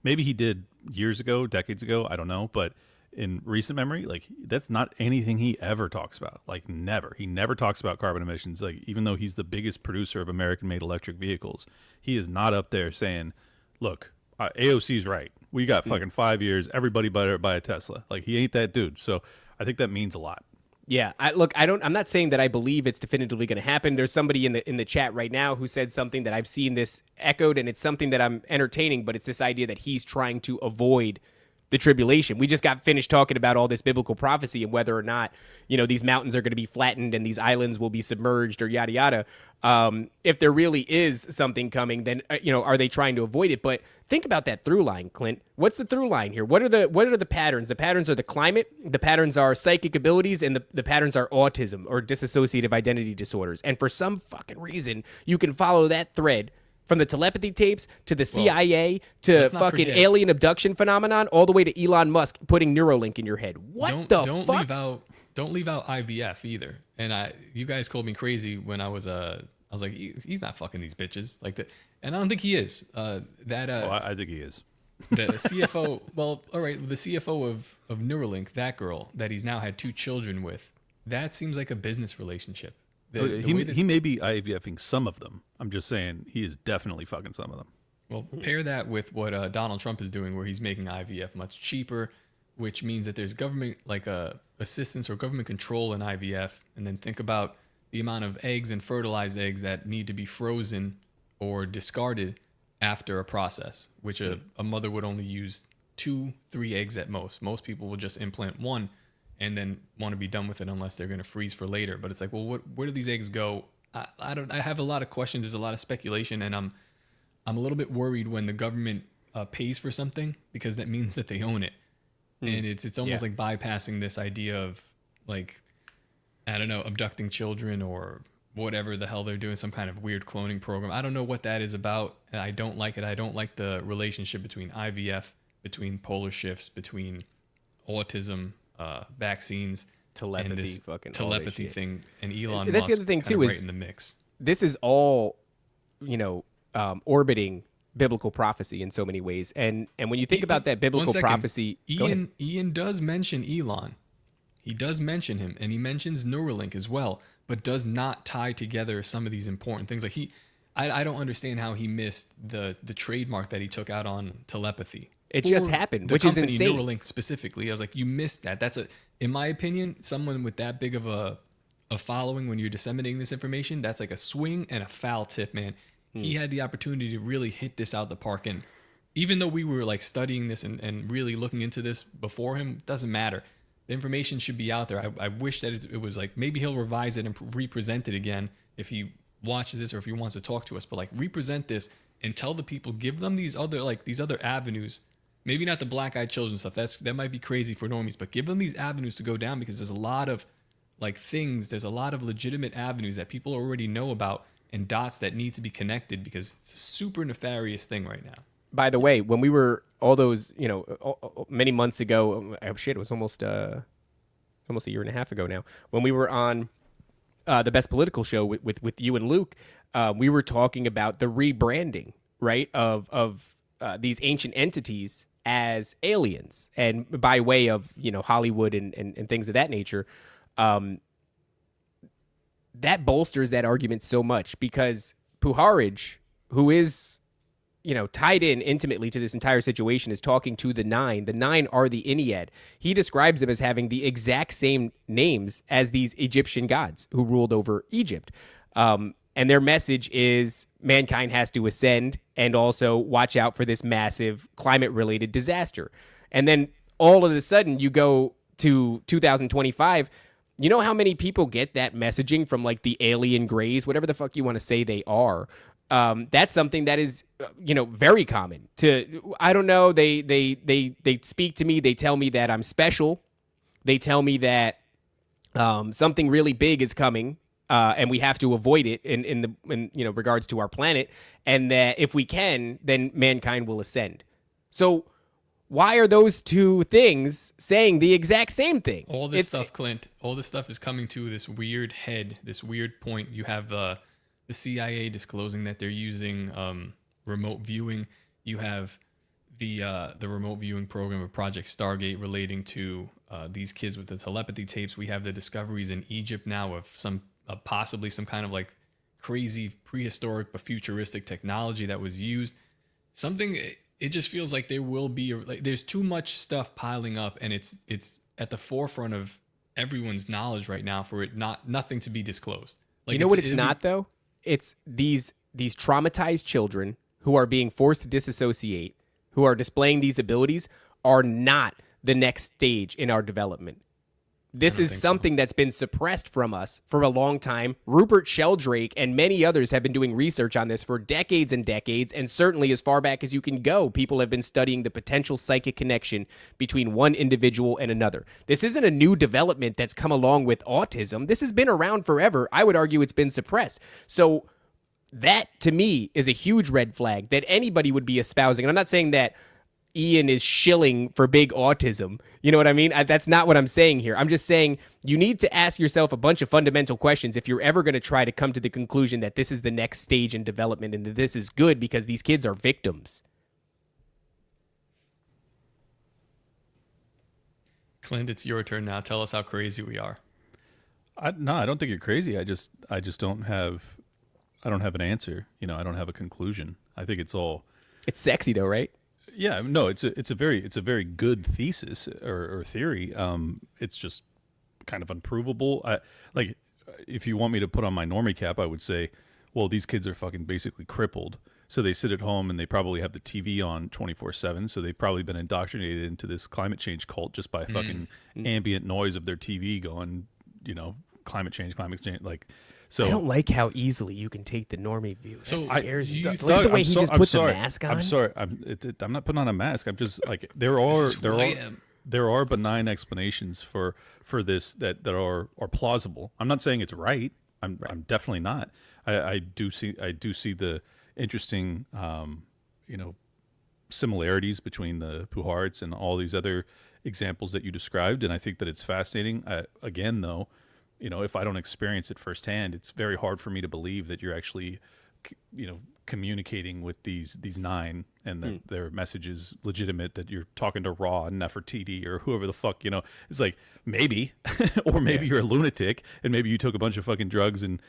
Maybe he did years ago, decades ago, I don't know, but in recent memory, like that's not anything he ever talks about. Like never. He never talks about carbon emissions. Like even though he's the biggest producer of American-made electric vehicles, he is not up there saying, "Look, AOC's right. We got fucking 5 years. Everybody better buy a Tesla." Like he ain't that dude. So I think that means a lot. Yeah, I'm not saying that I believe it's definitively going to happen. There's somebody in the chat right now who said something that I've seen this echoed, and it's something that I'm entertaining, but it's this idea that he's trying to avoid the tribulation. We just got finished talking about all this biblical prophecy and whether or not, these mountains are going to be flattened and these islands will be submerged or yada yada. If there really is something coming, then are they trying to avoid it? But think about that through line, Clint. What's the through line here? What are the patterns? The patterns are the climate, the patterns are psychic abilities, and the patterns are autism or dissociative identity disorders. And for some fucking reason, you can follow that thread from the telepathy tapes to the CIA to fucking alien abduction phenomenon, all the way to Elon Musk putting Neuralink in your head. Don't fuck? Don't leave out IVF either. And you guys called me crazy when I was like, he's not fucking these bitches like that. And I don't think he is. I think he is. The CFO, well, all right, the CFO of Neuralink, that girl that he's now had 2 children with, that seems like a business relationship. He may be IVFing some of them. I'm just saying he is definitely fucking some of them. Well, pair that with what Donald Trump is doing, where he's making IVF much cheaper, which means that there's government assistance or government control in IVF, and then think about the amount of eggs and fertilized eggs that need to be frozen or discarded after a process, which a mother would only use 2-3 eggs at most. Most people will just implant 1 and then want to be done with it unless they're going to freeze for later. But it's like, well, where do these eggs go? I have a lot of questions. There's a lot of speculation, and I'm a little bit worried when the government pays for something, because that means that they own it. And it's almost like bypassing this idea of, like, I don't know, abducting children or whatever the hell they're doing, some kind of weird cloning program. I don't know what that is about. I don't like it. I don't like the relationship between IVF, between polar shifts, between autism, vaccines, telepathy, and this fucking telepathy thing, and Elon That's Musk the other thing too, right is in the mix. This is all, orbiting biblical prophecy in so many ways. And when you think about that biblical prophecy, Ian does mention Elon. He does mention him, and he mentions Neuralink as well, but does not tie together some of these important things. Like I don't understand how he missed the trademark that he took out on telepathy. It just happened, which is insane. Neuralink specifically, I was like, you missed that. That's in my opinion, someone with that big of a following, when you're disseminating this information, that's like a swing and a foul tip, man. He had the opportunity to really hit this out the park, and even though we were like studying this and really looking into this before him, doesn't matter. The information should be out there. I wish that it was like, maybe he'll revise it and represent it again if he watches this or if he wants to talk to us, but like represent this and tell the people, give them these other avenues. Maybe not the black-eyed children stuff. That might be crazy for normies, but give them these avenues to go down, because there's a lot of there's a lot of legitimate avenues that people already know about and dots that need to be connected, because it's a super nefarious thing right now. By the way, when we were all those, many months ago, it was almost a year and a half ago now, when we were on the Best Political show with you and Luke, we were talking about the rebranding, right, of these ancient entities as aliens, and by way of Hollywood and things of that nature. That bolsters that argument so much, because Puharij, who is tied in intimately to this entire situation is talking to the Nine. The Nine are the Ennead. He describes them as having the exact same names as these Egyptian gods who ruled over Egypt. And their message is mankind has to ascend and also watch out for this massive climate-related disaster. And then all of a sudden you go to 2025. You know how many people get that messaging from like the alien grays, whatever the fuck you want to say they are. That's something that is, very common. I don't know. They speak to me. They tell me that I'm special. They tell me that something really big is coming, and we have to avoid it in regards to our planet, and that if we can, then mankind will ascend. So why are those two things saying the exact same thing? All this stuff, Clint, all this stuff is coming to this weird head, this weird point. You have the CIA disclosing that they're using remote viewing. You have the remote viewing program of Project Stargate relating to these kids with the telepathy tapes. We have the discoveries in Egypt now of possibly some kind of like crazy prehistoric but futuristic technology that was used. It just feels like there will be there's too much stuff piling up, and it's at the forefront of everyone's knowledge right now for it nothing to be disclosed. Like, you know what it's not though? It's these traumatized children who are being forced to disassociate, who are displaying these abilities, are not the next stage in our development. This is something that's been suppressed from us for a long time. Rupert Sheldrake and many others have been doing research on this for decades and decades, and certainly as far back as you can go, people have been studying the potential psychic connection between one individual and another. This isn't a new development that's come along with autism. This has been around forever. I would argue it's been suppressed. So that, to me, is a huge red flag that anybody would be espousing. And I'm not saying that Ian is shilling for big autism. You know what I mean? That's not what I'm saying here. I'm just saying you need to ask yourself a bunch of fundamental questions if you're ever going to try to come to the conclusion that this is the next stage in development and that this is good because these kids are victims. Clint, it's your turn now. Tell us how crazy we are. No, I don't think you're crazy. I just don't have an answer. I don't have a conclusion. I think it's sexy though, right? Yeah, no, it's a very good thesis or theory. It's just kind of unprovable. If you want me to put on my normie cap, I would say, well, these kids are fucking basically crippled. So they sit at home and they probably have the TV on 24/7. So they've probably been indoctrinated into this climate change cult just by fucking ambient noise of their TV going, climate change. So I don't like how easily you can take the normie view. That scares you. Look Thug, at the way he just puts a mask on. I'm sorry. I'm not putting on a mask. I'm just like there are benign explanations for this that are plausible. I'm not saying it's right. I'm definitely not. I do see the interesting similarities between the Puhards and all these other examples that you described, and I think that it's fascinating. Again, though, if I don't experience it firsthand, it's very hard for me to believe that you're actually, communicating with these nine and that their message is legitimate, that you're talking to Ra and Nefertiti or whoever the fuck, it's like maybe, or maybe you're a lunatic and maybe you took a bunch of fucking drugs and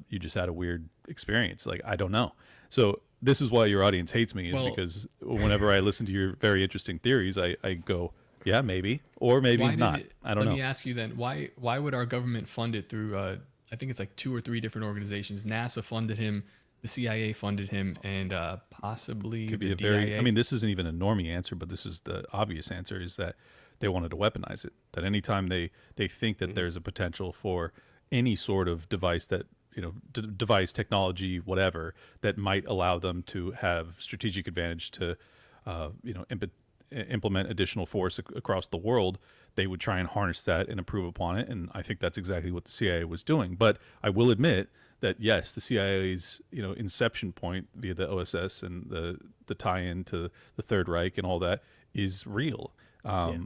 you just had a weird experience. Like, I don't know. So this is why your audience hates me because whenever I listen to your very interesting theories, I go, yeah, maybe, or maybe not. I don't know. Let me ask you then, why would our government fund it through, I think it's like 2 or 3 different organizations. NASA funded him, the CIA funded him, and possibly Could be the DIA. This isn't even a normie answer, but this is the obvious answer, is that they wanted to weaponize it. That anytime they think that there's a potential for any sort of device that, device, technology, whatever, that might allow them to have strategic advantage to, implement additional force across the world, they would try and harness that and improve upon it. And I think that's exactly what the CIA was doing. But I will admit that, yes, the CIA's, inception point via the OSS and the tie-in to the Third Reich and all that is real. But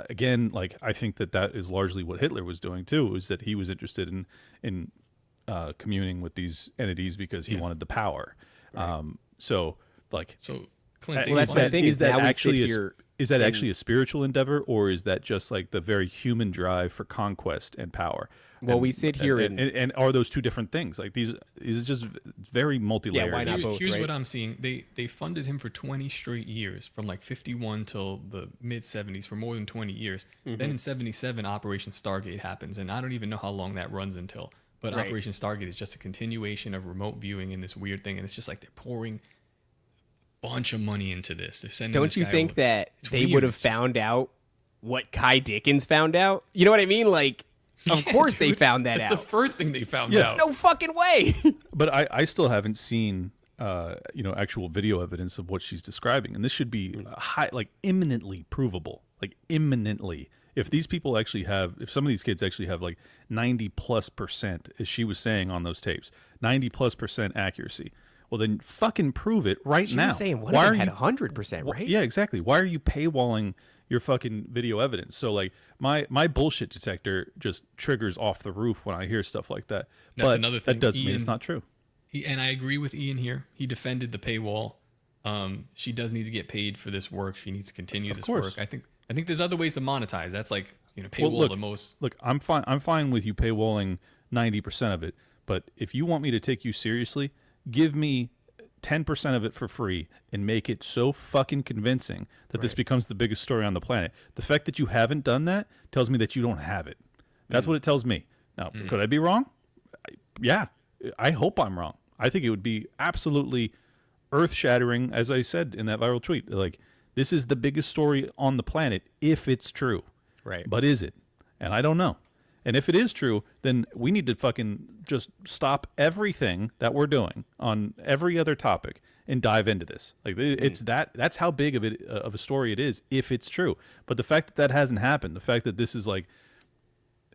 again, like, I think that is largely what Hitler was doing too, is that he was interested in communing with these entities because he wanted the power. Right. So Clint, well, that's the thing. Is that actually a spiritual endeavor, or is that just like the very human drive for conquest and power? Well, we sit here and are those two different things? Like these is just very multi-layered. Yeah, why not both, Here's right? what I'm seeing. They funded him for 20 straight years, from like 51 till the mid 70s, for more than 20 years. Then in 77, Operation Stargate happens, and I don't even know how long that runs until. But Right. Operation Stargate is just a continuation of remote viewing in this weird thing, and it's just like they're pouring a bunch of money into this. They're sending. Don't this you guy think over. that It's they weird. would have It's just- found out what Kai Dickens found out? You know what I mean? Like, of Yeah, course they dude. found that It's out. the first thing they found Yes. out. No fucking way. But I still haven't seen actual video evidence of what she's describing, and this should be imminently provable, like imminently. If these people actually have, if some of these kids actually have like 90+%, as she was saying on those tapes, 90+% accuracy, well then fucking prove it right She now. was saying one Why of are them had you- 100%, right? Yeah, exactly. Why are you paywalling your fucking video evidence? So like my bullshit detector just triggers off the roof when I hear stuff like that. That's but another thing. That doesn't mean it's Ian- not true. And I agree with Ian here. He defended the paywall. She does need to get paid for this work. She needs to continue this course. work. I think there's other ways to monetize. That's like, paywall Well, look, the most. Look, I'm fine with you paywalling 90% of it, but if you want me to take you seriously, give me 10% of it for free and make it so fucking convincing that this becomes the biggest story on the planet. The fact that you haven't done that tells me that you don't have it. That's what it tells me. Now, could I be wrong? Yeah, I hope I'm wrong. I think it would be absolutely earth-shattering, as I said in that viral tweet. Like, this is the biggest story on the planet if it's true. Right. But is it? And I don't know. And if it is true, then we need to fucking just stop everything that we're doing on every other topic and dive into this. Like it's that's how big of a story it is if it's true. But the fact that that hasn't happened, the fact that this is like,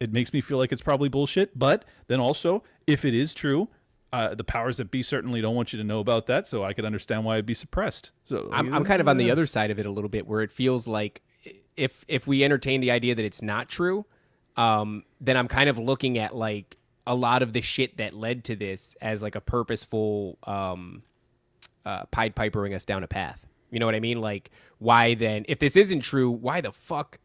it makes me feel like it's probably bullshit. But then also, if it is true, the powers that be certainly don't want you to know about that, so I could understand why it'd be suppressed. So I'm kind of on the other side of it a little bit, where it feels like if we entertain the idea that it's not true, then I'm kind of looking at like a lot of the shit that led to this as like a purposeful Pied Pipering us down a path. You know what I mean? Like, why then, if this isn't true, why the fuck?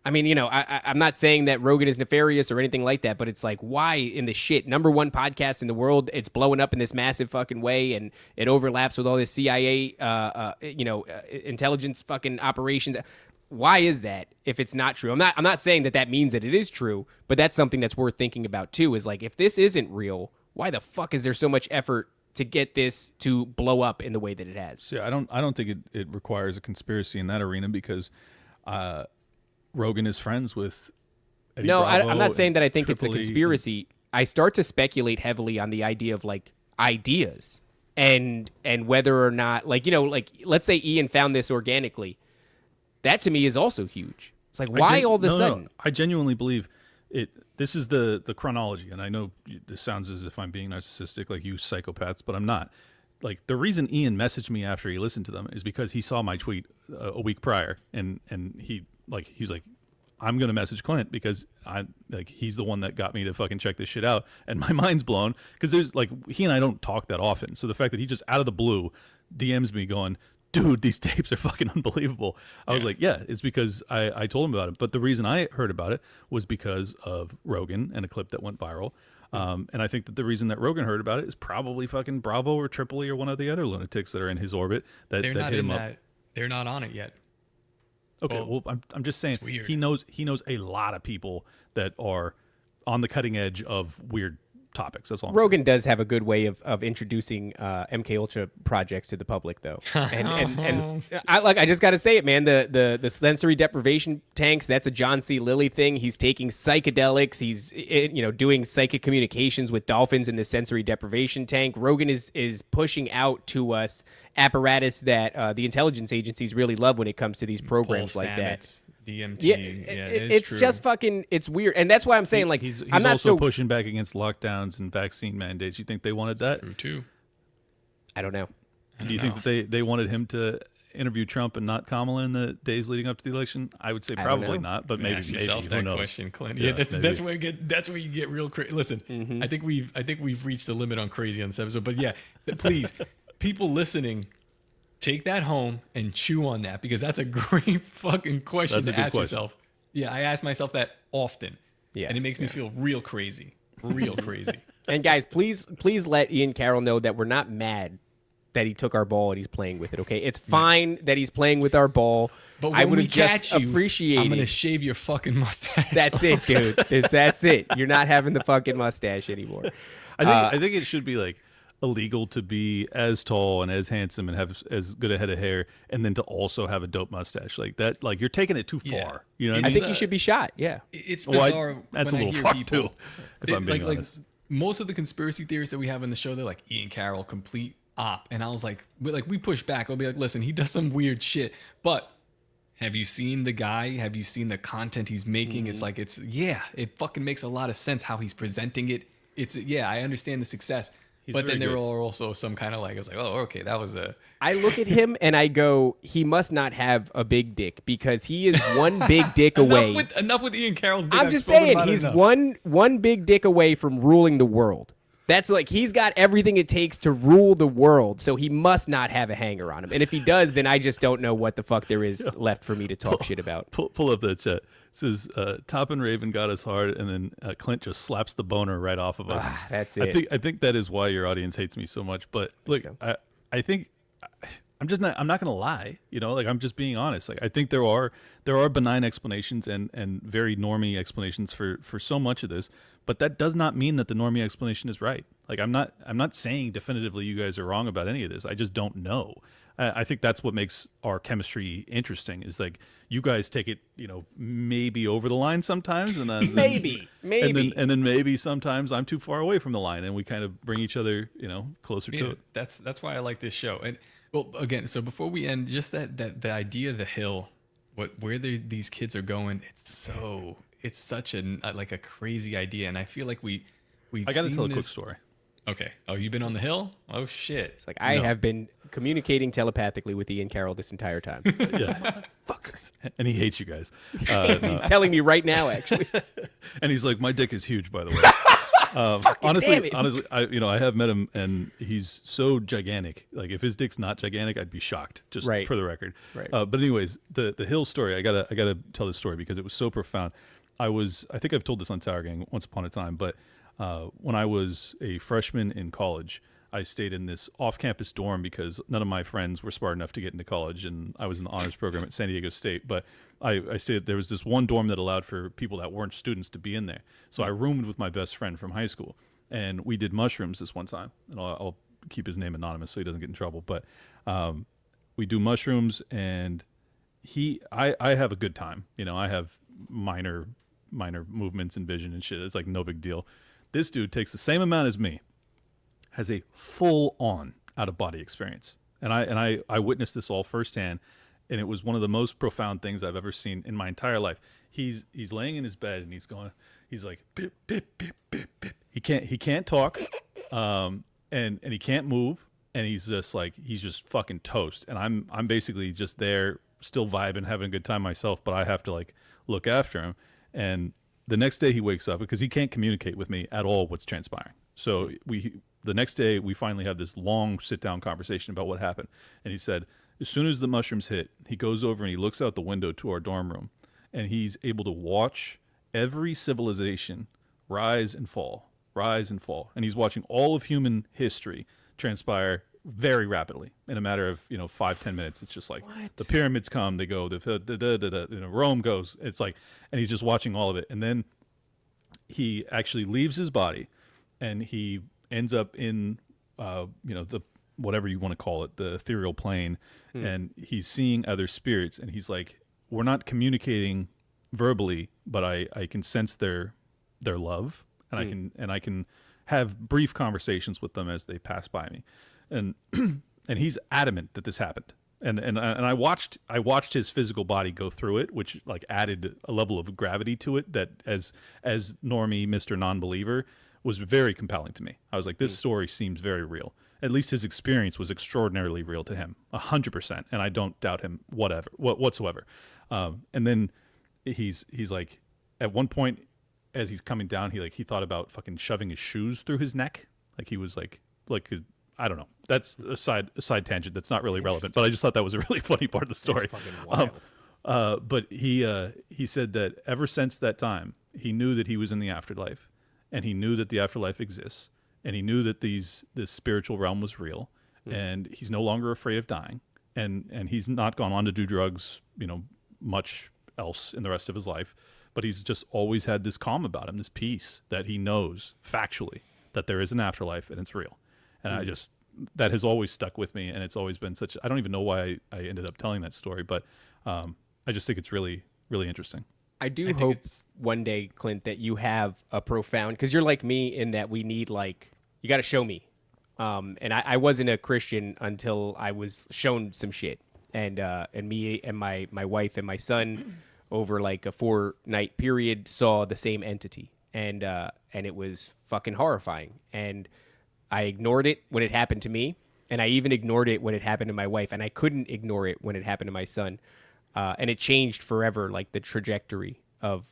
I mean, I'm not saying that Rogan is nefarious or anything like that, but it's like, why in the shit? #1 podcast in the world, it's blowing up in this massive fucking way, and it overlaps with all this CIA, intelligence fucking operations. Why is that if it's not true? I'm not saying that means that it is true, but that's something that's worth thinking about too, is like, if this isn't real, why the fuck is there so much effort to get this to blow up in the way that it has? See, I don't think it requires a conspiracy in that arena, because Rogan is friends with Eddie No, Bravo I'm not saying that I think it's a Tripoli. conspiracy. I start to speculate heavily on the idea of like ideas and whether or not, like, let's say Ian found this organically. That to me is also huge. It's like, why all of a sudden? No, I genuinely believe it. This is the chronology, and I know this sounds as if I'm being narcissistic, like you psychopaths, but I'm not. Like, the reason Ian messaged me after he listened to them is because he saw my tweet a week prior, and he was like, I'm gonna message Clint because he's the one that got me to fucking check this shit out, and my mind's blown because there's like, he and I don't talk that often, so the fact that he just out of the blue DMs me going, dude, these tapes are fucking unbelievable. I was like, yeah, it's because I told him about it. But the reason I heard about it was because of Rogan and a clip that went viral. And I think that the reason that Rogan heard about it is probably fucking Bravo or Tripoli or one of the other lunatics that are in his orbit that They're not hit in him up. that. They're not on it yet. Okay, well, I'm just saying, weird. he knows a lot of people that are on the cutting edge of weird topics. That's all I'm Rogan does have a good way of introducing MK Ultra projects to the public, though, and I just got to say it, man. The sensory deprivation tanks, that's a John C. Lilly thing. He's taking psychedelics. He's doing psychic communications with dolphins in the sensory deprivation tank. Rogan is pushing out to us apparatus that the intelligence agencies really love when it comes to these programs like that. DMT. Yeah, it's true. just fucking, it's weird, and that's why I'm saying, like, he's I'm not also so pushing back against lockdowns and vaccine mandates. You think they wanted that? True too. I don't know. Do you think that they wanted him to interview Trump and not Kamala in the days leading up to the election? I would say don't probably know. not, but maybe Ask yourself who that knows? question, Clint. Yeah, Yeah, maybe. that's where you get real crazy. Listen, I think we've reached the limit on crazy on this episode, but yeah, please, people listening, take that home and chew on that, because that's a great fucking question That's a to good ask question. yourself. Yeah, I ask myself that often. Yeah. And it makes me feel real crazy. Real crazy. And guys, please let Ian Carroll know that we're not mad that he took our ball and he's playing with it, okay? It's fine that he's playing with our ball. But I when would we have just catch you, appreciated. I'm going to shave your fucking mustache. That's it, dude. That's it. You're not having the fucking mustache anymore. I think it should be like illegal to be as tall and as handsome and have as good a head of hair, and then to also have a dope mustache like that. Like, you're taking it too far. You know what I mean? I think he should be shot. Yeah. It's bizarre. That's when a I little hear fucked people, too. If I'm being honest. Most of the conspiracy theories that we have on the show, they're like Ian Carroll, complete op. And I was like, we push back. I'll be like, listen, he does some weird shit, but have you seen the guy? Have you seen the content he's making? It's like, it fucking makes a lot of sense how he's presenting it. I understand the success. But then there are also some kind of like, it's like, oh, okay, that was a... I look at him and I go, he must not have a big dick because he is one big dick away. Enough with Ian Carroll's dick. I'm just saying, he's one big dick away from ruling the world. That's like, he's got everything it takes to rule the world, so he must not have a hanger on him. And if he does, then I just don't know what the fuck there is left for me to talk shit about. Pull up that chat. It says, Top and Raven got us hard, and then Clint just slaps the boner right off of us. That's it. I think that is why your audience hates me so much. But look, I think I'm not gonna lie, like I'm just being honest. Like, I think there are benign explanations and very normie explanations for so much of this, but that does not mean that the normie explanation is right. Like, I'm not saying definitively you guys are wrong about any of this. I just don't know. I think that's what makes our chemistry interesting, is like, you guys take it, maybe over the line sometimes, and then maybe, and then maybe sometimes I'm too far away from the line, and we kind of bring each other, closer to it. That's why I like this show. And well, again, so before we end, just that the idea of the hill, where these kids are going, it's such a crazy idea, and I feel like we've I got to tell a this... quick story. Okay. Oh, you've been on the hill? Oh shit. It's like, I have been communicating telepathically with Ian Carroll this entire time. Yeah. Fuck. And he hates you guys. He's telling me right now, actually. And he's like, my dick is huge, by the way. Honestly, I have met him, and he's so gigantic. Like, if his dick's not gigantic, I'd be shocked. Just for the record. Right. But anyways, the hill story. I gotta tell this story because it was so profound. I think I've told this on Tower Gang once upon a time, but when I was a freshman in college, I stayed in this off-campus dorm because none of my friends were smart enough to get into college, and I was in the honors program at San Diego State. But I stayed. There was this one dorm that allowed for people that weren't students to be in there. So I roomed with my best friend from high school, and we did mushrooms this one time. And I'll keep his name anonymous so he doesn't get in trouble. But we do mushrooms, and I have a good time. I have minor movements and vision and shit. It's like no big deal. This dude takes the same amount as me, has a full-on out-of-body experience. And I witnessed this all firsthand, and it was one of the most profound things I've ever seen in my entire life. He's laying in his bed, and he's like, bip, bip, bip, bip, bip. He can't talk, and he can't move, and he's just fucking toast. And I'm basically just there, still vibing, having a good time myself, but I have to like look after him. And the next day he wakes up because he can't communicate with me at all what's transpiring. So the next day we finally have this long sit-down conversation about what happened. And he said, as soon as the mushrooms hit, he goes over and he looks out the window to our dorm room, and he's able to watch every civilization rise and fall. And he's watching all of human history transpire very rapidly in a matter of 5-10 minutes. It's just like the pyramids come, they go, Rome goes. It's like, and he's just watching all of it, and then he actually leaves his body, and he ends up in the whatever you want to call it, the ethereal plane, and he's seeing other spirits, and he's like, we're not communicating verbally, but I can sense their love, and I can have brief conversations with them as they pass by me. And he's adamant that this happened. And I watched his physical body go through it, which like added a level of gravity to it that as normie Mr. Non-believer was very compelling to me. I was like, this story seems very real. At least his experience was extraordinarily real to him, 100%, and I don't doubt him whatsoever. And then he's like, at one point as he's coming down, he thought about fucking shoving his shoes through his neck, like he was like I don't know. That's a side tangent. That's not really relevant, but I just thought that was a really funny part of the story. It's fucking wild. But he said that ever since that time, he knew that he was in the afterlife, and he knew that the afterlife exists, and he knew that this spiritual realm was real, and he's no longer afraid of dying, and he's not gone on to do drugs, much else in the rest of his life, but he's just always had this calm about him, this peace that he knows factually that there is an afterlife and it's real. And that has always stuck with me, and it's always been I don't even know why I ended up telling that story, but I just think it's really, really interesting. I do hope one day, Clint, that you have a profound, because you're like me in that we need, you got to show me. And I wasn't a Christian until I was shown some shit. And me and my wife and my son over a 4-night period saw the same entity. And it was fucking horrifying. And I ignored it when it happened to me. And I even ignored it when it happened to my wife. And I couldn't ignore it when it happened to my son. And it changed forever, the trajectory of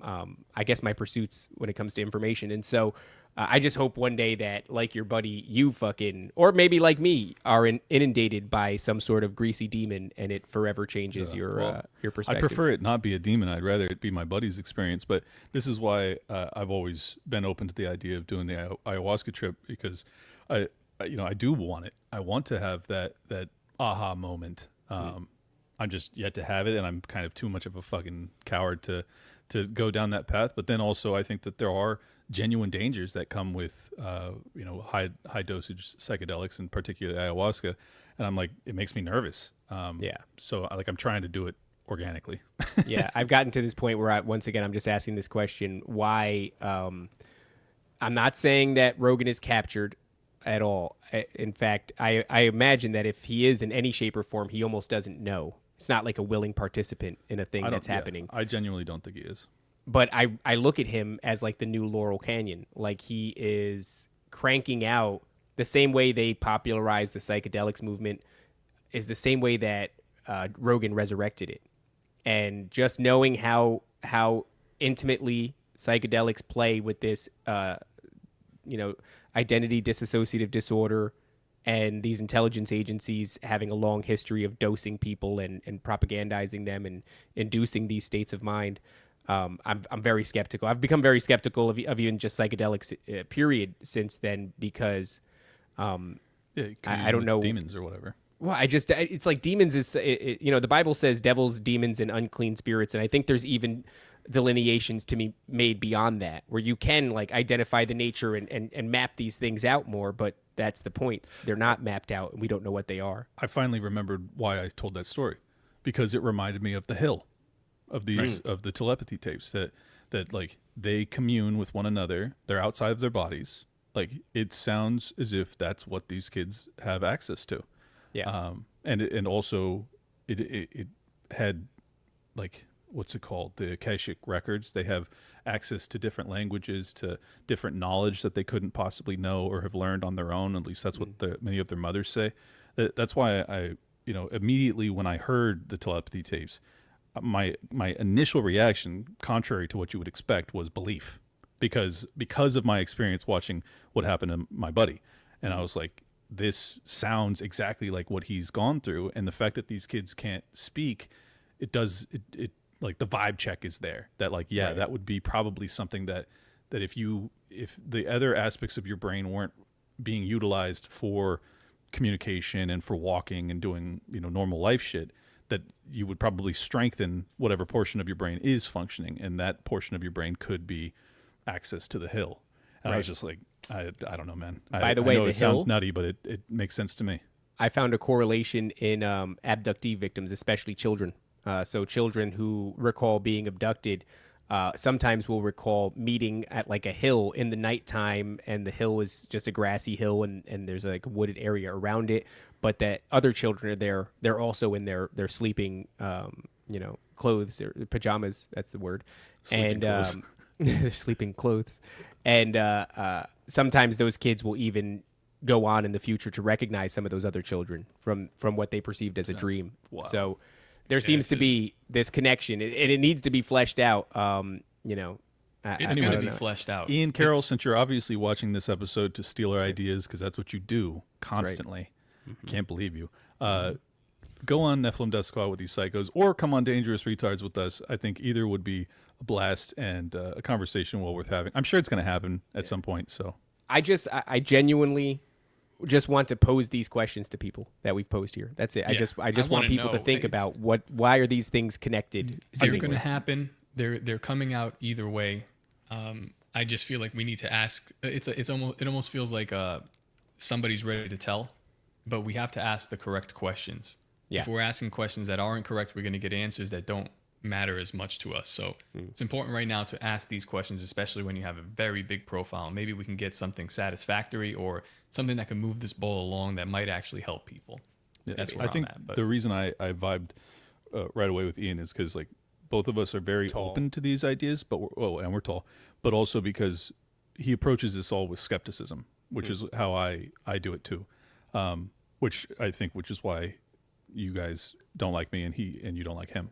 I guess my pursuits when it comes to information. And so I just hope one day that, like your buddy, you fucking, or maybe like me, are inundated by some sort of greasy demon, and it forever changes your perspective. I prefer it not be a demon. I'd rather it be my buddy's experience. But this is why I've always been open to the idea of doing the ayahuasca trip, because I do want it. I want to have that aha moment. I'm just yet to have it, and I'm kind of too much of a fucking coward to go down that path. But then also, I think that there are genuine dangers that come with high dosage psychedelics, and particularly ayahuasca. And I'm like, it makes me nervous. So I'm trying to do it organically. Yeah, I've gotten to this point where I'm just asking this question: why? I'm not saying that Rogan is captured at all. In fact, I imagine that if he is in any shape or form, he almost doesn't know. It's not like a willing participant in a thing that's happening. I genuinely don't think he is. But I look at him as the new Laurel Canyon. He is cranking out the same way they popularized the psychedelics movement is the same way that Rogan resurrected it. And just knowing how intimately psychedelics play with this, identity dissociative disorder, and these intelligence agencies having a long history of dosing people and propagandizing them and inducing these states of mind. I'm very skeptical. I've become very skeptical of even just psychedelics, period, since then, because I don't know, demons or whatever. Well, it's like demons is, the Bible says devils, demons, and unclean spirits, and I think there's even delineations to be made beyond that, where you can identify the nature and map these things out more, but that's the point. They're not mapped out, and we don't know what they are. I finally remembered why I told that story, because it reminded me of The Hill, of these of the telepathy tapes that they commune with one another. They're outside of their bodies. It sounds as if that's what these kids have access to. Yeah. And also it had what's it called? The Akashic records. They have access to different languages, to different knowledge that they couldn't possibly know or have learned on their own. At least that's what many of their mothers say. That's why I immediately when I heard the telepathy tapes, my initial reaction, contrary to what you would expect, was belief, because of my experience watching what happened to my buddy. And I was like, this sounds exactly like what he's gone through. And the fact that these kids can't speak, it the vibe check is there that that would be probably something that if the other aspects of your brain weren't being utilized for communication and for walking and doing normal life shit, that you would probably strengthen whatever portion of your brain is functioning, and that portion of your brain could be access to the hill. And I was just like, I don't know, man. By the way, I know the it hill sounds nutty, but it makes sense to me. I found a correlation in abductee victims, especially children. So children who recall being abducted sometimes will recall meeting at a hill in the nighttime, and the hill is just a grassy hill, and there's a wooded area around it, but that other children are there. They're also in their sleeping, clothes or pajamas. That's the word. Sleeping clothes. They're sleeping clothes. And sometimes those kids will even go on in the future to recognize some of those other children from what they perceived as a dream. Wow. So there seems to be this connection, and it needs to be fleshed out. It's going to be fleshed out. Ian Carroll, since you're obviously watching this episode to steal our ideas, because that's what you do constantly. I can't believe you. go on Nephilim Death Squad with these psychos, or come on Dangerous Retards with us. I think either would be a blast and a conversation well worth having. I'm sure it's going to happen at some point. So I genuinely just want to pose these questions to people that we've posed here. That's it. Yeah. I just want people to think about why are these things connected? They're going to happen. They're coming out either way. I just feel like we need to ask. It almost feels like somebody's ready to tell, but we have to ask the correct questions. Yeah. If we're asking questions that aren't correct, we're going to get answers that don't matter as much to us. So it's important right now to ask these questions, especially when you have a very big profile. Maybe we can get something satisfactory or something that can move this ball along that might actually help people. Yeah, That's where I think I'm at. But the reason I vibed right away with Ian is because like both of us are very open to these ideas, but we're tall, but also because he approaches this all with skepticism, which is how I do it too. Which is why you guys don't like me and you don't like him.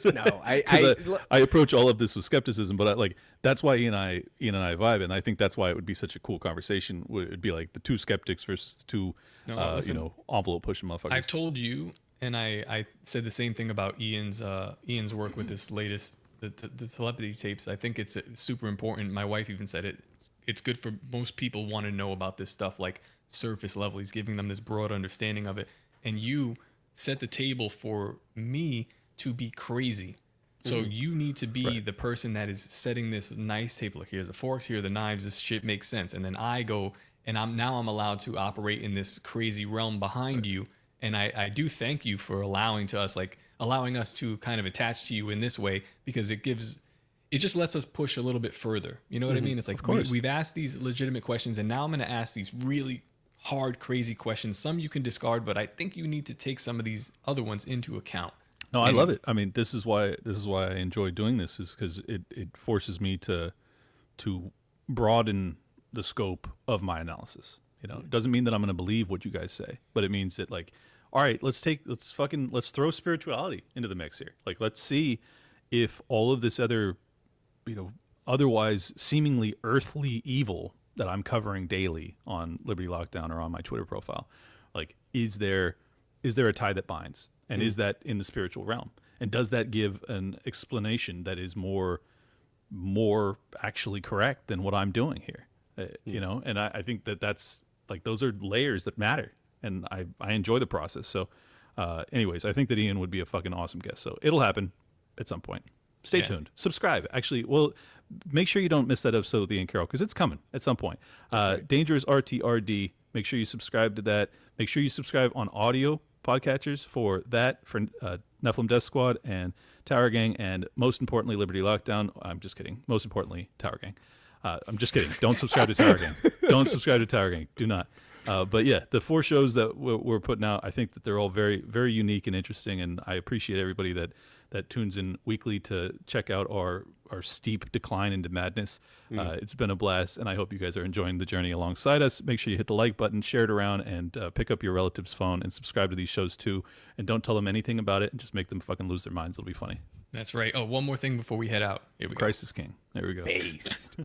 No, I approach all of this with skepticism, but that's why Ian and I vibe, and I think that's why it would be such a cool conversation. It'd be like the two skeptics versus the two, envelope pushing motherfuckers. I've told you, and I said the same thing about Ian's work with this latest the telepathy tapes. I think it's super important. My wife even said it. It's good for most people want to know about this stuff, like surface level. He's giving them this broad understanding of it, and you set the table for me to be crazy. So you need to be the person that is setting this nice table. Here's the forks, here are the knives. This shit makes sense. And then I go, and I'm allowed to operate in this crazy realm behind you. And I do thank you for allowing us to kind of attach to you in this way, because it just lets us push a little bit further. You know what I mean? It's like we've asked these legitimate questions, and now I'm going to ask these really hard, crazy questions. Some you can discard, but I think you need to take some of these other ones into account. No, I love it. I mean, this is why I enjoy doing this, is because it forces me to broaden the scope of my analysis. You know, it doesn't mean that I'm going to believe what you guys say, but it means that all right, let's throw spirituality into the mix here. Like, let's see if all of this other, otherwise seemingly earthly evil that I'm covering daily on Liberty Lockdown or on my Twitter profile, is there a tie that binds? And is that in the spiritual realm? And does that give an explanation that is more actually correct than what I'm doing here? And I think that's those are layers that matter. And I enjoy the process. So anyways, I think that Ian would be a fucking awesome guest. So it'll happen at some point. Stay tuned. Subscribe. Actually, well, make sure you don't miss that episode with Ian Carroll, because it's coming at some point. Dangerous RTRD. Make sure you subscribe to that. Make sure you subscribe on audio podcatchers for Nephilim Death Squad and Tower Gang, and most importantly, Liberty Lockdown. I'm just kidding. Most importantly, Tower Gang. I'm just kidding. Don't subscribe to Tower Gang. Don't subscribe to Tower Gang. Do not. But yeah, the 4 shows that we're putting out, I think that they're all very, very unique and interesting, and I appreciate everybody that tunes in weekly to check out our steep decline into madness. It's been a blast, and I hope you guys are enjoying the journey alongside us. Make sure you hit the like button, share it around, and pick up your relative's phone and subscribe to these shows too. And don't tell them anything about it, and just make them fucking lose their minds. It'll be funny. That's right. Oh, one more thing before we head out. Here we go. Crisis King. There we go. Based.